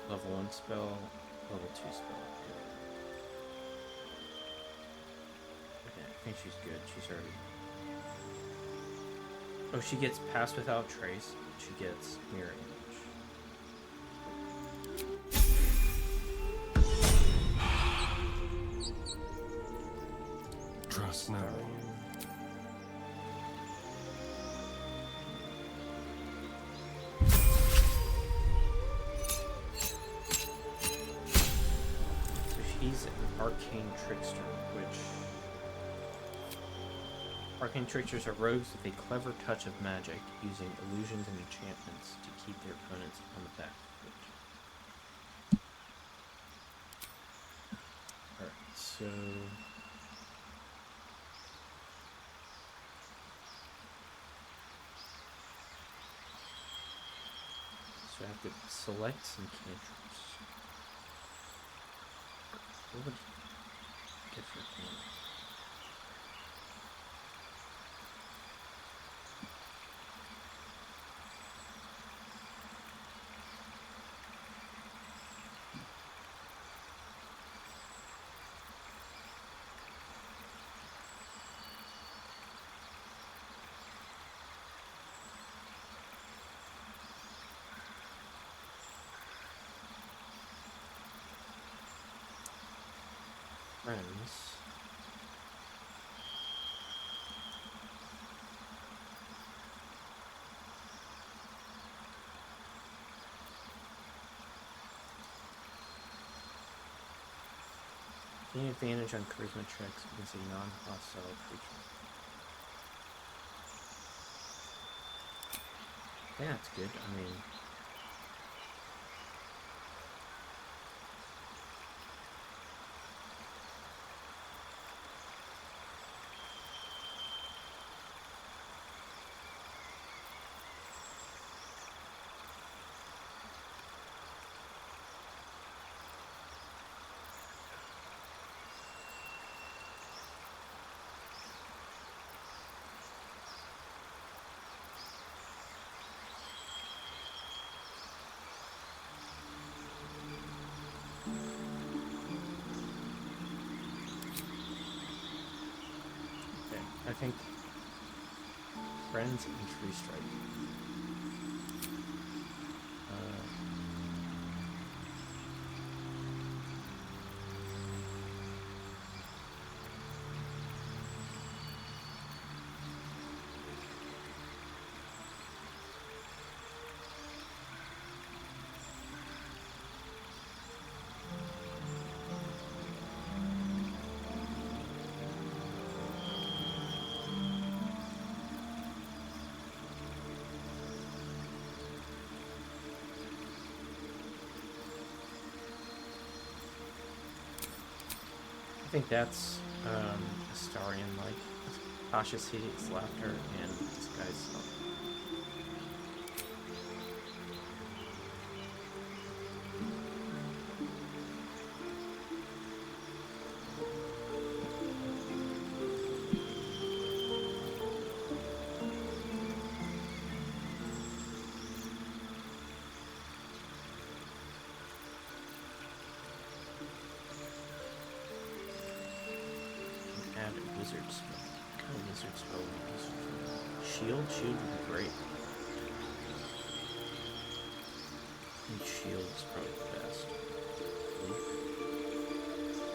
level 1 spell, level 2 spell. Okay, think she's good. She's already... Oh, she gets Pass Without Trace. She gets Mirror Image. Trust now. So she's an Arcane Trickster, which... Arcane Tricksters are rogues with a clever touch of magic, using illusions and enchantments to keep their opponents on the back foot. Alright, so... So I have to select some cantrips. What would different one? Friends. Gain advantage on charisma checks against a non-hostile creature. Yeah, that's good. I mean... I think Friends and Tree Strike. I think that's Astarion-like. Cautious hideous laughter, and this guy's... Wizard spell. What kind of wizard spell would we use for that? Shield? Shield would be great. I think shield is probably the best.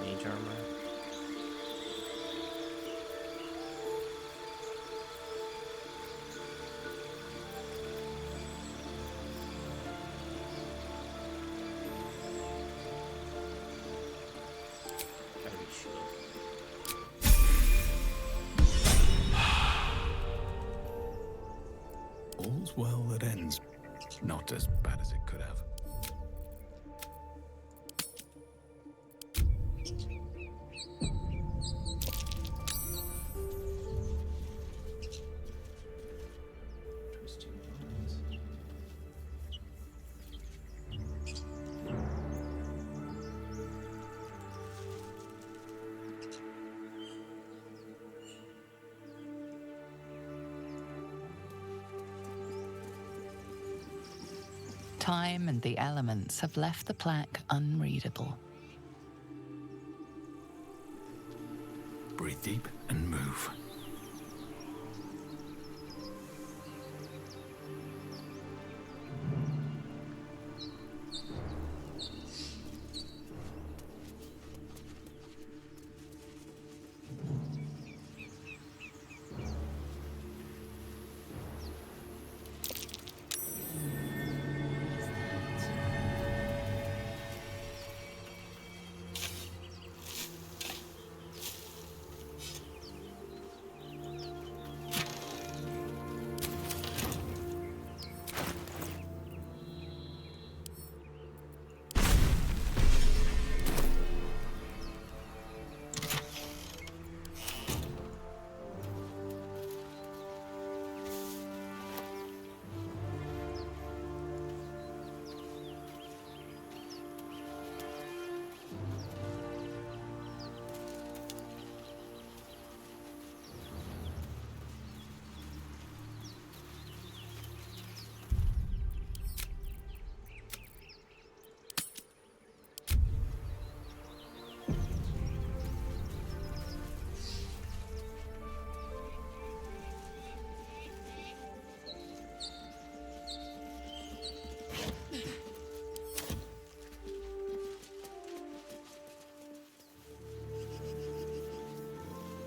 Mage armor. Gotta be shield. All's well that ends. Not as bad as it could have. Time and the elements have left the plaque unreadable. Breathe deep and move.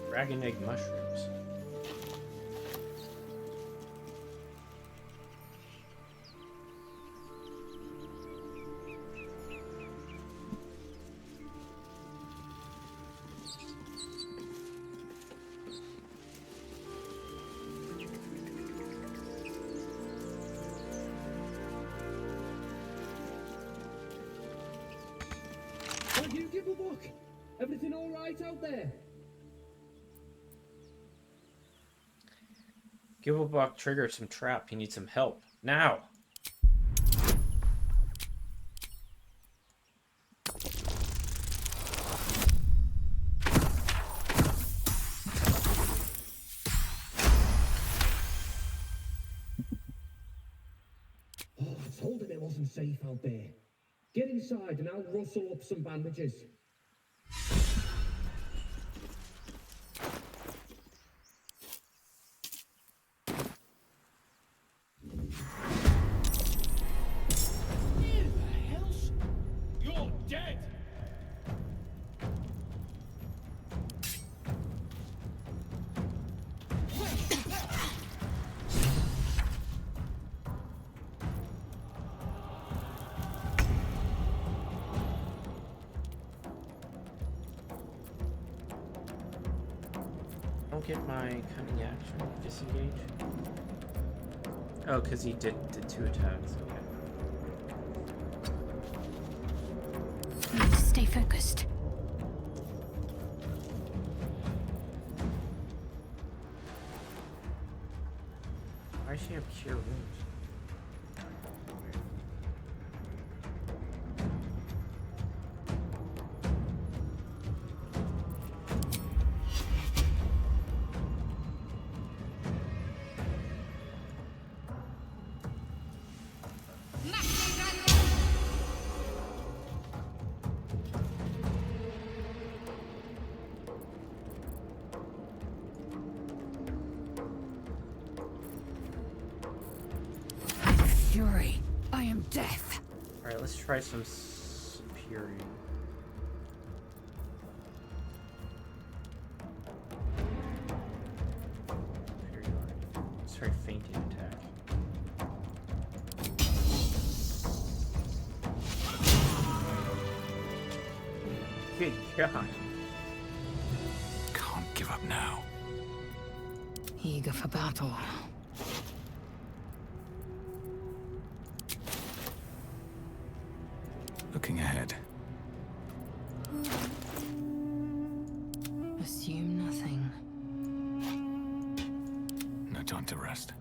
Dragon egg mushrooms. Thank you, Gibblebuck. Everything all right out there? Gibblebuck triggered some trap. He needs some help. Now! Oh, I told him it wasn't safe out there. Get inside and I'll rustle up some bandages. You're dead! Don't get my cunning action. Disengage. Oh, because he did 2 attacks. Okay. Stay focused. Why does she have cure wounds? Fury, I am death. Alright, let's try some superior. Let's try fainting attack. Good God. Can't give up now. Eager for battle. Looking ahead. Assume nothing. No time to rest.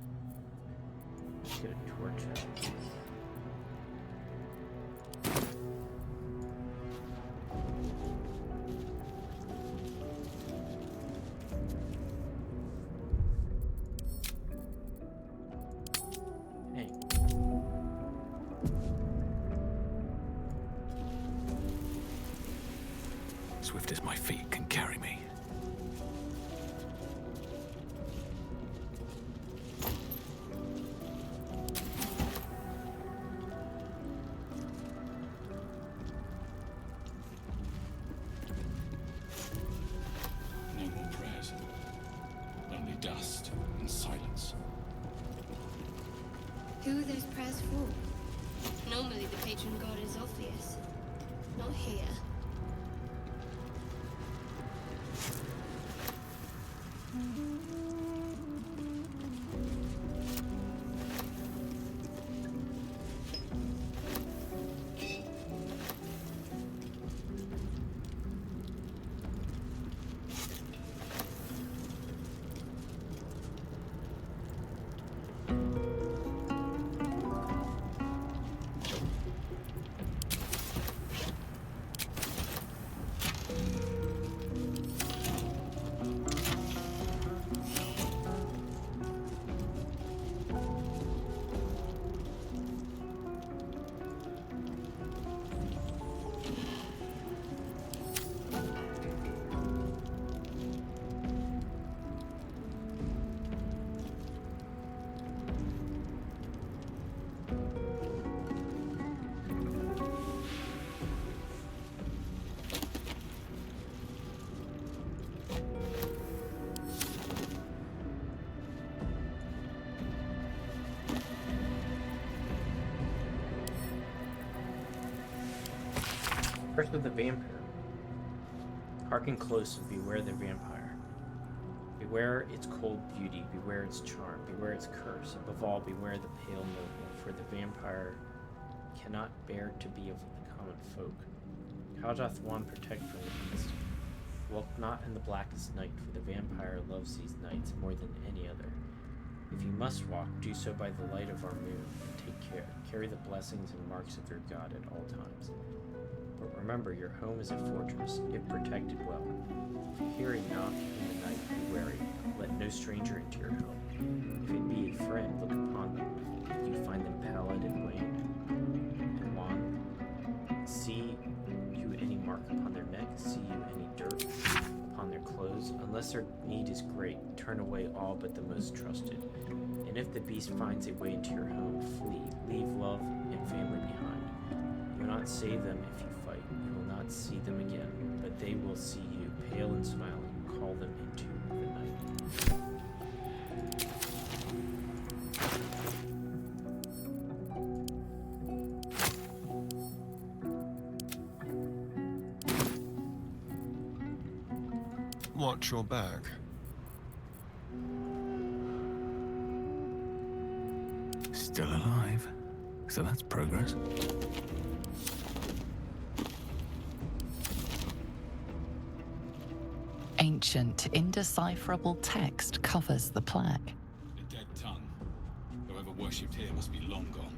Get a torch out. Swift as my feet can carry me. dust and silence. Who are those prayers for? Normally the patron god is obvious. Not here. First with the vampire. Hearken close and beware the vampire. Beware its cold beauty, beware its charm, beware its curse. Above all, beware the pale noble, for the vampire cannot bear to be of the common folk. How doth one protect from the beast? Walk not in the blackest night, for the vampire loves these nights more than any other. If you must walk, do so by the light of our moon, and take care. Carry the blessings and marks of your God at all times. But remember, your home is a fortress, if protected well. If you hear a knock in the night, be wary. Let no stranger into your home. If it be a friend, look upon them. If you find them pallid and wan, see you any mark upon their neck, see you any dirt upon their clothes. Unless their need is great, turn away all but the most trusted. And if the beast finds a way into your home, flee. Leave love and family behind. You will not save them if you fight. You will not see them again, but they will see you, pale and smiling. Call them into the night. Watch your back. Still alive. So that's progress. Ancient, indecipherable text covers the plaque. A dead tongue. Whoever worshipped here must be long gone.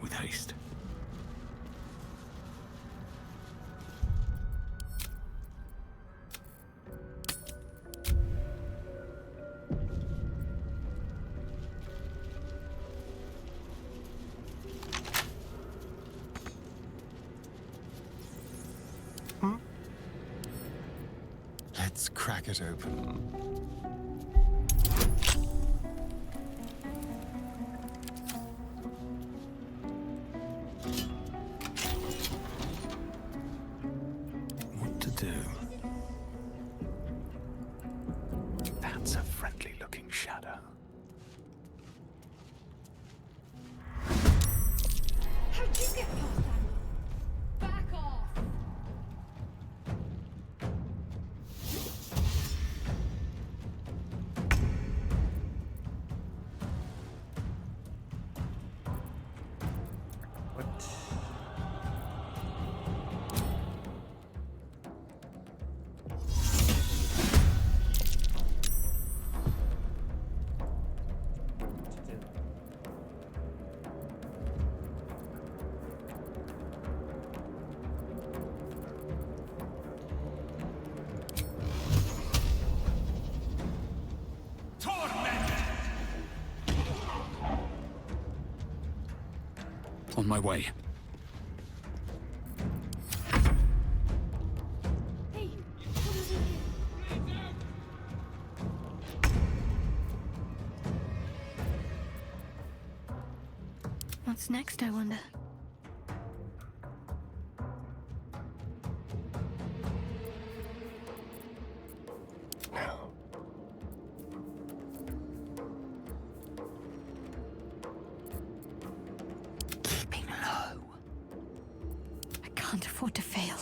With haste. Let's crack it open. What to do? That's a friendly-looking shadow. How'd you get past that? Back off! On my way. What's next, I wonder? Now. Keeping low. I can't afford to fail.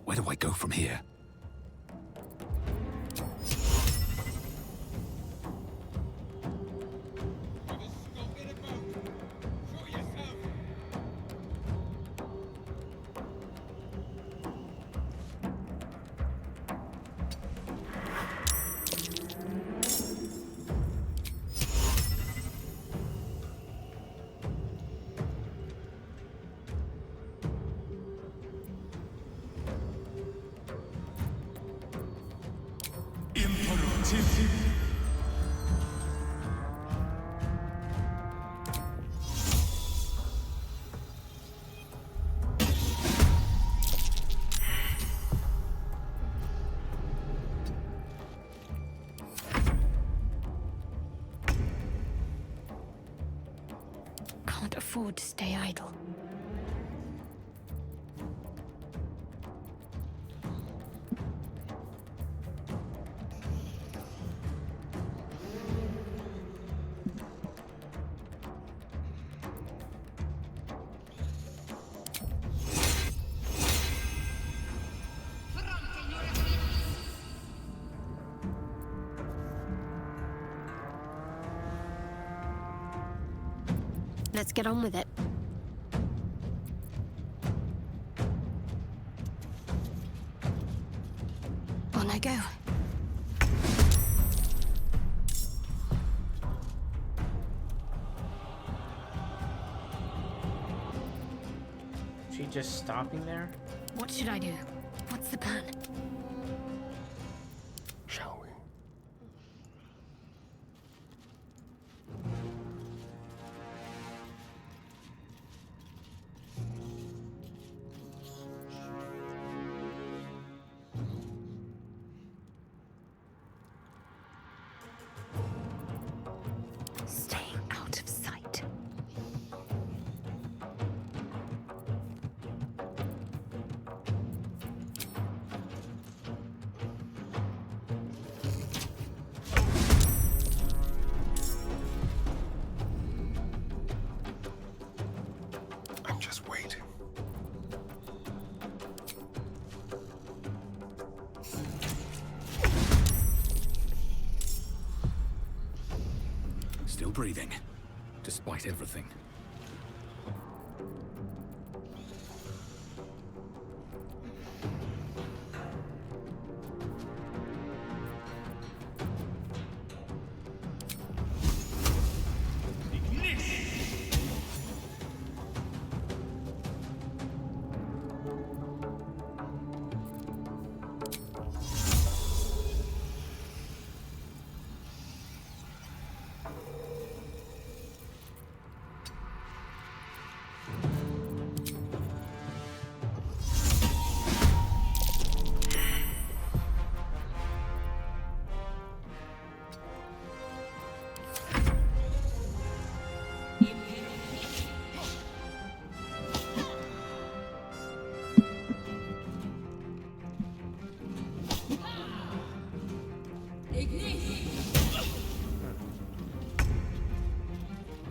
Where do I go from here? Can't afford to stay idle. Let's get on with it. On I go. She just stopping there? What should I do? What's the plan? Shall we? Staying out of sight. I'm just waiting. Still breathing, despite everything.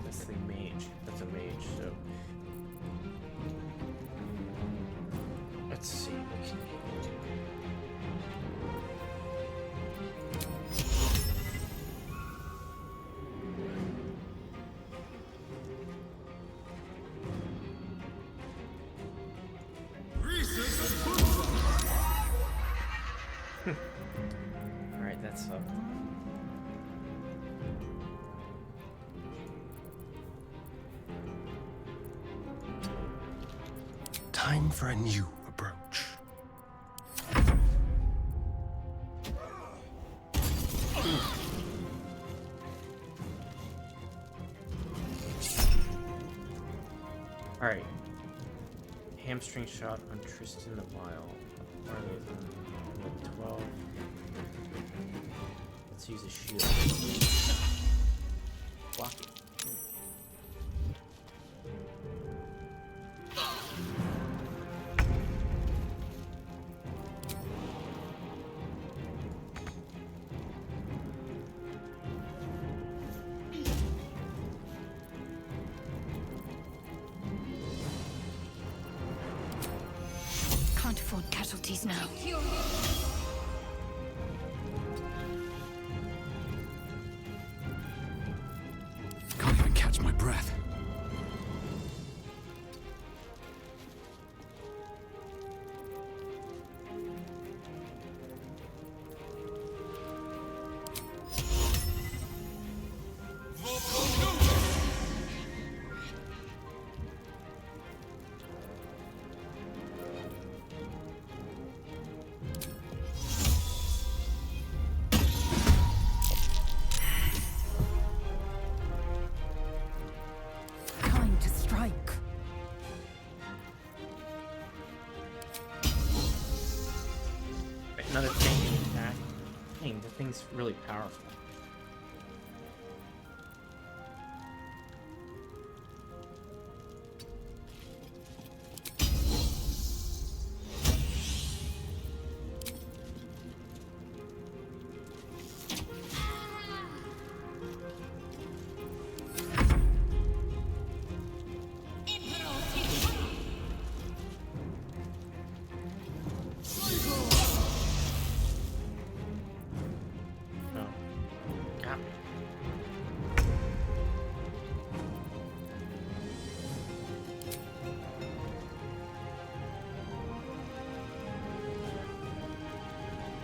That's the mage. That's a mage, so. Let's see. What can he do? Alright, that's up. Time for a new approach. Alright. Hamstring shot on Tristan the Vile. Farther than 12. Let's use a shield. Block it. Can't afford casualties now. Can't even catch my breath. Time to strike. Another tanking attack. Dang, the thing's really powerful.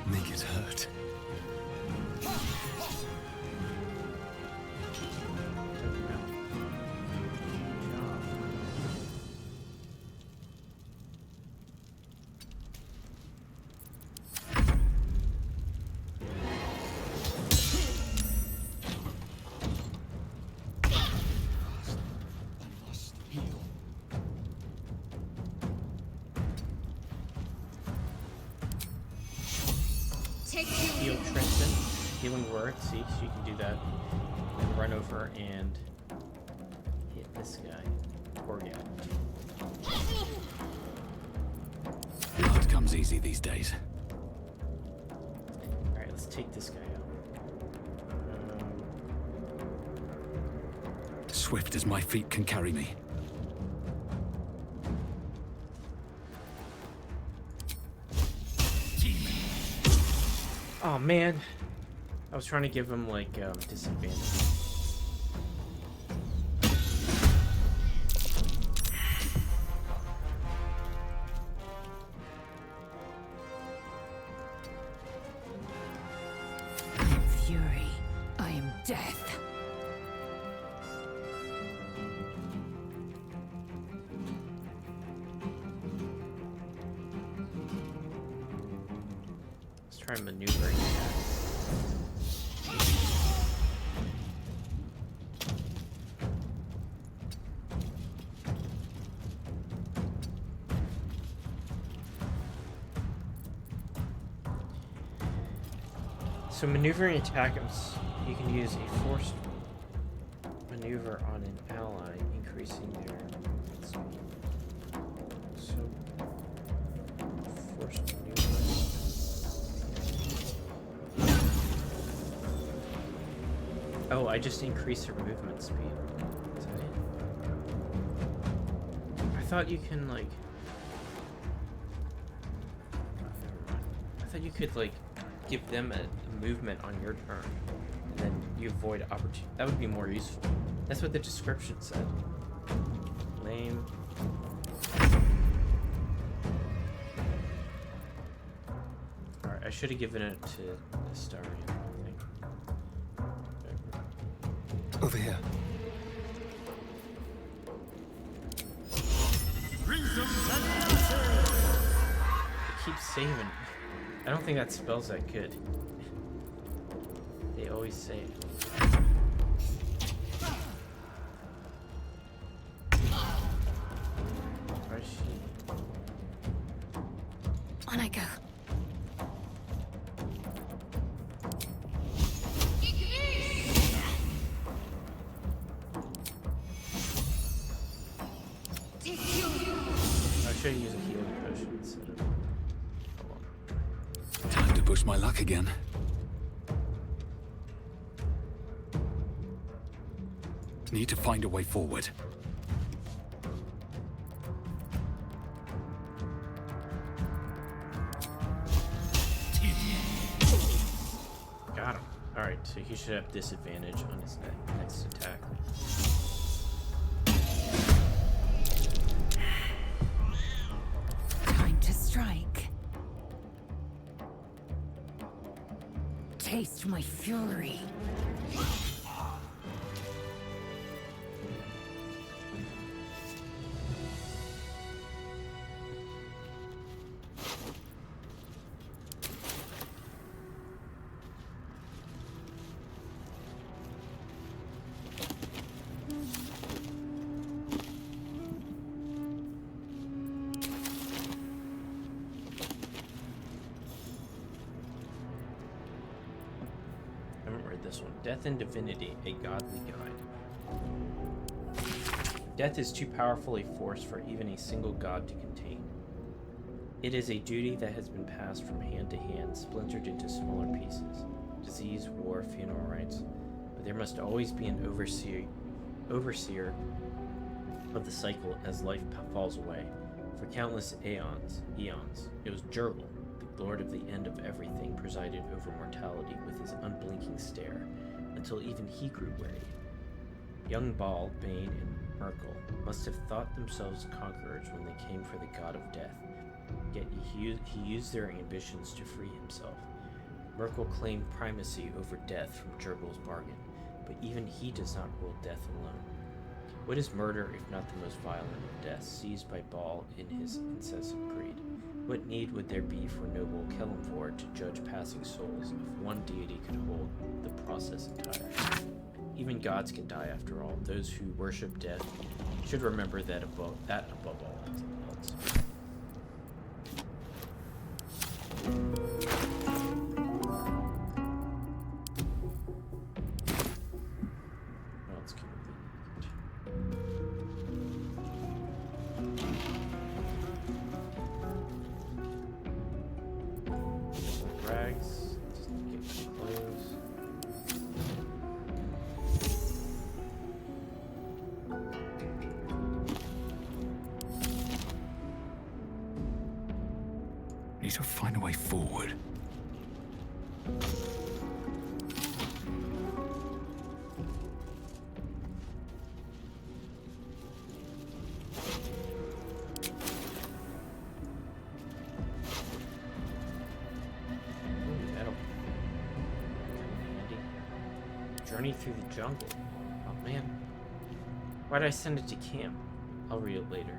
Make it hurt. Heal Tristan. Healing word. See, she can do that. And run over and hit this guy. Poor guy. Blood comes easy these days. Alright, let's take this guy out. Swift as my feet can carry me. Oh man, I was trying to give him like disadvantage. I am fury. I am death. Let's try maneuvering attack. So maneuvering attack, you can use a forced maneuver on an ally, increasing their speed. So forced maneuver. Oh, I just increased their movement speed. Is that it? I thought you can like. I thought you could like give them a movement on your turn, and then you avoid opportunity. That would be more useful. That's what the description said. Lame. Alright, I should have given it to Astarion, I think. Over here. It keeps saving. I don't think that spell's that good. They always say it. Where is she? On I go. I should use a healing potion instead of. Time to push my luck again. Need to find a way forward. Got him. Alright, so he should have disadvantage on his next attack. Time to strike. Taste my fury. This one. Death and Divinity, a godly guide. Death is too powerful a force for even a single god to contain. It is a duty that has been passed from hand to hand, splintered into smaller pieces. Disease, war, funeral rites. But there must always be an overseer of the cycle as life falls away. For countless eons, it was Jurgle, Lord of the end of everything, presided over mortality with his unblinking stare, until even he grew weary. Young Ball, Bane, and Merkel must have thought themselves conquerors when they came for the god of death, yet he used their ambitions to free himself. Merkel claimed primacy over death from Jurgle's bargain, but even he does not rule death alone. What is murder if not the most violent of deaths, seized by Ball in his incessant greed? What need would there be for noble Kellamvor to judge passing souls if one deity could hold the process entire? Even gods can die after all. Those who worship death should remember that above all else. Need to find a way forward. Journey through the jungle. Oh man. Why'd I send it to camp? I'll read it later.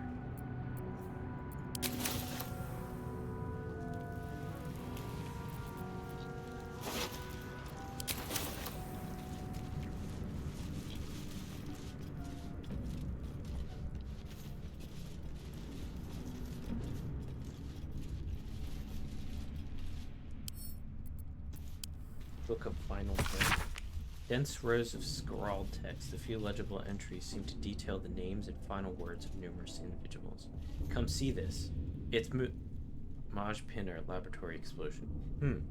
Book of Final Prayer. Dense rows of scrawled text, a few legible entries seem to detail the names and final words of numerous individuals. Come see this. It's Maj Pinner laboratory explosion.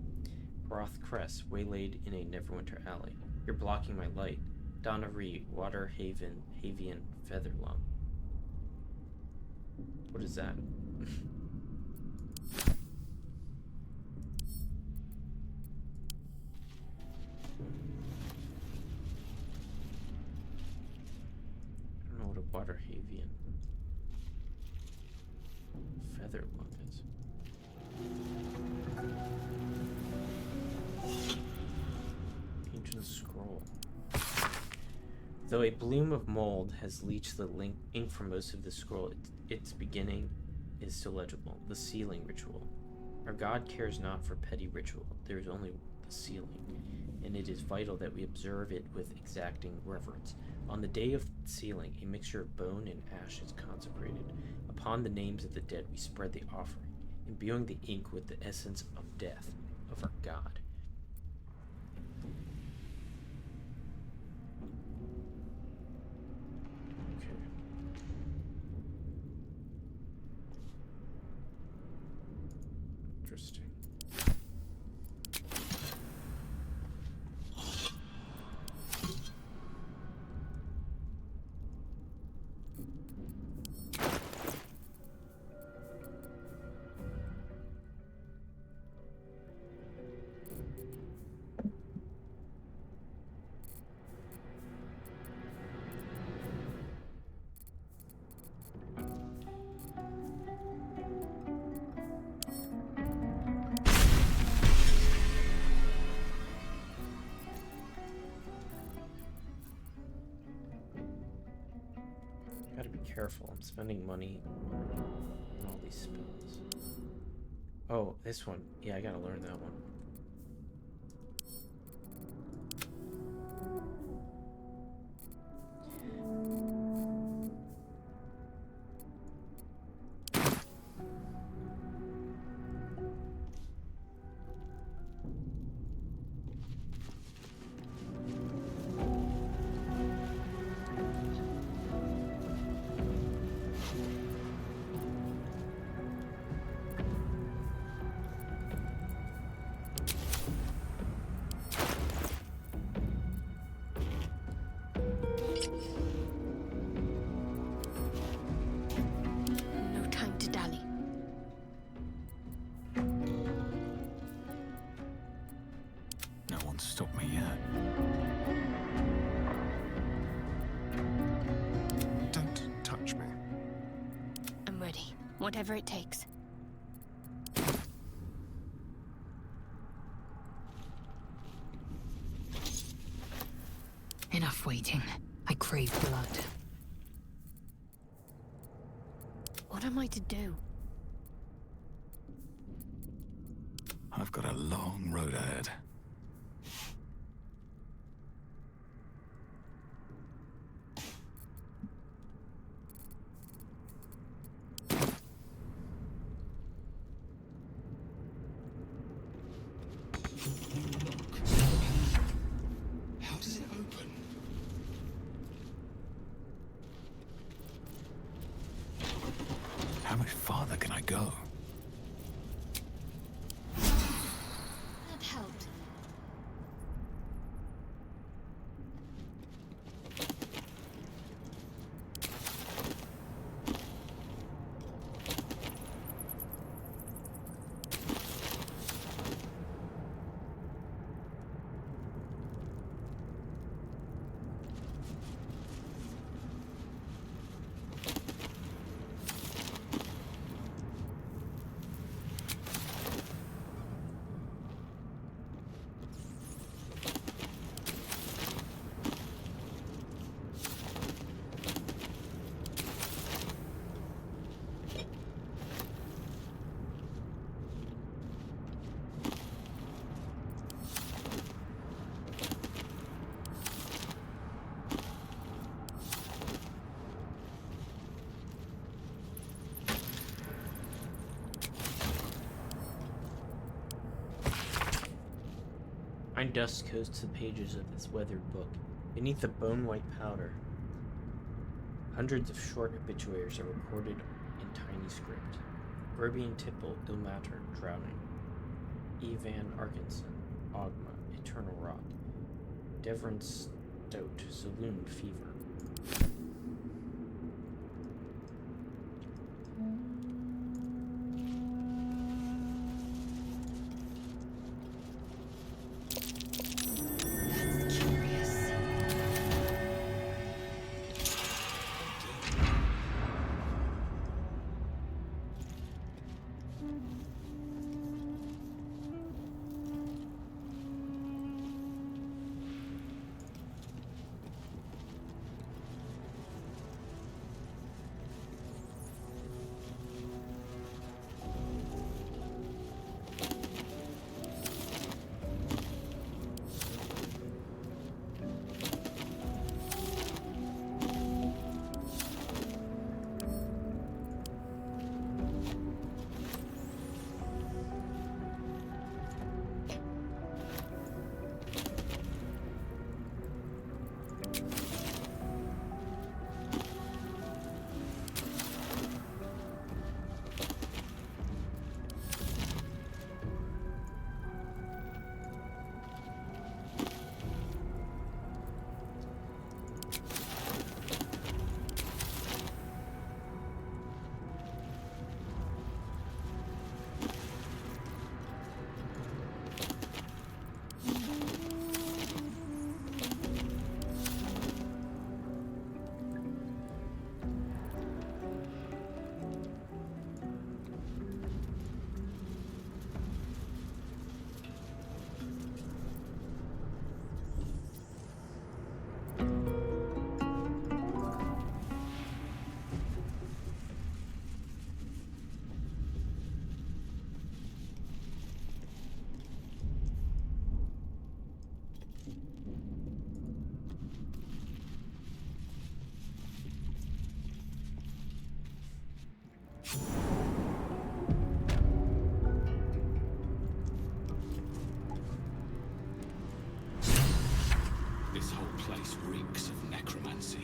Broth Cress, waylaid in a Neverwinter alley. You're blocking my light. Donna Ree, Water Haven, Havian Featherlung. What is that? Water Havian Featherlung is. Ancient scroll. Though a bloom of mold has leached the ink from most of the scroll, its beginning is still legible. The sealing ritual. Our God cares not for petty ritual. There is only the sealing, and it is vital that we observe it with exacting reverence. On the day of sealing, a mixture of bone and ash is consecrated. Upon the names of the dead, we spread the offering, imbuing the ink with the essence of death, of our God. Okay. Interesting. careful. I'm spending money on all these spells. Oh, this one. Yeah, I gotta learn that one. No time to dally. No one's stopped me yet. Don't touch me. I'm ready. Whatever it takes. Enough waiting. I crave blood. What am I to do? I've got a long road ahead. How does it open? How much farther can I go? That helped. Fine dust coats the pages of this weathered book. Beneath the bone-white powder, hundreds of short obituaries are recorded in tiny script. Verbian Tipple, Ilmater, drowning. Evan Arkinson, Ogma, eternal rot. Devron Stout, saloon fever. place reeks of necromancy.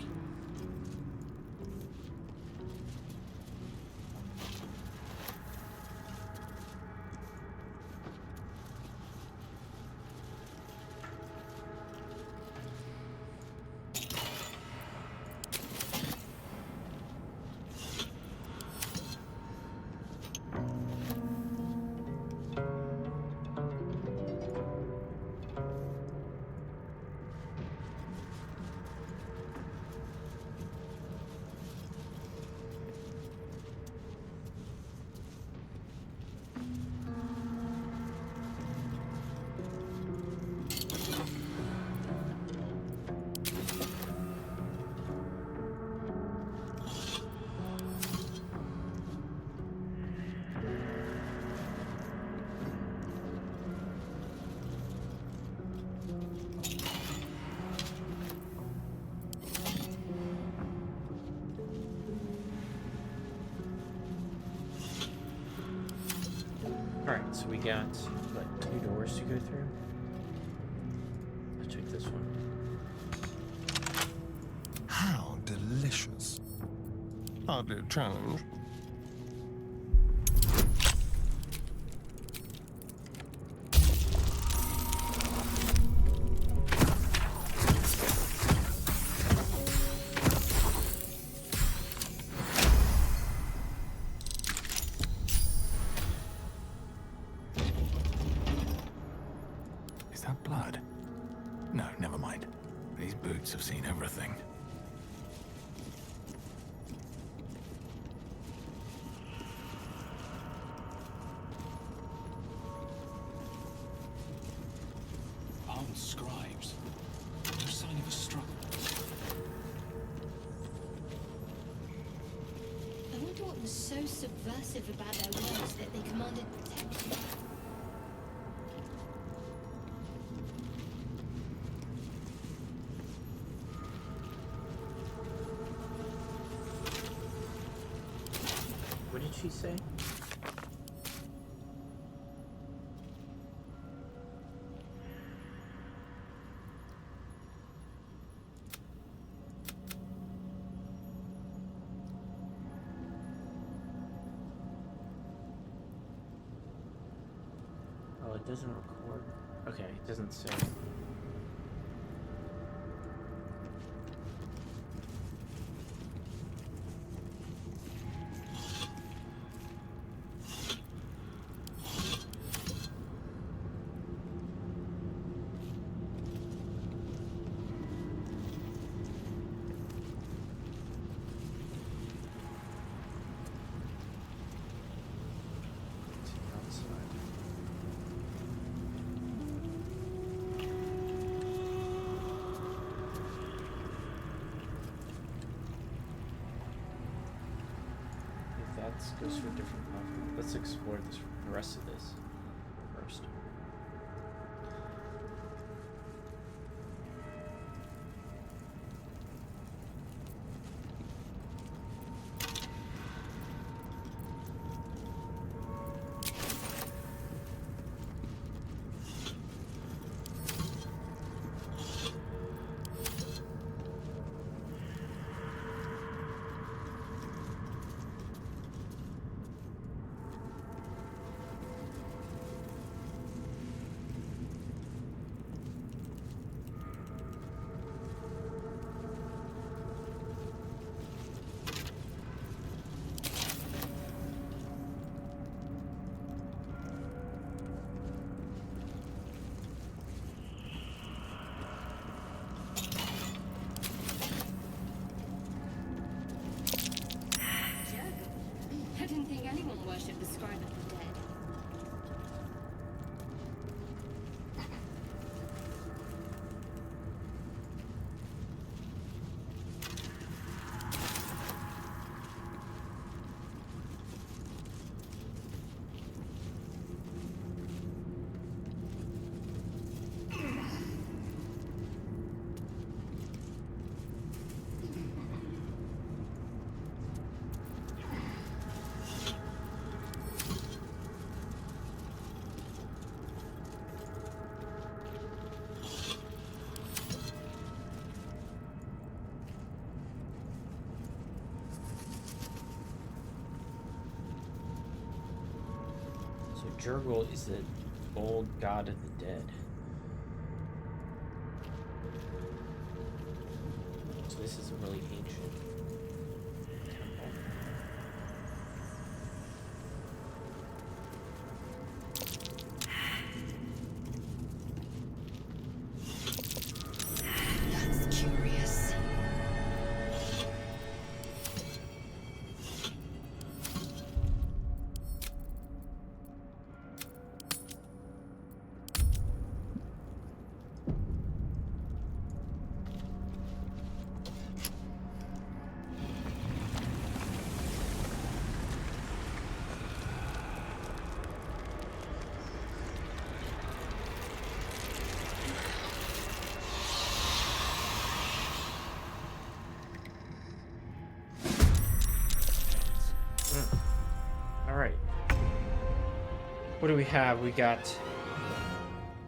Alright, so we got, what, 2 doors to go through? Let's check this one. How delicious. Hardly a challenge. Is that blood? No, never mind. These boots have seen everything. Old scribes. No sign of a struggle. I wonder what was so subversive about their words that they commanded protection. What did she say? Oh, it doesn't record. Okay, it doesn't say. Goes for a different level. Let's explore this, the rest of this first. Jurgle is the old god of the dead. So this is a really ancient temple. That's curious. Alright. What do we have? We got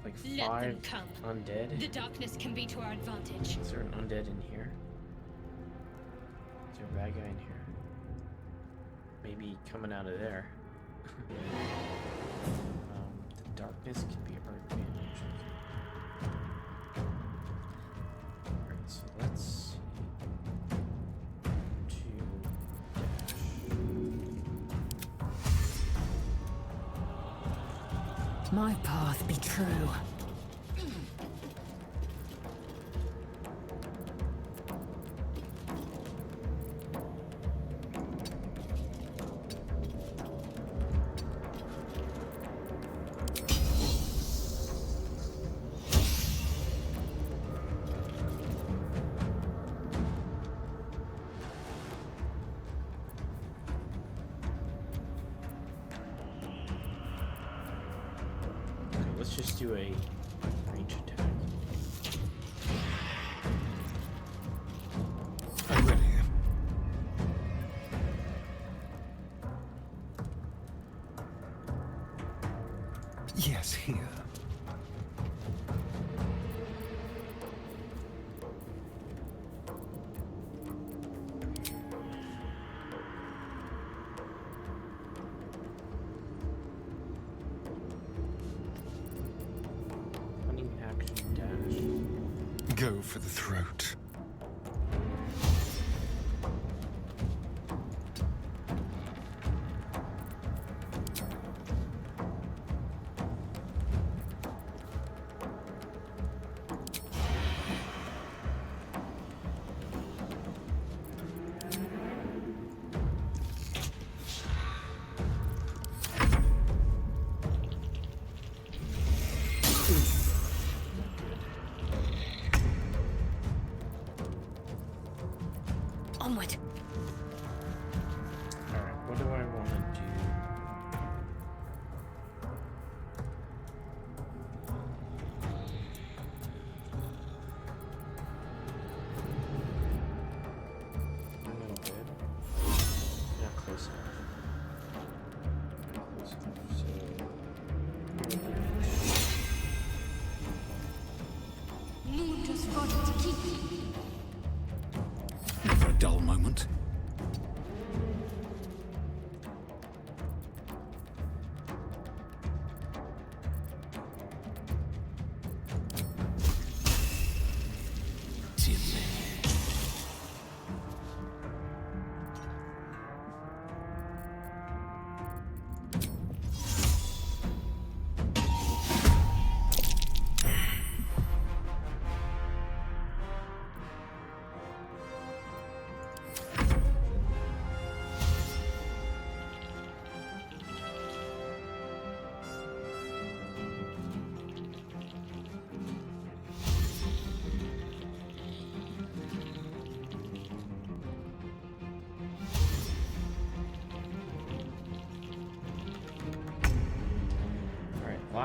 like Let 5 them come. undead. The darkness can be to our advantage. Is there an undead in here? Is there a bad guy in here? Maybe coming out of there. The darkness can be our advantage. Alright, so let's see. 2 My path be true. Let's just do a range attack. I'm ready. Yes, here. Running action dash. Go for the throat. Onward. Alright, what do I want to do? A little bit. Not close enough. Not close enough, Moon just got to keep. Never a dull moment.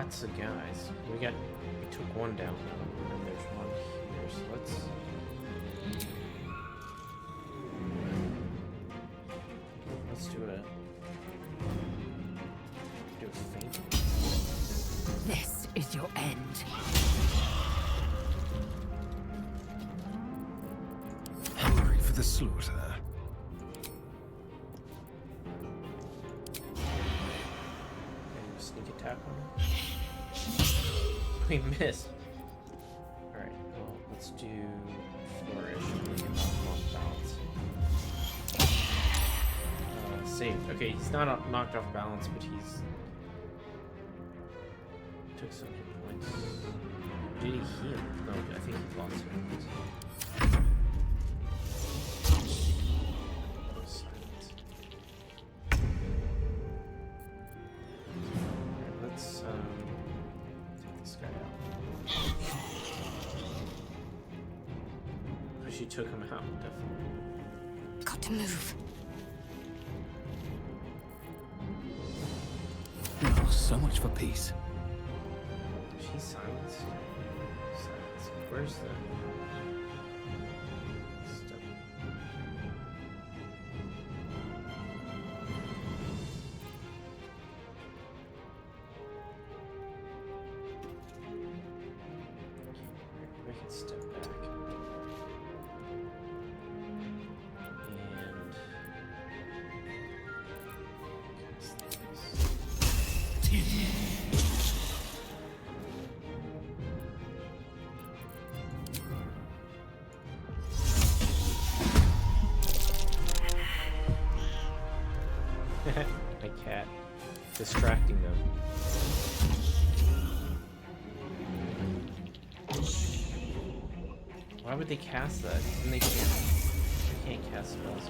lots of guys. We took one down now, and there's one here, so let's do a feint. This is your end. Hungry for the slaughter. And sneak attack. we missed. Alright, well, let's do flourish. We can knock him off balance. Saved. Okay, he's not knocked off balance, but he's took some hit points. Did he heal? No, I think he lost hit points. Let's take this guy out. Oh, she took him out, definitely. Got to move. Oh, so much for peace. She's silenced. Silence. Where's the stuff? We can step back. My cat distracting them. Why would they cast that? And they can't cast spells.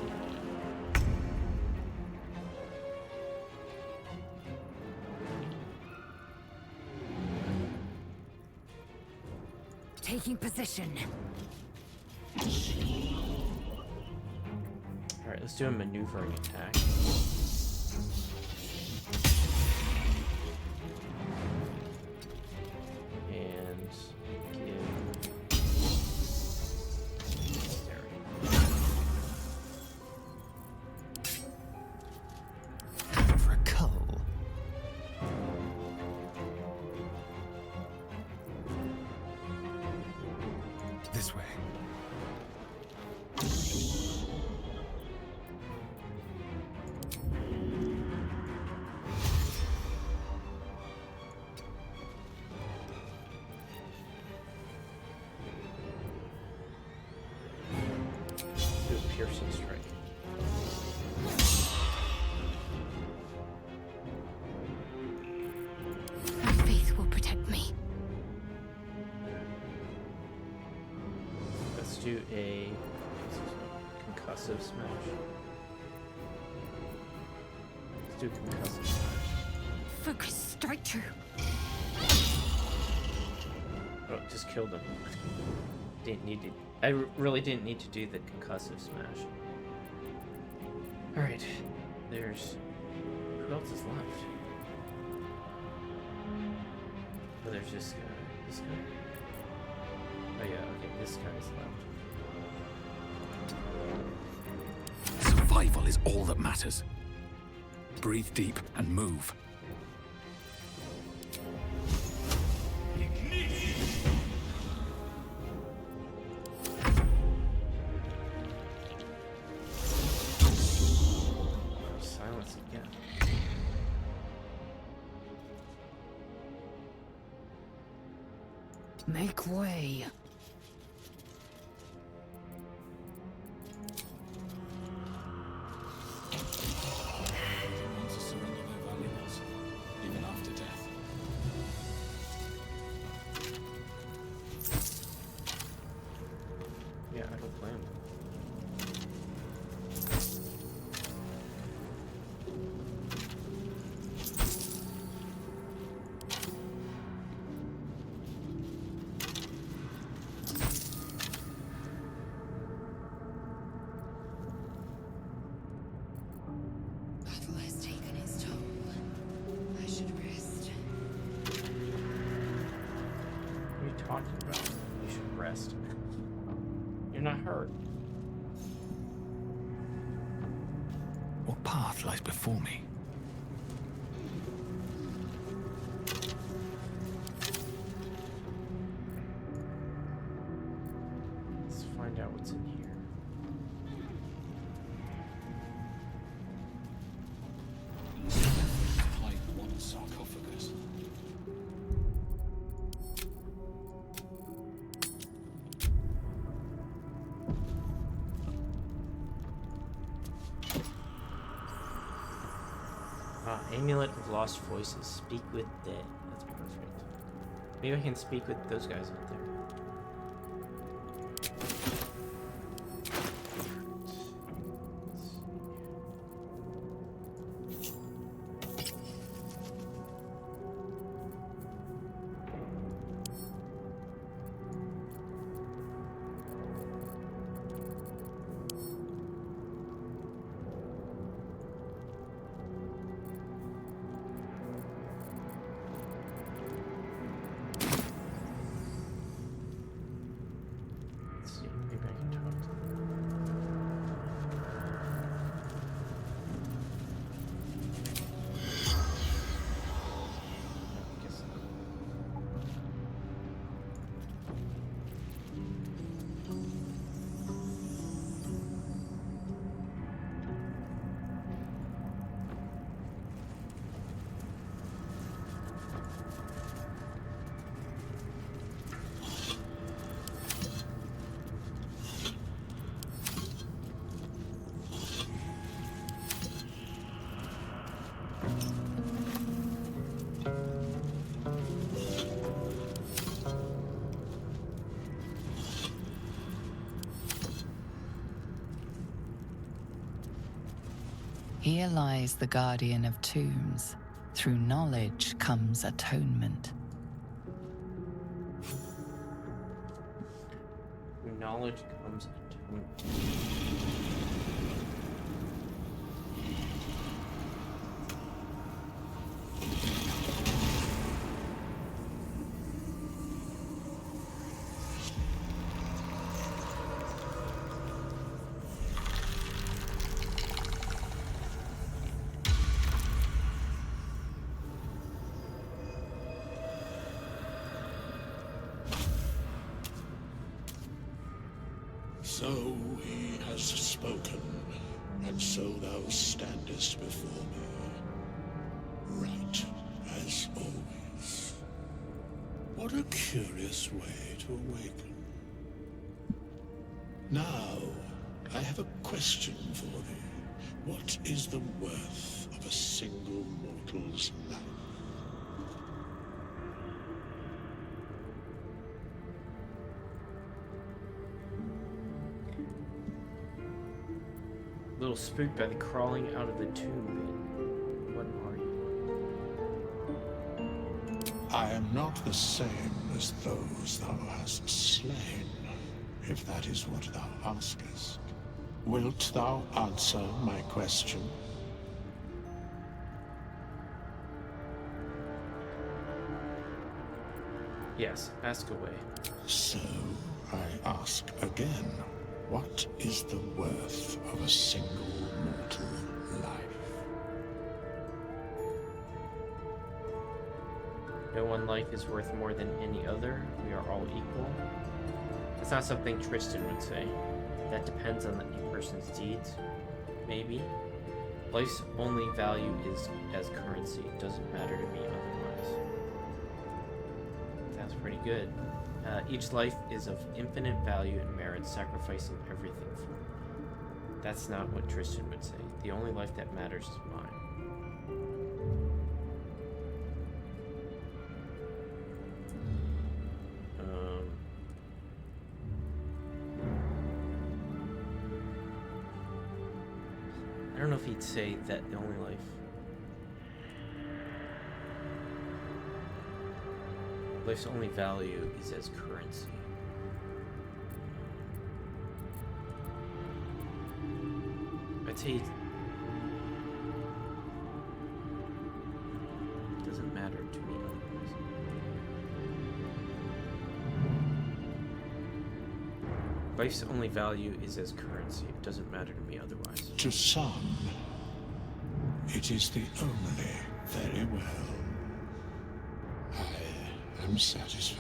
Taking position. Alright, let's do a maneuvering attack. And give... There we go. For a cull. This way. Do a piercing strike. My faith will protect me. Let's do a concussive smash. Let's do concussive smash. Focus, strike true. Oh, just killed him. Didn't need to. I really didn't need to do the concussive smash. Alright. There's... Who else is left? Oh, there's this guy. This guy? Oh yeah, okay, this guy's left. Survival is all that matters. Breathe deep and move. Silence again. Make way. Want to surrender their valuables, even after death. Yeah, I don't blame him. Battle has taken its toll. I should rest. What are you talking about? You should rest. You're not hurt. What path lies before me? Let's find out what's in here. Like one sarcophagus. Amulet of Lost Voices. Speak with dead. That's perfect. Maybe I can speak with those guys out there. Here lies the guardian of tombs. Through knowledge comes atonement. Through knowledge comes atonement. So he has spoken, and so thou standest before me, right as always. What a curious way to awaken. Now, I have a question for thee. What is the worth of a single mortal's life? Little spooked by the crawling out of the tomb bit. What are you? I am not the same as those thou hast slain, if that is what thou askest. Wilt thou answer my question? Yes, ask away. So, I ask again. What is the worth of a single mortal life? No one life is worth more than any other. We are all equal. That's not something Tristan would say. That depends on a person's deeds. Maybe. Life's only value is as currency. It doesn't matter to me otherwise. That's pretty good. Each life is of infinite value and merits sacrificing everything for. That's not what Tristan would say. The only life that matters is mine. I don't know if he'd say that the only life. Life's only value is as currency. I'd say it doesn't matter to me otherwise. Life's only value is as currency. It doesn't matter to me otherwise. To some, it is the only. Very well. I am satisfied.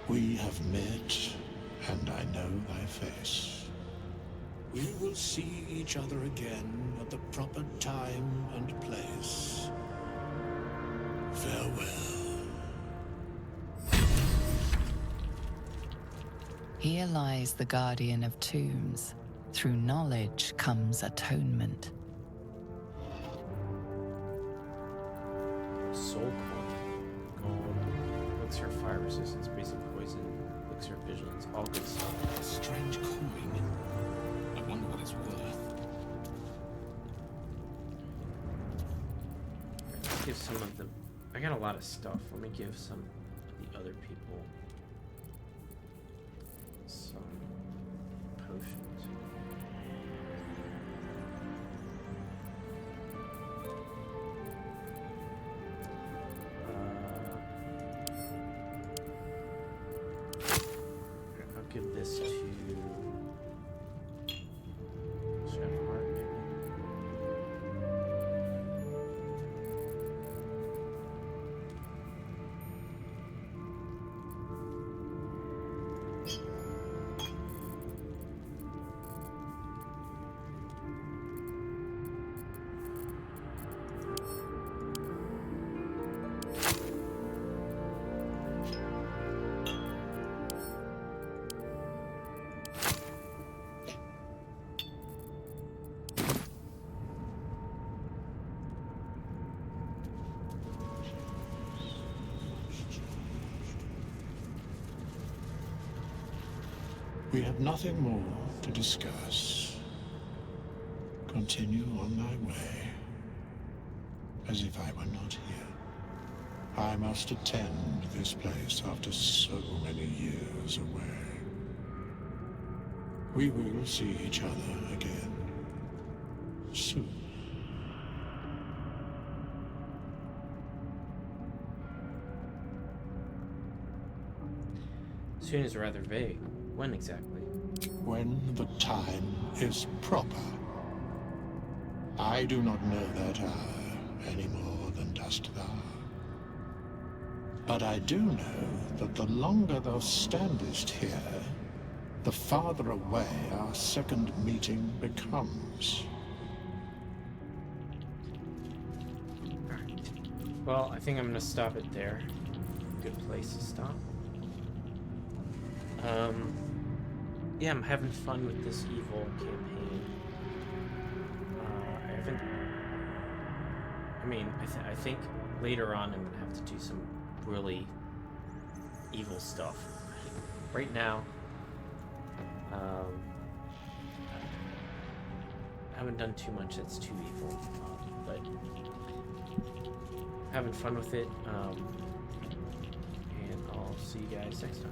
We have met, and I know thy face. We will see each other again at the proper time and place. Farewell. Here lies the guardian of tombs. Through knowledge comes atonement. resistance, basic poison, elixir of vigilance, all good stuff. A strange coin. I wonder what it's worth. Let's give some of the... I got a lot of stuff. Let me give some of the other people some potions. I'll give this to... Chef Hart, maybe? We have nothing more to discuss. Continue on my way, as if I were not here. I must attend this place after so many years away. We will see each other again soon. Soon is rather vague. When exactly? When the time is proper. I do not know that hour any more than dost thou. But I do know that the longer thou standest here, the farther away our second meeting becomes. Well, I think I'm gonna stop it there. Good place to stop. Yeah, I'm having fun with this evil campaign. I think later on I'm gonna have to do some really evil stuff. Right now, I haven't done too much that's too evil, but having fun with it, and I'll see you guys next time.